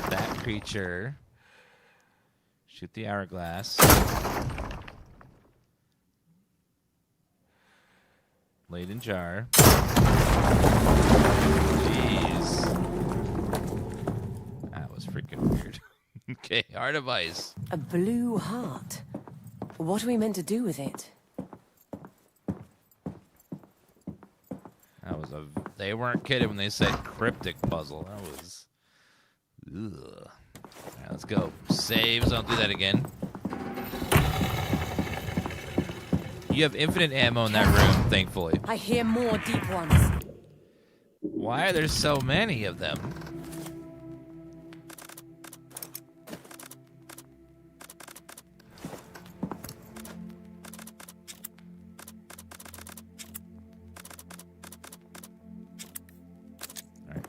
that creature. Shoot the hourglass. Laid in jar. Jeez. That was freaking weird. Okay, heart of ice. A blue heart. What are we meant to do with it? That was a... They weren't kidding when they said cryptic puzzle. That was... Ugh. Alright, let's go. Save, so don't do that again. You have infinite ammo in that room, thankfully. I hear more deep ones. Why are there so many of them?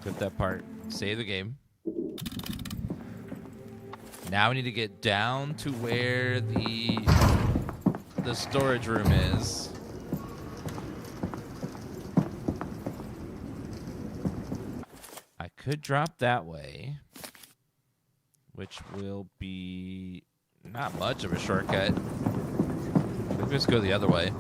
Quit that part. Save the game. Now we need to get down to where the storage room is. I could drop that way, which will be not much of a shortcut. Maybe just go the other way.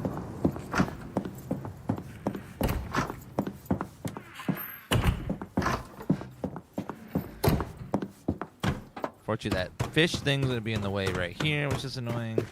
Fortunately, that fish thing's gonna be in the way right here, which is annoying.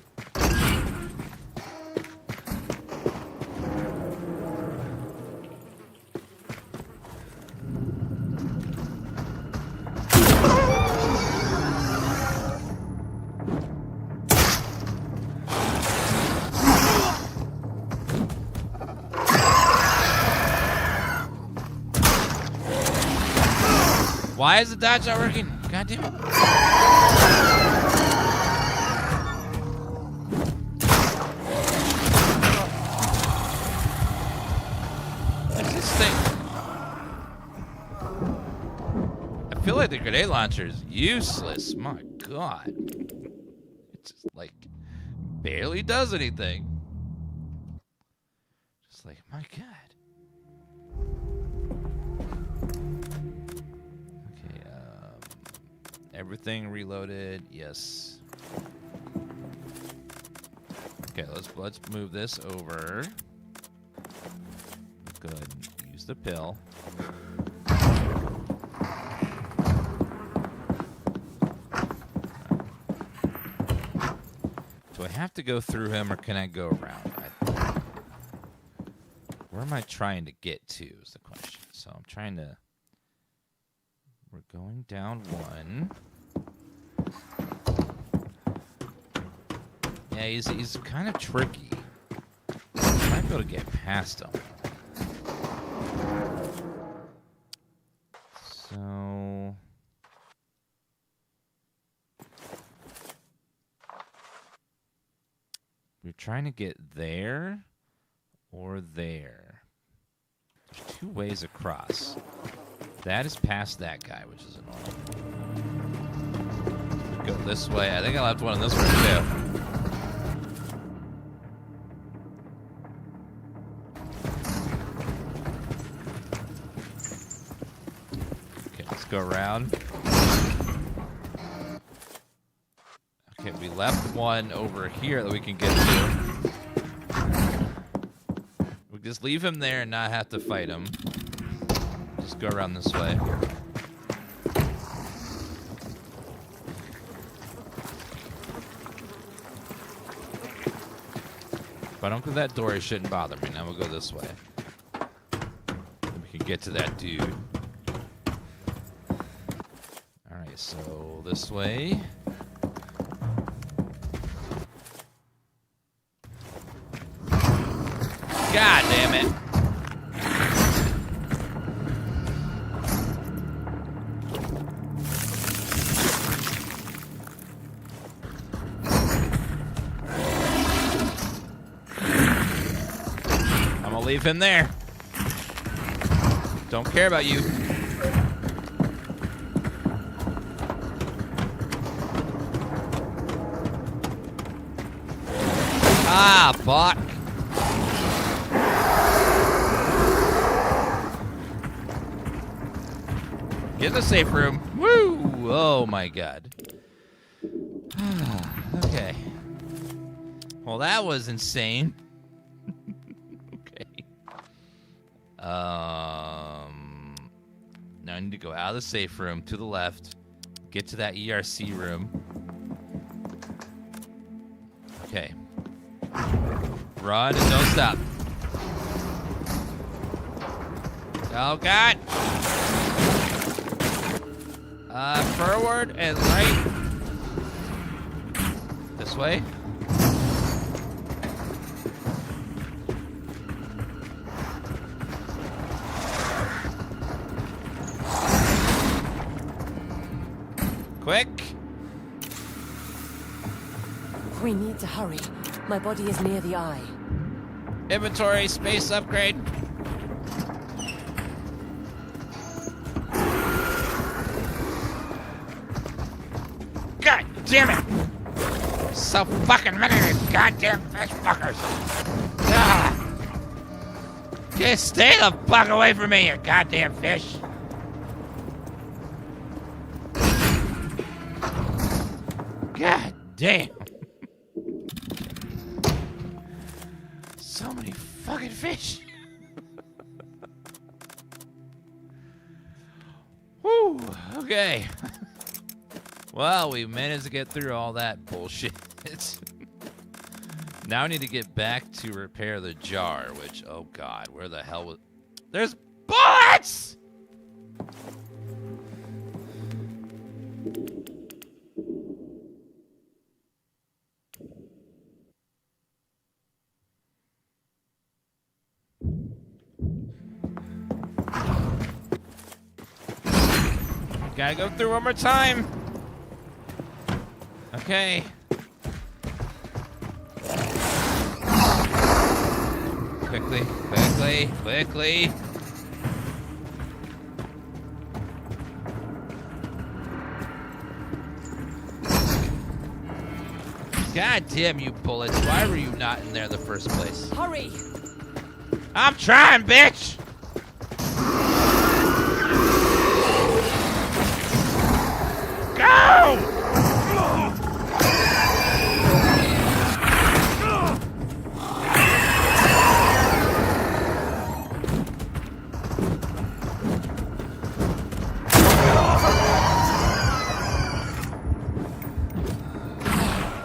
Why is the dodge not working? God damn it. What's this thing? I feel like the grenade launcher is useless. My God. It just, like, barely does anything. Just like, my God. Everything reloaded, yes. Okay, let's move this over. Go ahead and use the pill. Do I have to go through him or can I go around? Where am I trying to get to is the question. So I'm trying to... We're going down one. Yeah, he's kind of tricky. I might be able to get past him. So... We're trying to get there or there. There's two ways across. That is past that guy, which is annoying. We go this way. I think I left one in this way too. Okay, let's go around. Okay, we left one over here that we can get to. We just leave him there and not have to fight him. Just go around this way. If I don't go that door, it shouldn't bother me. Now we'll go this way. Then we can get to that dude. Alright, so this way. God damn it. Leave him there. Don't care about you. Ah, fuck. Get in the safe room. Woo! Oh my God. Okay. Well, that was insane. Now I need to go out of the safe room to the left, get to that ERC room. Okay. Run and don't stop. Oh God! Forward and right. This way. Quick! We need to hurry. My body is near the eye. Inventory, space upgrade. God damn it! So fucking many of these goddamn fish fuckers! Ah! Just stay the fuck away from me, you goddamn fish! God damn! So many fucking fish! Whew, okay. Well, we managed to get through all that bullshit. Now I need to get back to repair the jar, which, oh god, where the hell was... There's bullets! Gotta go through one more time. Okay. Quickly, quickly, quickly. God damn you bullets. Why were you not in there in the first place? Hurry! I'm trying, bitch! Go!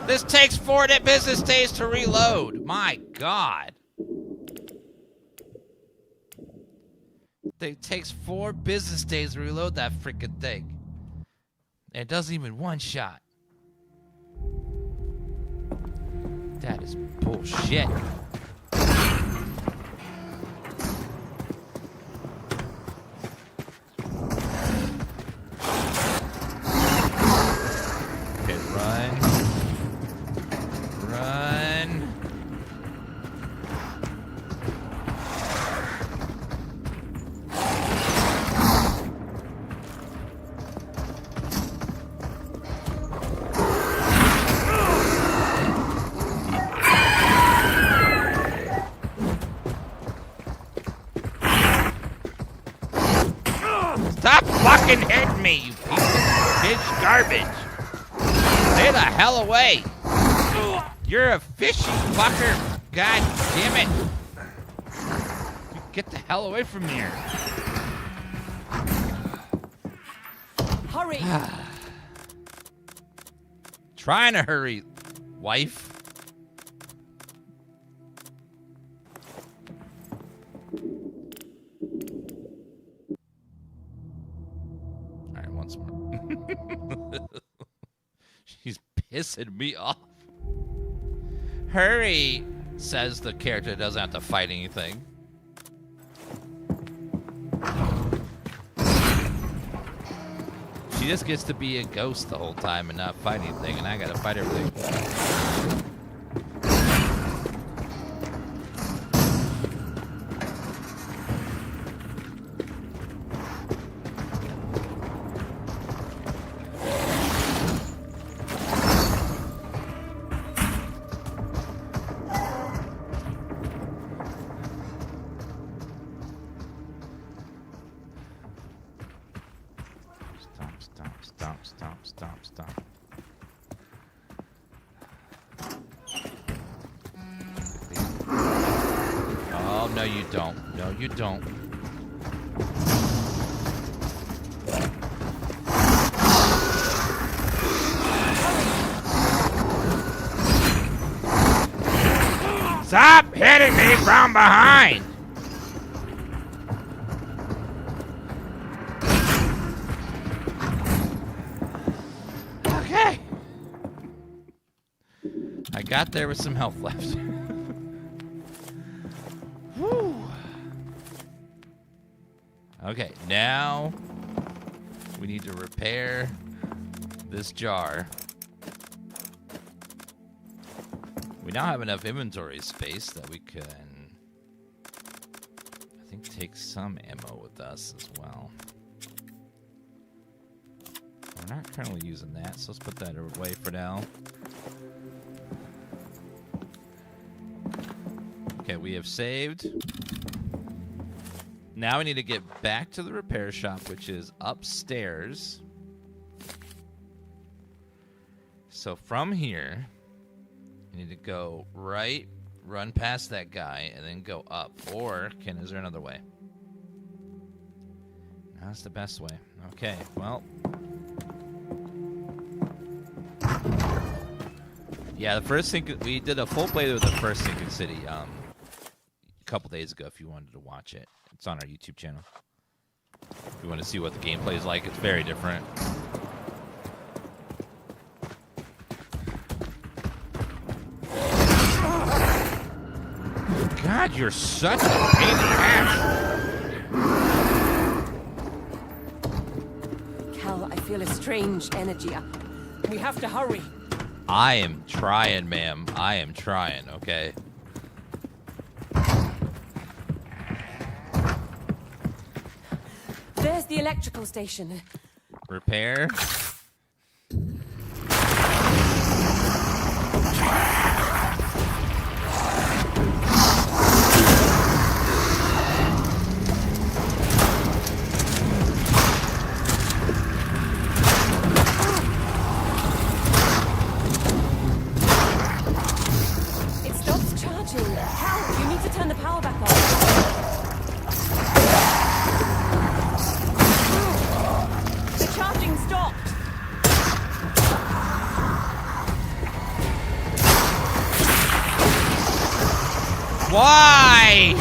This takes 4 business days to reload. My God. It takes 4 business days to reload that freaking thing. And it doesn't even one shot. That is bullshit. Okay, run. Run. Stop fucking hitting me, you piece of bitch garbage! Stay the hell away! You're a fishy fucker! God damn it! Get the hell away from here! Hurry! Trying to hurry, wife. Alright, once more. She's pissing me off. Hurry, says the character that doesn't have to fight anything. She just gets to be a ghost the whole time and not fight anything, and I gotta fight everything. Stop. Oh, no you don't. No you don't. Stop hitting me from behind! Okay. I got there with some health left. Whew. Okay, now we need to repair this jar. We now have enough inventory space that we can, I think, take some ammo with us as well. We're not currently using that, so let's put that away for now. Okay, we have saved. Now we need to get back to the repair shop, which is upstairs. So from here, you need to go right, run past that guy, and then go up. Or, is there another way? That's the best way. Okay, well. Yeah, the first thing, we did a full playthrough of the first Sinking City a couple days ago if you wanted to watch it. It's on our YouTube channel. If you want to see what the gameplay is like, it's very different. God, you're such a pain in the ass. Cal, I feel a strange energy. We have to hurry. I am trying, ma'am. I am trying, okay? There's the electrical station. Repair. It stops charging. Cal, you need to turn the power back on. The charging stopped. Why?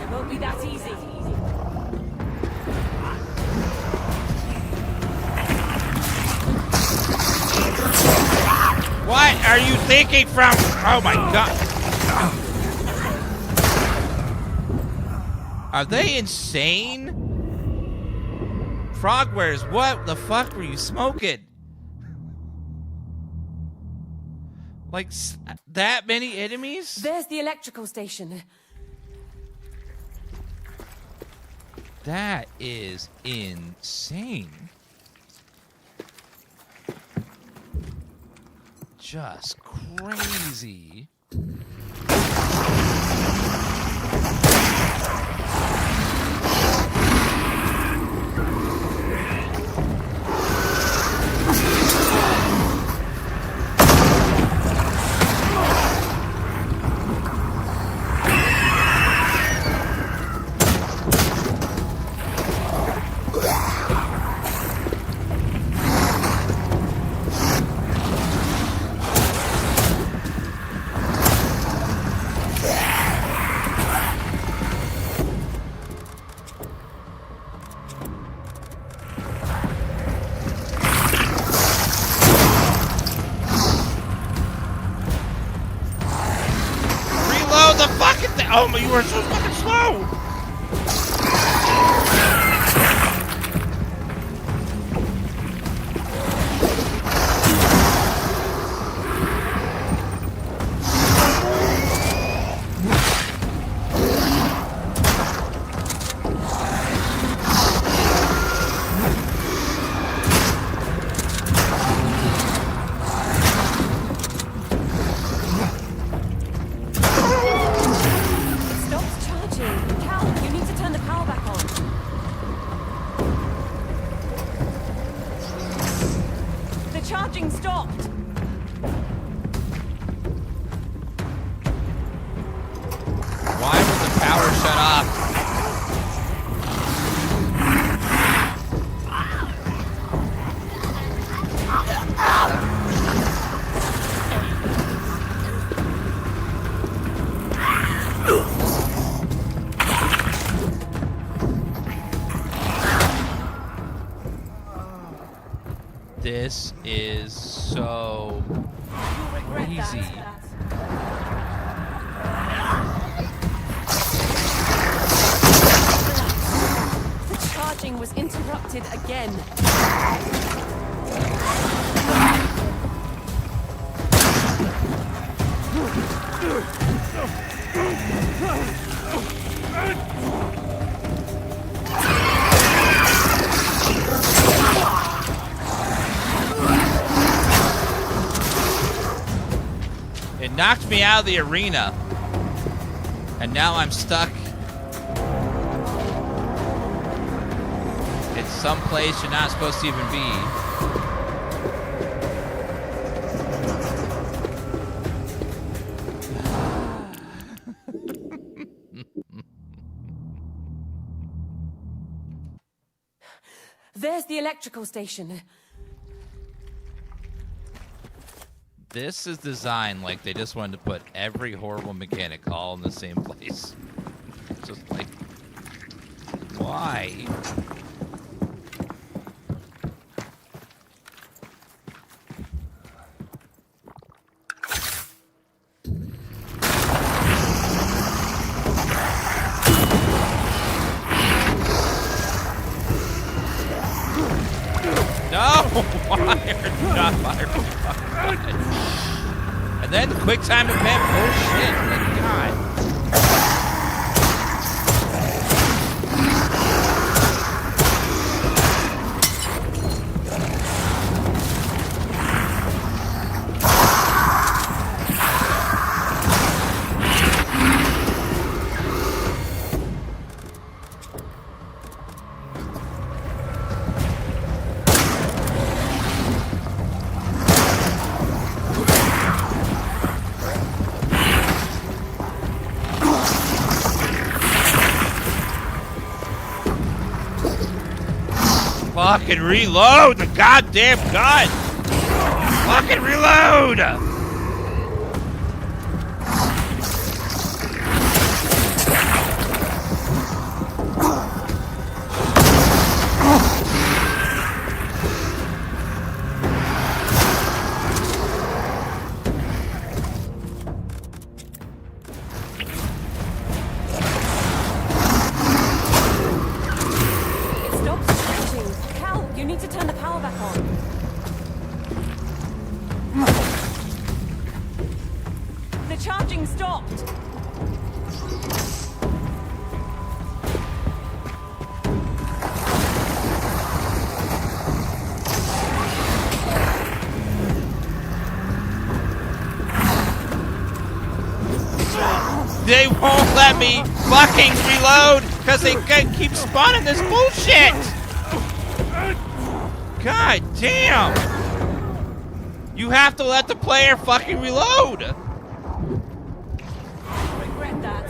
It won't be that easy. What are you thinking from? Oh my god. Are they insane? Frogwares, what the fuck were you smoking? Like, that many enemies? There's the electrical station. That is insane. Just crazy. Reload the fucking thing! Oh my, you are so fucking slow! Stops charging. Cal, you need to turn the power back on. The charging stopped. Why would the power shut off? This is so crazy. The charging was interrupted again. It knocked me out of the arena, and now I'm stuck. It's someplace you're not supposed to even be. There's the electrical station. This is designed like they just wanted to put every horrible mechanic all in the same place. Just like, why? No! Why are you not firing? And then the quick time event bullshit. My God. Fucking reload the goddamn gun! Fucking reload! They won't let me fucking reload because they keep spawning this bullshit! God damn! You have to let the player fucking reload! I regret that.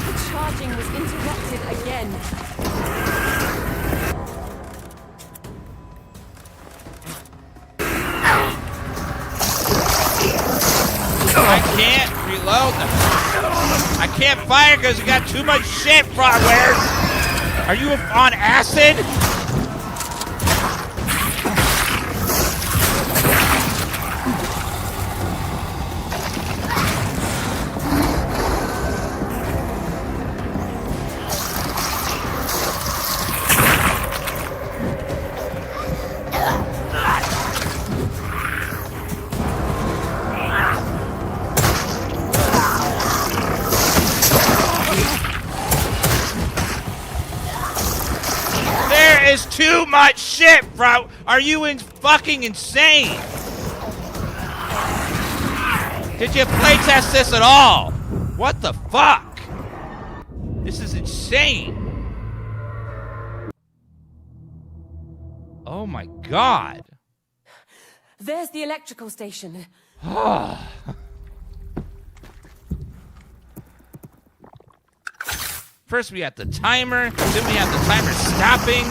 The charging was interrupted again. I can't reload them. I can't fire because you got too much shit, Frogwares. Are you on acid? Is too much shit, bro. Are you fucking insane? Did you playtest this at all? What the fuck? This is insane. Oh my God. There's the electrical station. First we have the timer, then we have the timer stopping.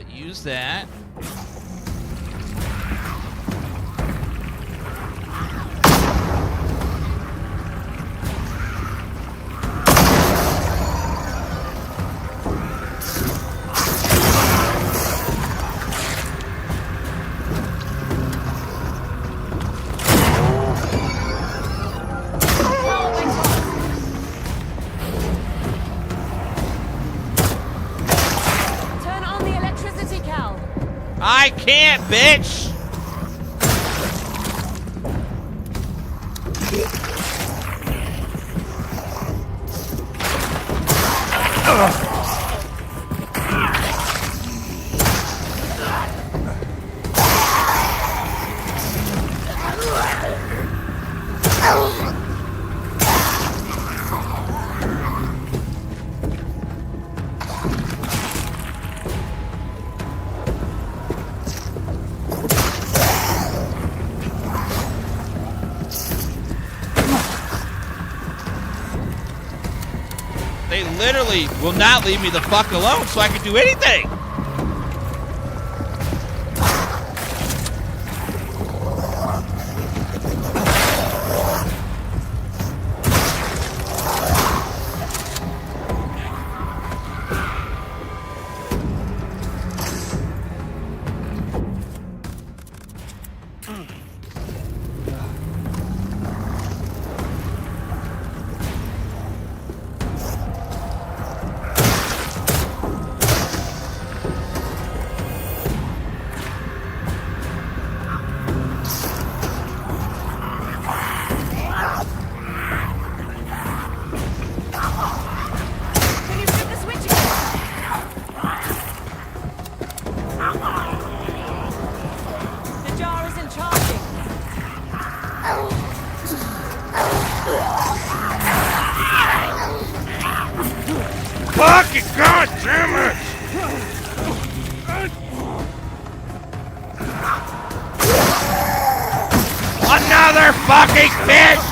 use that. Turn on the electricity, Cal. I can't, bitch! They literally will not leave me the fuck alone so I can do anything. Can you flip the switch again? The jar isn't charging. Fucking goddamn it! Another fucking bitch!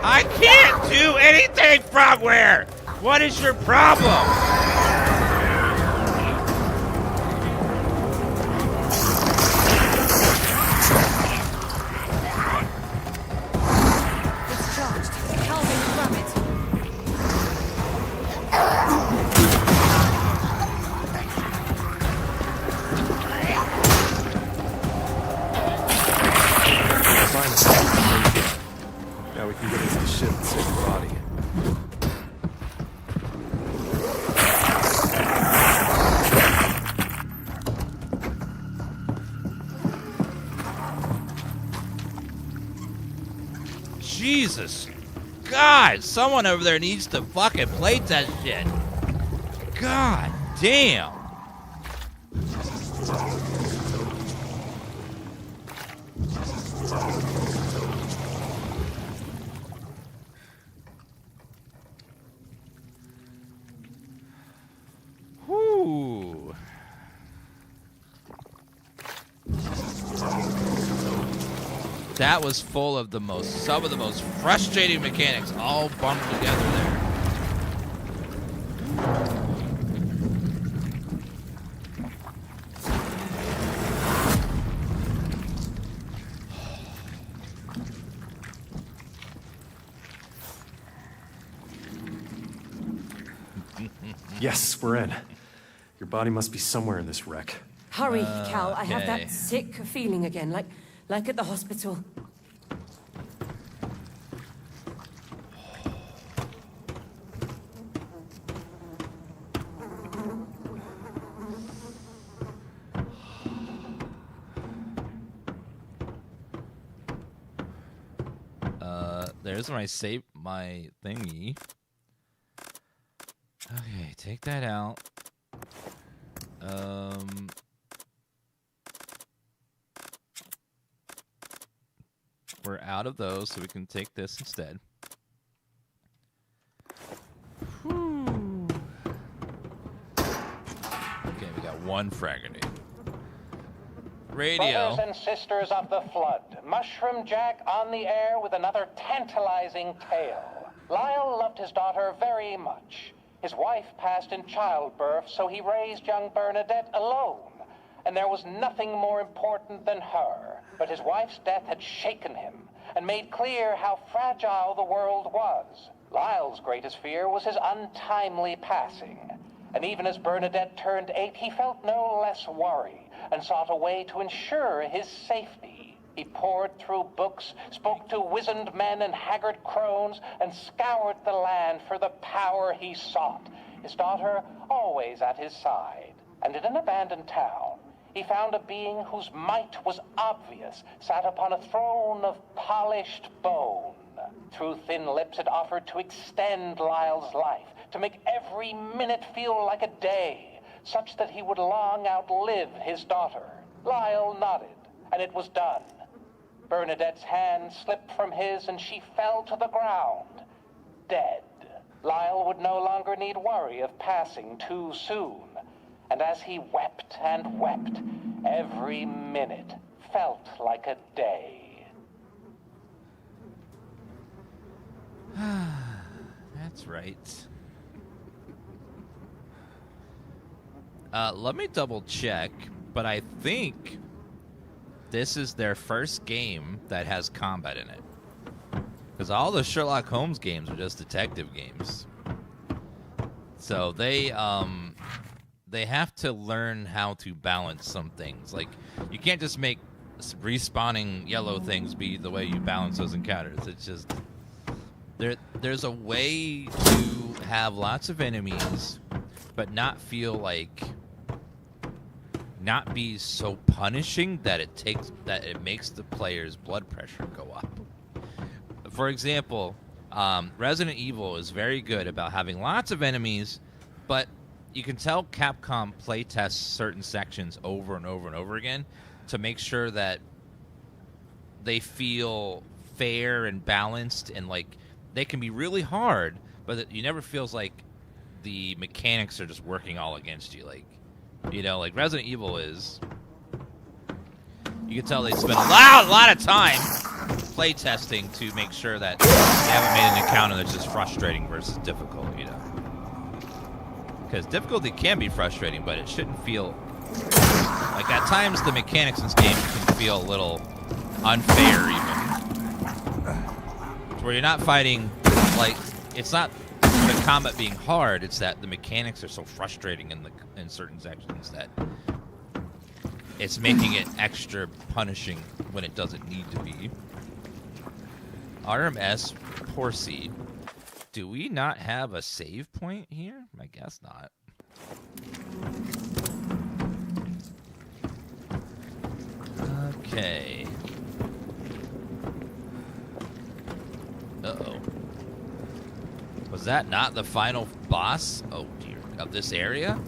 I can't do anything, Frogware! What is your problem? It's charged. Calvin, grab it. Fine. Now we can get into the ship and save the body. Jesus. God, someone over there needs to fucking play test shit. God damn. Whew. That was full of some of the most frustrating mechanics all bumped together there. Yes, we're in. Your body must be somewhere in this wreck. Hurry, Cal. I have okay. that sick feeling again, like at the hospital. There's my thingy. Okay, take that out. We're out of those, so we can take this instead. Whew. Okay, we got one frag grenade. Radio. Brothers and sisters of the flood, Mushroom Jack on the air with another tantalizing tale. Lyle loved his daughter very much. His wife passed in childbirth, so he raised young Bernadette alone. And there was nothing more important than her. But his wife's death had shaken him and made clear how fragile the world was. Lyle's greatest fear was his untimely passing. And even as Bernadette turned 8, he felt no less worry and sought a way to ensure his safety. He pored through books, spoke to wizened men and haggard crones, and scoured the land for the power he sought, his daughter always at his side. And in an abandoned town, he found a being whose might was obvious, sat upon a throne of polished bone. Through thin lips it offered to extend Lyle's life, to make every minute feel like a day, such that he would long outlive his daughter. Lyle nodded, and it was done. Bernadette's hand slipped from his, and she fell to the ground, dead. Lyle would no longer need worry of passing too soon. And as he wept and wept, every minute felt like a day. That's right. Let me double check, but I think this is their first game that has combat in it. Because all the Sherlock Holmes games are just detective games. So they have to learn how to balance some things. Like, you can't just make respawning yellow things be the way you balance those encounters. It's just... There's a way to have lots of enemies, but not feel like... not be so punishing that it makes the player's blood pressure go up. For example, Resident Evil is very good about having lots of enemies, but you can tell Capcom playtests certain sections over and over and over again to make sure that they feel fair and balanced, and like they can be really hard, but you never feels like the mechanics are just working all against you. Like, you know, like Resident Evil is. You can tell they spend a lot of time playtesting to make sure that you haven't made an encounter that's just frustrating versus difficult, you know. Because difficulty can be frustrating, but it shouldn't feel... like, at times the mechanics in this game can feel a little unfair, even. Where you're not fighting, like, it's not the combat being hard, it's that the mechanics are so frustrating in certain sections that it's making it extra punishing when it doesn't need to be. RMS Horsey. Do we not have a save point here? I guess not. Okay. Uh-oh. Was that not the final boss? Oh, dear. Of this area?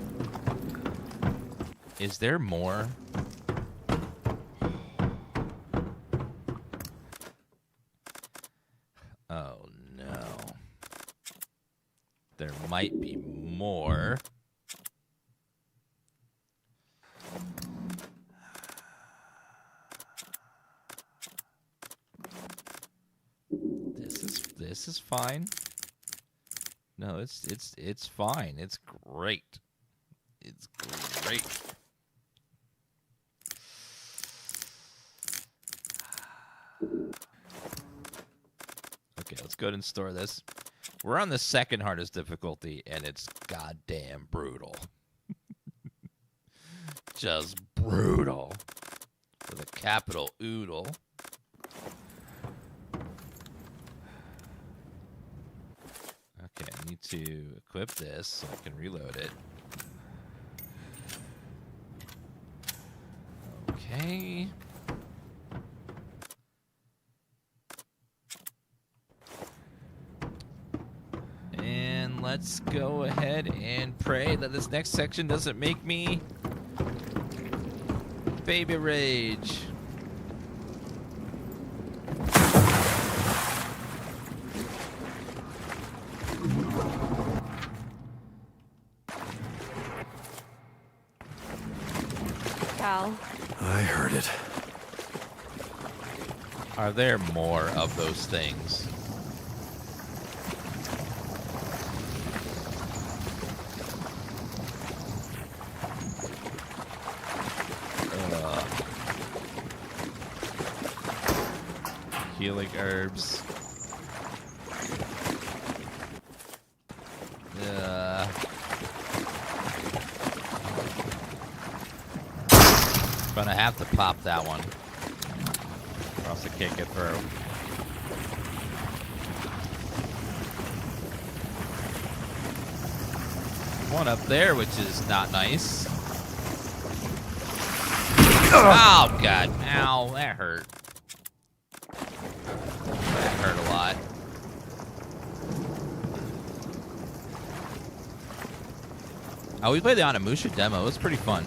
Is there more? Oh, no. There might be more. This is fine. No, it's fine. It's great. It's great. Okay, let's go ahead and store this. We're on the second hardest difficulty, and it's goddamn brutal. Just brutal. With a capital oodle. Okay, I need to equip this so I can reload it. Okay. And let's go ahead and pray that this next section doesn't make me baby rage. Cal, I heard it. Are there more of those things? Healing herbs. Gonna have to pop that one, or else I can't get through. One up there, which is not nice. Oh god! Ow! That hurt. That hurt a lot. Oh, we played the Onimusha demo. It was pretty fun.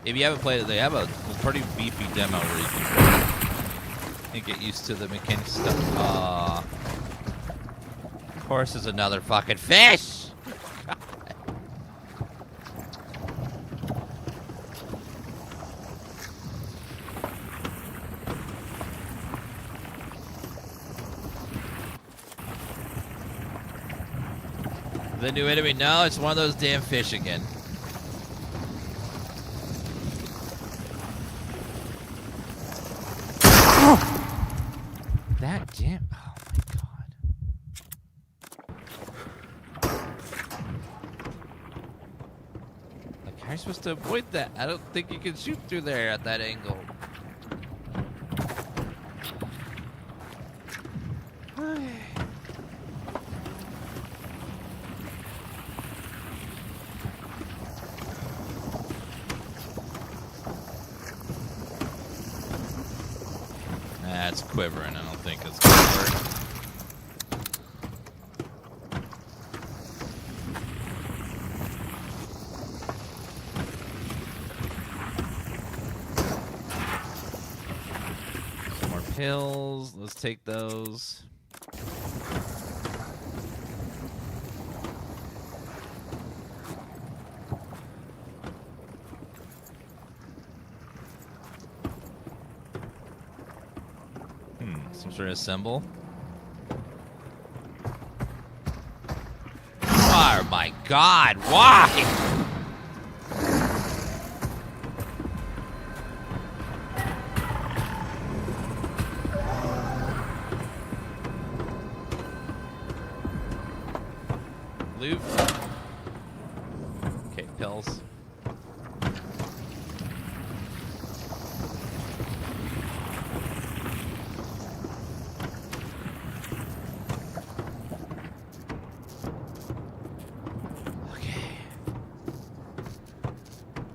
If you haven't played it, they have a pretty beefy demo where you can get used to the mechanics stuff. Of course, there's another fucking fish! The new enemy? No, it's one of those damn fish again. That damn... Oh my god. Like, how are you supposed to avoid that? I don't think you can shoot through there at that angle. It's quivering. I don't think it's gonna work. Some more pills. Let's take those. Some sort of symbol. Oh my god, why? Loot. Okay, pills.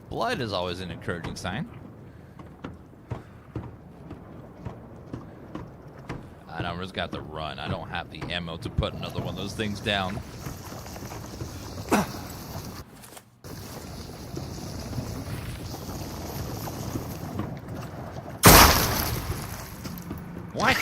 Blood is always an encouraging sign. And I've just got to run. I don't have the ammo to put another one of those things down. What?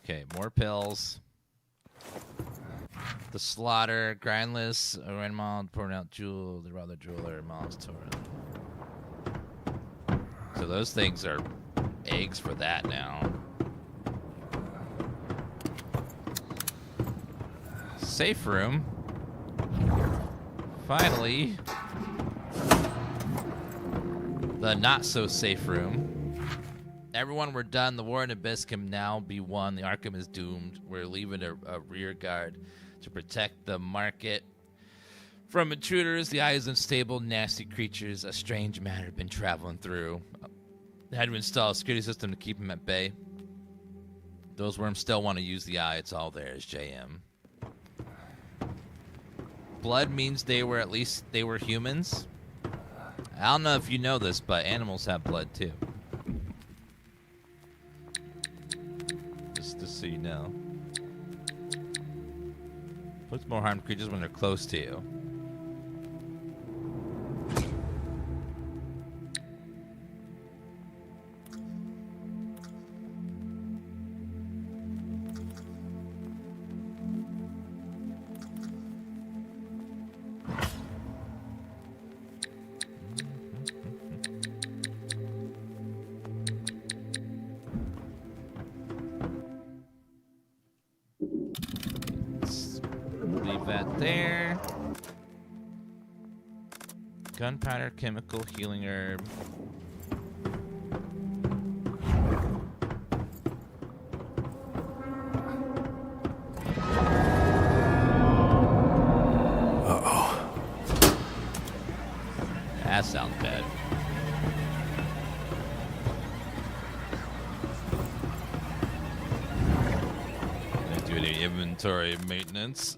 Okay, more pills. The slaughter, grindless, grandma, pouring out jewel, the rather jeweler, mom's Torah. So those things are eggs for that now. Safe room. Finally. The not so safe room. Everyone, we're done. The war in Abyss can now be won. The Arkham is doomed. We're leaving a rear guard to protect the market from intruders. The eye is unstable, nasty creatures. A strange matter had been traveling through. They had to install a security system to keep them at bay. Those worms still want to use the eye. It's all theirs, JM. Blood means they were humans. I don't know if you know this, but animals have blood too. Puts more harm to creatures when they're close to you. Leave that there. Gunpowder, chemical, healing herb. Uh-oh. That sounds bad. Do any inventory maintenance.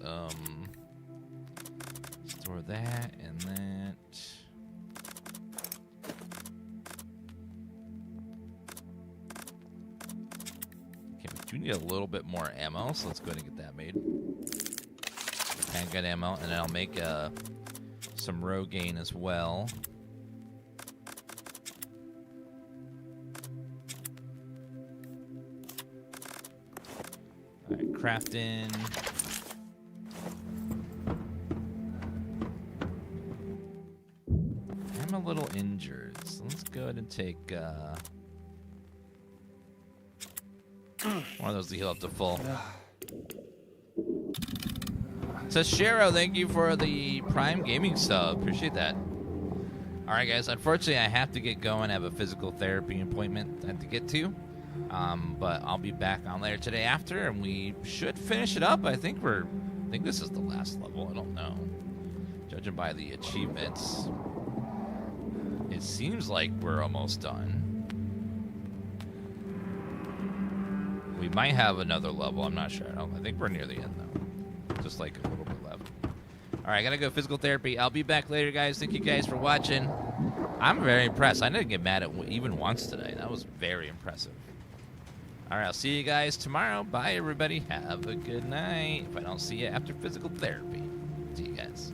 Store that and that. Okay, we do need a little bit more ammo, so let's go ahead and get that made. Handgun ammo, and then I'll make some Rogaine as well. Alright, crafting. I'm a little injured, so let's go ahead and take one of those to heal up to full. Sashiro, thank you for the Prime Gaming sub. Appreciate that. Alright guys, unfortunately I have to get going. I have a physical therapy appointment I have to get to. But I'll be back on later today after, and we should finish it up. I think this is the last level. I don't know. Judging by the achievements, it seems like we're almost done. We might have another level. I'm not sure. I think we're near the end, though. Just like a little bit left. All right, I got to go physical therapy. I'll be back later, guys. Thank you guys for watching. I'm very impressed. I didn't get mad at even once today. That was very impressive. All right, I'll see you guys tomorrow. Bye, everybody. Have a good night. If I don't see you after physical therapy. See you guys.